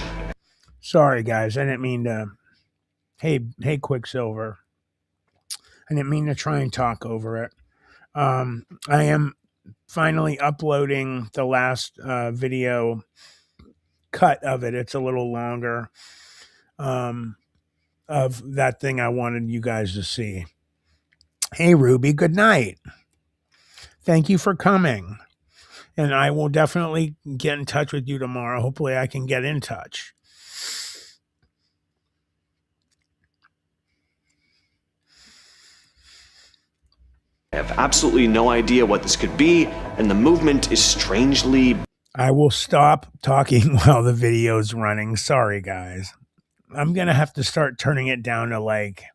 Speaker 1: Sorry guys, I didn't mean to. Hey Quicksilver. I didn't mean to try and talk over it. I am finally uploading the last video cut of it. It's a little longer, of that thing I wanted you guys to see. Hey Ruby, good night. Thank you for coming. And I will definitely get in touch with you tomorrow. Hopefully I can get in touch.
Speaker 4: I have absolutely no idea what this could be, and the movement is strangely...
Speaker 1: I will stop talking while the video's running. Sorry, guys. I'm going to have to start turning it down to like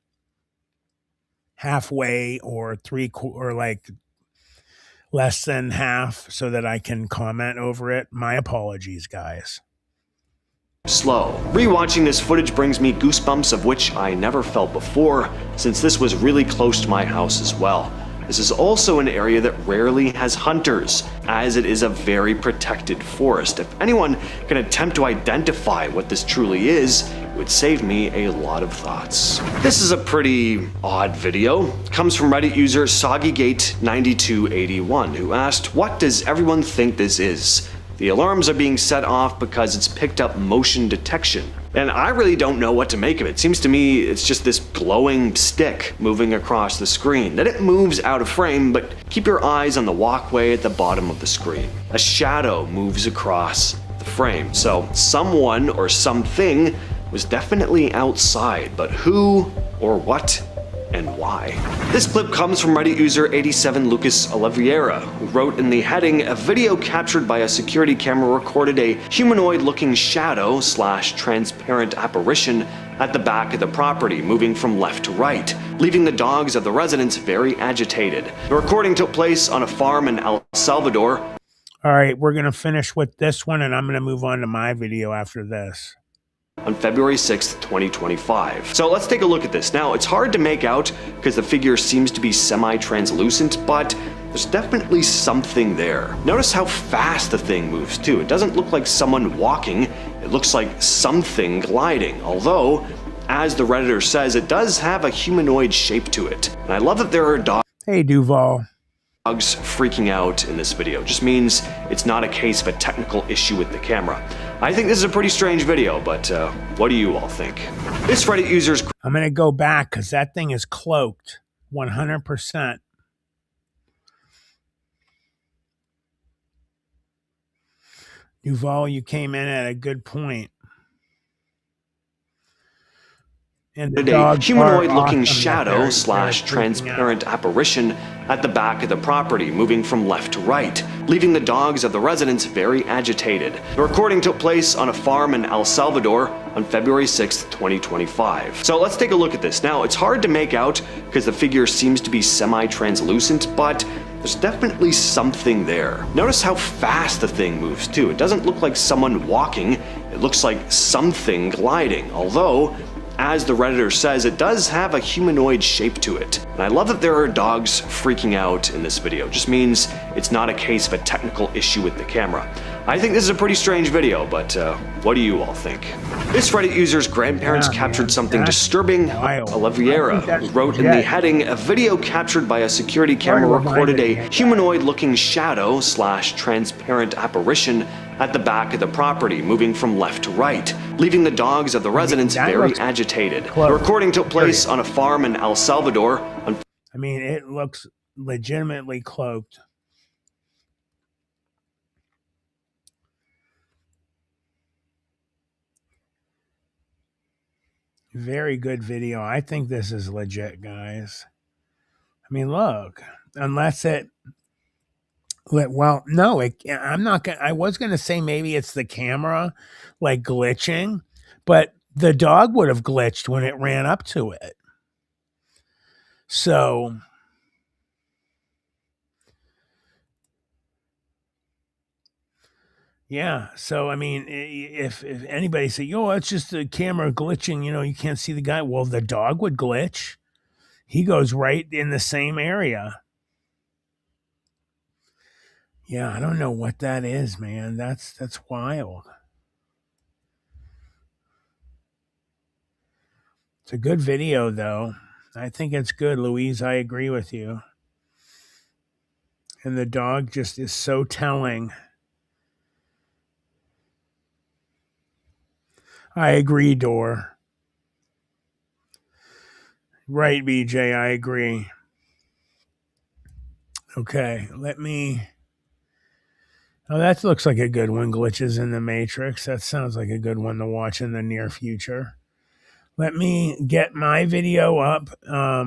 Speaker 1: halfway or or like less than half so that I can comment over it. My apologies, guys.
Speaker 4: Slow. Rewatching this footage brings me goosebumps of which I never felt before, since this was really close to my house as well. This is also an area that rarely has hunters, as it is a very protected forest. If anyone can attempt to identify what this truly is, it would save me a lot of thoughts. This is a pretty odd video. It comes from Reddit user SoggyGate9281, who asked, "What does everyone think this is? The alarms are being set off because it's picked up motion detection." And I really don't know what to make of it. Seems to me it's just this glowing stick moving across the screen. Then it moves out of frame, but keep your eyes on the walkway at the bottom of the screen. A shadow moves across the frame. So someone or something was definitely outside, but who or what and why? This clip comes from Reddit user 87 Lucas Oliveira, who wrote in the heading, "A video captured by a security camera recorded a humanoid-looking shadow / transparent apparition at the back of the property, moving from left to right, leaving the dogs of the residents very agitated. The recording took place on a farm in El Salvador."
Speaker 1: All right, we're going to finish with this one, and I'm going to move on to my video after this.
Speaker 4: On February 6th, 2025. So let's take a look at this. Now, it's hard to make out because the figure seems to be semi-translucent, but there's definitely something there. Notice how fast the thing moves too. It doesn't look like someone walking, it looks like something gliding, although, as the Redditor says, it does have a humanoid shape to it. And I love that there are dogs.
Speaker 1: Hey, Duval.
Speaker 4: Dogs freaking out in this video. Just means it's not a case of a technical issue with the camera. I think this is a pretty strange video, but what do you all think? This Reddit user's...
Speaker 1: I'm going to go back because that thing is cloaked 100%. Duval, you came in at a good point. And
Speaker 4: a humanoid-looking shadow / transparent apparition at the back of the property, moving from left to right, leaving the dogs of the residents very agitated. The recording took place on a farm in El Salvador on February 6th, 2025. So let's take a look at this. Now, it's hard to make out because the figure seems to be semi-translucent, but there's definitely something there. Notice how fast the thing moves too. It doesn't look like someone walking, it looks like something gliding, although, as the Redditor says, it does have a humanoid shape to it. And I love that there are dogs freaking out in this video. Just means it's not a case of a technical issue with the camera. I think this is a pretty strange video, but what do you all think? This Reddit user's grandparents captured something disturbing. Oliveira wrote in the heading, "A video captured by a security camera recorded a humanoid-looking shadow / transparent apparition at the back of the property, moving from left to right, leaving the dogs of the residents very agitated. The recording took place on a farm in El Salvador."
Speaker 1: I mean, it looks legitimately cloaked. Very good video. I think this is legit, guys. I mean, look, unless it Well, no, I'm not gonna. I was gonna say maybe it's the camera, like glitching, but the dog would have glitched when it ran up to it. So, yeah. So I mean, if anybody say, "Yo, it's just the camera glitching," you can't see the guy. Well, the dog would glitch. He goes right in the same area. Yeah, I don't know what that is, man. That's wild. It's a good video, though. I think it's good, Louise. I agree with you. And the dog just is so telling. I agree, Dor. Right, BJ, I agree. Okay, let me... Oh, that looks like a good one, Glitches in the Matrix. That sounds like a good one to watch in the near future. Let me get my video up. I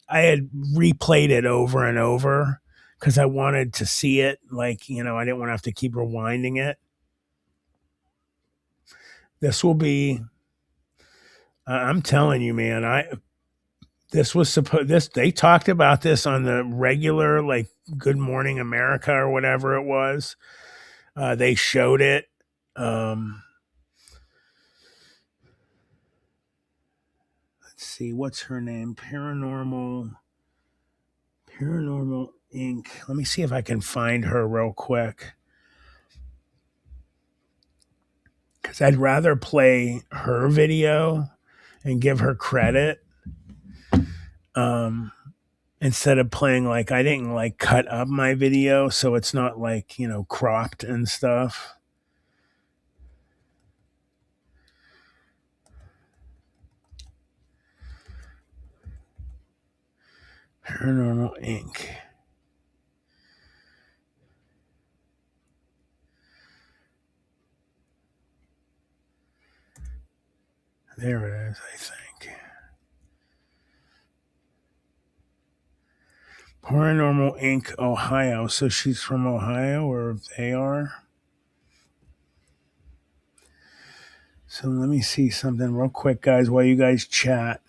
Speaker 1: had replayed it over and over because I wanted to see it. Like, I didn't want to have to keep rewinding it. This will be... I'm telling you, man, they talked about this on the regular, like, Good Morning America or whatever it was. They showed it. Let's see, what's her name? Paranormal Inc. Let me see if I can find her real quick. Because I'd rather play her video and give her credit. Instead of playing, like, I didn't like cut up my video so it's not like, cropped and stuff. Paranormal Inc. There it is, I think. Paranormal Inc. Ohio. So she's from Ohio, or they are. So let me see something real quick, guys, while you guys chat.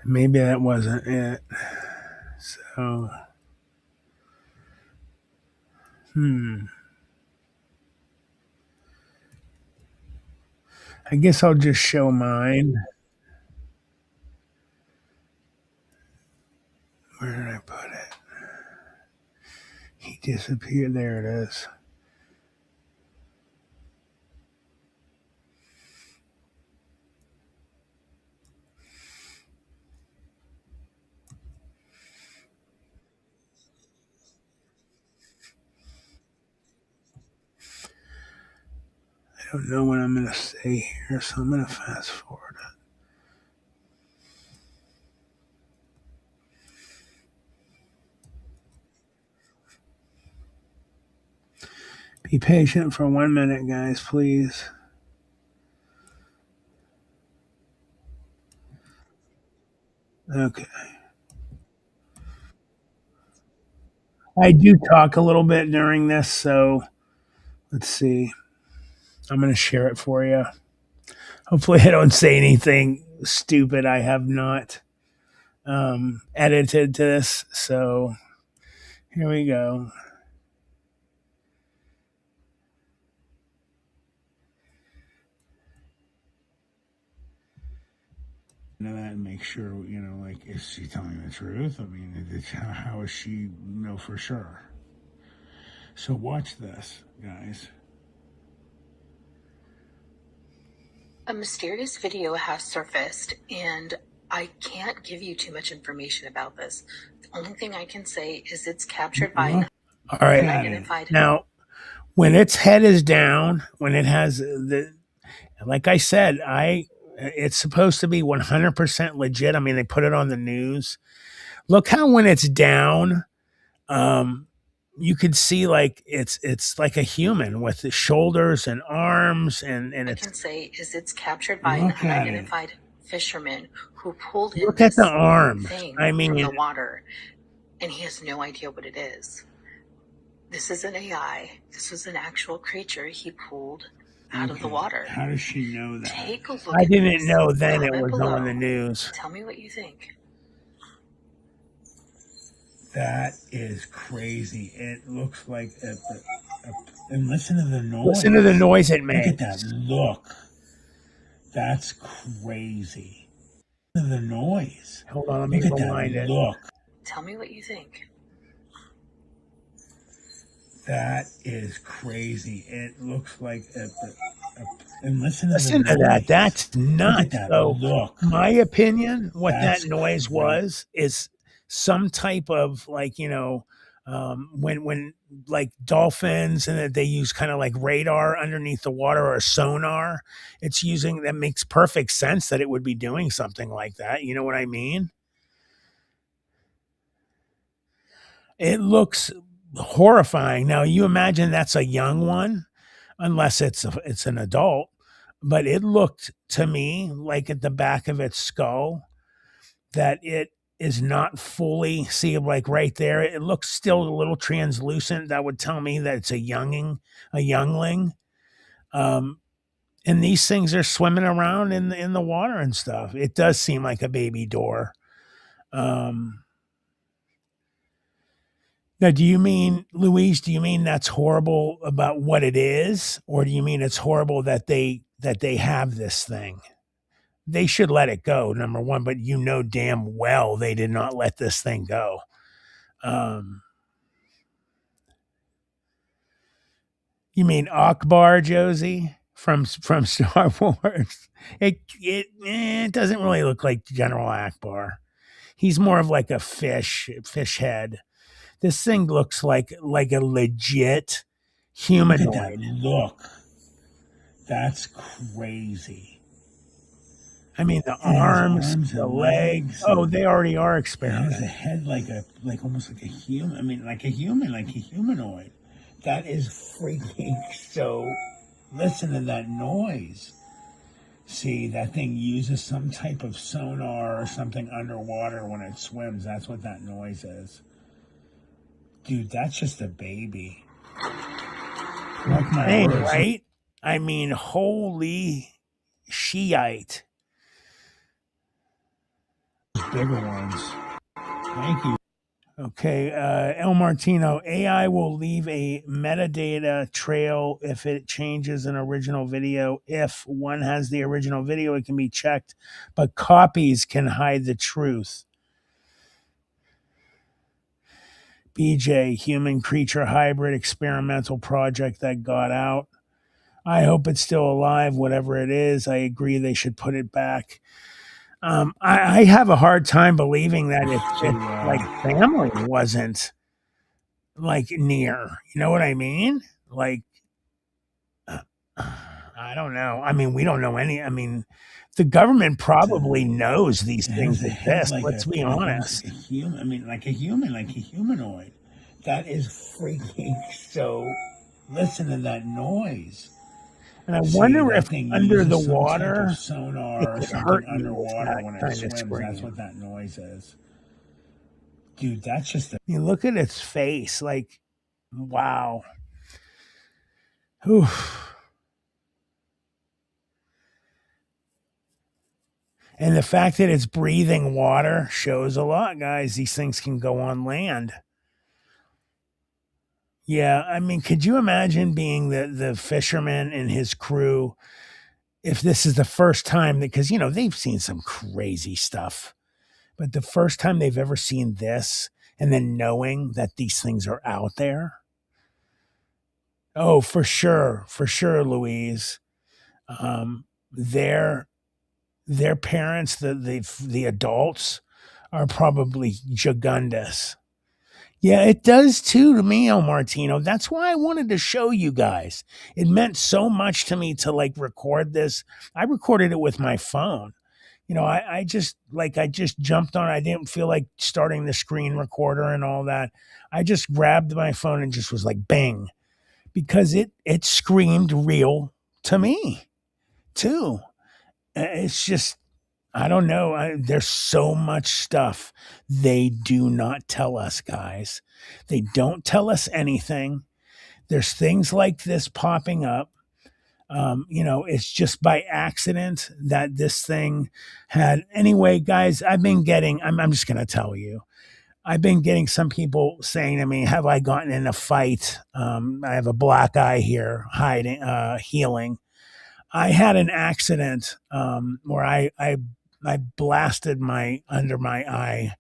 Speaker 1: Maybe that wasn't it. So, I guess I'll just show mine. Where did I put it? He disappeared. There it is. I don't know what I'm going to say here, so I'm going to fast forward it. Be patient for 1 minute, guys, please. Okay. I do talk a little bit during this, so let's see. I'm going to share it for you. Hopefully I don't say anything stupid. I have not edited this, so here we go. And make sure, like, is she telling the truth? I mean, how is she know for sure? So watch this, guys.
Speaker 9: A mysterious video has surfaced, and I can't give you too much information about this. The only thing I can say is it's captured by
Speaker 1: all right. Unidentified. Now, when its head is down, when it has like I said, It's supposed to be 100% legit. I mean, they put it on the news. Look how when it's down, you could see like it's like a human with the shoulders and arms and
Speaker 9: I
Speaker 1: it's
Speaker 9: can say is it's captured by an unidentified fisherman who pulled in
Speaker 1: look at
Speaker 9: this
Speaker 1: the arms.
Speaker 9: thing
Speaker 1: I
Speaker 9: from
Speaker 1: mean,
Speaker 9: the water, and he has no idea what it is. This is an AI. This was an actual creature he pulled out of the water.
Speaker 1: How does she know that?
Speaker 9: Take a look
Speaker 1: I
Speaker 9: at
Speaker 1: didn't
Speaker 9: this.
Speaker 1: know then it
Speaker 9: Comment
Speaker 1: was
Speaker 9: below.
Speaker 1: on the news.
Speaker 9: Tell me what you think.
Speaker 1: That is crazy. It looks like and listen to the noise.
Speaker 16: Listen to the noise it makes.
Speaker 1: Look at that look. That's crazy. Listen to the noise.
Speaker 16: Hold on, let me rewind it.
Speaker 1: Look.
Speaker 9: Tell me what you think.
Speaker 1: That is crazy. It looks like and listen
Speaker 16: to that. That's nuts.
Speaker 1: That
Speaker 16: so,
Speaker 1: look.
Speaker 16: My opinion, what
Speaker 1: That's
Speaker 16: that noise was is some type of like, when like dolphins and they use kind of like radar underneath the water or sonar, it's using that makes perfect sense that it would be doing something like that. You know what I mean? It looks horrifying. Now you imagine that's a young one, unless it's an adult, but it looked to me like at the back of its skull that it is not fully, see, like right there, it looks still a little translucent. That would tell me that it's a youngling. And these things are swimming around in the water and stuff. It does seem like a baby door. Now, do you mean, Louise, do you mean that's horrible about what it is? Or do you mean it's horrible that they have this thing? They should let it go, number one, but you know damn well they did not let this thing go. You mean Akbar, Josie, from Star Wars? It doesn't really look like General Akbar. He's more of like a fish head. This thing looks like a legit humanoid.
Speaker 1: Look at that look. That's crazy.
Speaker 16: I mean, the arms, the legs. Oh, they already are experimenting.
Speaker 1: It has a head like almost like a human. I mean, like a human, like a humanoid. That is freaking so. Listen to that noise. See, that thing uses some type of sonar or something underwater when it swims. That's what that noise is. Dude, that's just a baby.
Speaker 16: Like my thing, right? I mean, holy Shiite.
Speaker 1: Bigger ones. Thank you.
Speaker 16: Okay, El Martino, AI will leave a metadata trail if it changes an original video. If one has the original video, it can be checked, but copies can hide the truth. BJ, human creature hybrid experimental project that got out. I hope it's still alive, whatever it is. I agree they should put it back. I have a hard time believing that it like family wasn't like near. You know what I mean? Like, I don't know. I mean, we don't know any. I mean, the government probably knows these things exist. Let's be honest.
Speaker 1: Like a human. I mean, like a human, like a humanoid. That is freaking so. Listen to that noise.
Speaker 16: And I wonder if under the
Speaker 1: some
Speaker 16: water,
Speaker 1: type of sonar or something underwater when it swims. That's what that noise is. Dude, that's just a.
Speaker 16: You look at its face, like, wow. Oof. And the fact that it's breathing water shows a lot, guys. These things can go on land. Yeah, I mean, could you imagine being the fisherman and his crew if this is the first time, because, they've seen some crazy stuff, but the first time they've ever seen this and then knowing that these things are out there? Oh, for sure, Louise. Their parents, the adults, are probably jugundous.
Speaker 1: Yeah, it does too to me, El Martino. That's why I wanted to show you guys. It meant so much to me to like record this. I recorded it with my phone. I just jumped on. I didn't feel like starting the screen recorder and all that. I just grabbed my phone and just was like bang, because it screamed real to me too. It's just, I don't know. There's so much stuff they do not tell us, guys. They don't tell us anything. There's things like this popping up. It's just by accident that this thing had. Anyway, guys, I'm just going to tell you. I've been getting some people saying to me, have I gotten in a fight? I have a black eye here, healing. I had an accident where I blasted my under my eye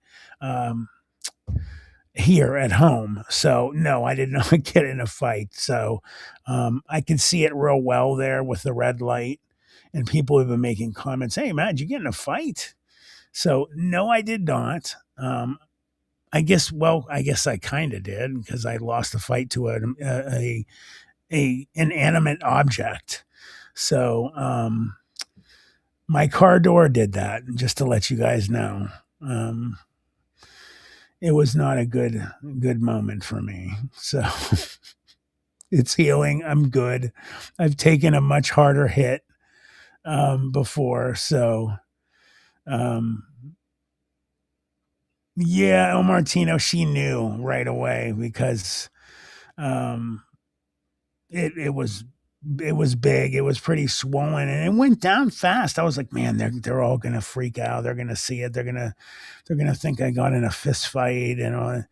Speaker 1: here at home. So no, I did not get in a fight. So I can see it real well there with the red light, and people have been making comments. Hey, man, did you get in a fight? So no, I did not. I guess I kind of did, because I lost a fight to a inanimate object. So my car door did that, just to let you guys know. It was not a good moment for me. So it's healing. I'm good. I've taken a much harder hit before. So yeah, El Martino, she knew right away, because it was big. It was pretty swollen, and it went down fast. I was like, man, they're all gonna freak out. They're gonna see it. They're gonna think I got in a fist fight and all.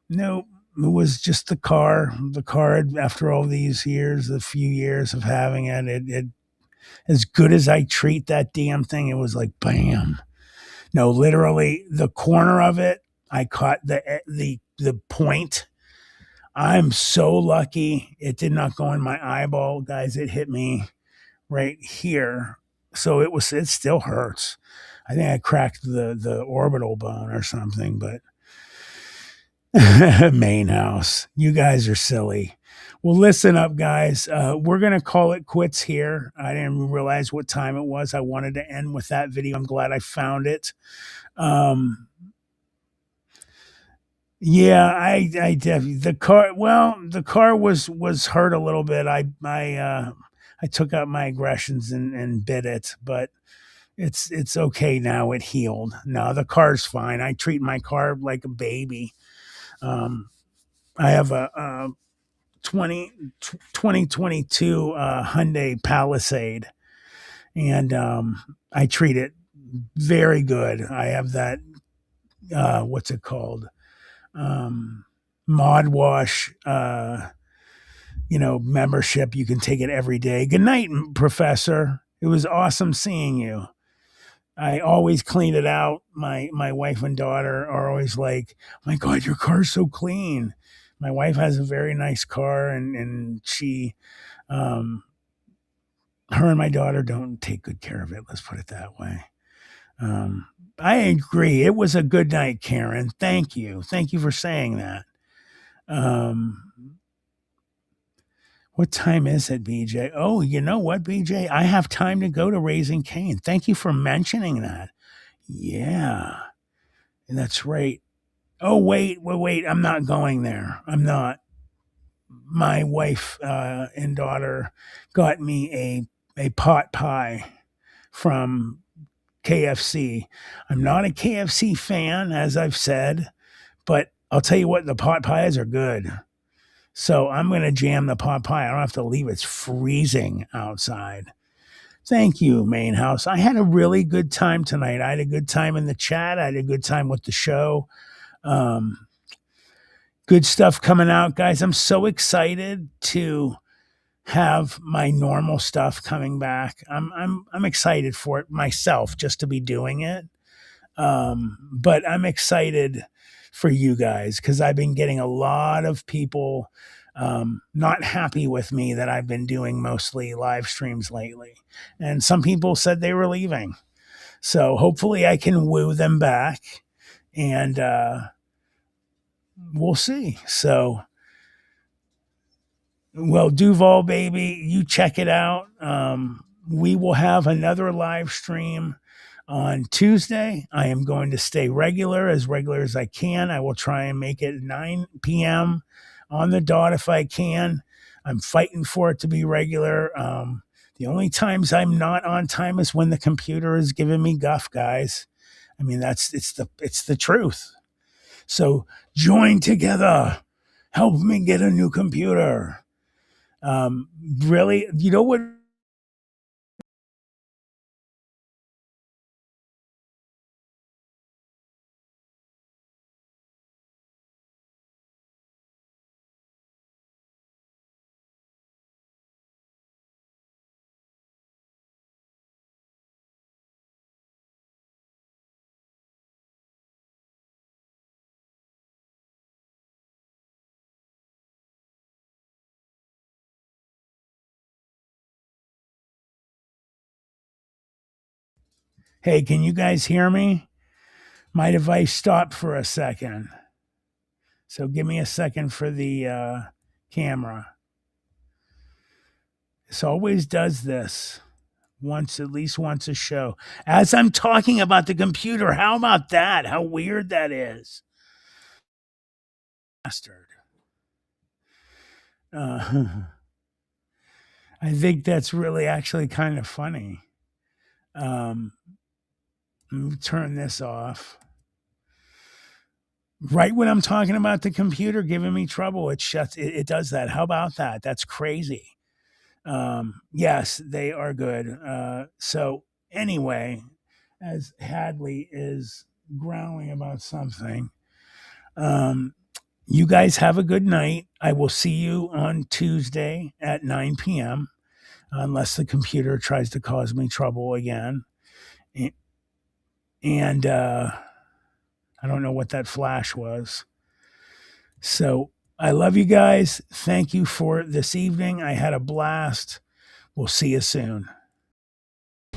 Speaker 1: No, it was just the car. The car, after all these years, a few years of having it, as good as I treat that damn thing, it was like bam. No, literally the corner of it, I caught the point. I'm so lucky it did not go in my eyeball, guys. It hit me right here. So it still hurts. I think I cracked the orbital bone or something, but main house, you guys are silly. Well, listen up, guys. We're going to call it quits here. I didn't realize what time it was. I wanted to end with that video. I'm glad I found it. Yeah, I the car was hurt a little bit. I took out my aggressions and bit it, but it's okay now. It healed. No, the car's fine. I treat my car like a baby. I have a 2022 Hyundai Palisade, and I treat it very good. I have that what's it called? Mod wash membership. You can take it every day. Good night, Professor. It was awesome seeing you. I always clean it out. My wife and daughter are always like, my God, your car's so clean. My wife has a very nice car, and she her and my daughter don't take good care of it. Let's put it that way. I agree. It was a good night, Karen. Thank you. Thank you for saying that. What time is it, BJ? Oh, you know what, BJ? I have time to go to Raising Cane. Thank you for mentioning that. Yeah, that's right. Oh, wait. I'm not going there. I'm not. My wife and daughter got me a pot pie from KFC. I'm not a KFC fan, as I've said, but I'll tell you what, the pot pies are good. So I'm going to jam the pot pie. I don't have to leave. It's freezing outside. Thank you, Main House. I had a really good time tonight. I had a good time in the chat. I had a good time with the show. Good stuff coming out, guys. I'm so excited to have my normal stuff coming back. I'm excited for it myself, just to be doing it. But I'm excited for you guys, because I've been getting a lot of people not happy with me that I've been doing mostly live streams lately. And some people said they were leaving. So hopefully I can woo them back and we'll see. So, well, Duval, baby, you check it out. We will have another live stream on Tuesday. I am going to stay regular as I can. I will try and make it 9 p.m. on the dot if I can. I'm fighting for it to be regular. The only times I'm not on time is when the computer is giving me guff, guys. I mean, it's the truth. So join together. Help me get a new computer. Really, you know what? Hey, can you guys hear me? My device stopped for a second. So give me a second for the camera. This always does this at least once a show. As I'm talking about the computer, how about that? How weird that is. Bastard. I think that's really actually kind of funny. Let me turn this off. Right when I'm talking about the computer giving me trouble, it shuts. It does that. How about that? That's crazy. Yes, they are good. So anyway, as Hadley is growling about something, you guys have a good night. I will see you on Tuesday at 9 p.m. Unless the computer tries to cause me trouble again. And I don't know what that flash was. So I love you guys. Thank you for this evening. I had a blast. We'll see you soon.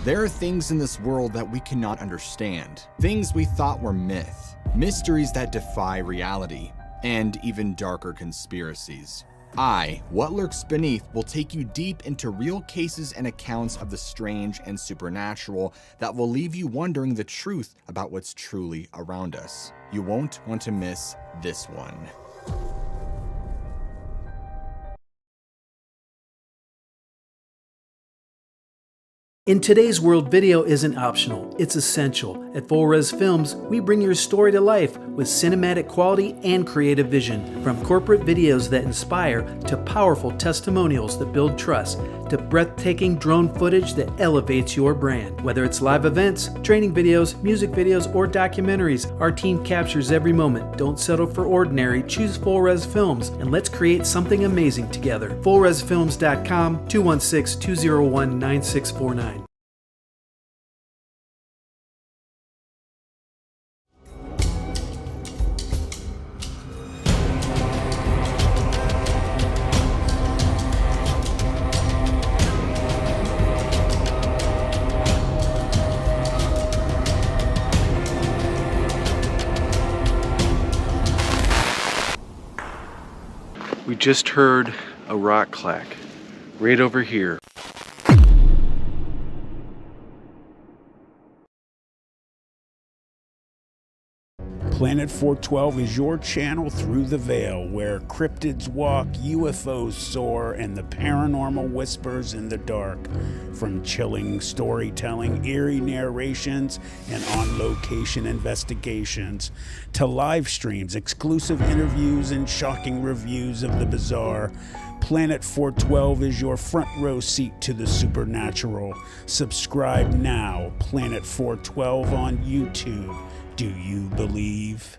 Speaker 5: There are things in this world that we cannot understand. Things we thought were myth. Mysteries that defy reality. And even darker conspiracies. What Lurks Beneath will take you deep into real cases and accounts of the strange and supernatural that will leave you wondering the truth about what's truly around us. You won't want to miss this one.
Speaker 22: In today's world, video isn't optional, it's essential. At Full Res Films, we bring your story to life with cinematic quality and creative vision. From corporate videos that inspire, to powerful testimonials that build trust, to breathtaking drone footage that elevates your brand. Whether it's live events, training videos, music videos, or documentaries, our team captures every moment. Don't settle for ordinary, choose Full Res Films, and let's create something amazing together. FullResFilms.com, 216-201-9649.
Speaker 23: We just heard a rock clack right over here.
Speaker 24: Planet 412 is your channel through the veil, where cryptids walk, UFOs soar, and the paranormal whispers in the dark. From chilling storytelling, eerie narrations, and on-location investigations, to live streams, exclusive interviews, and shocking reviews of the bizarre, Planet 412 is your front row seat to the supernatural. Subscribe now, Planet 412 on YouTube. Do you believe?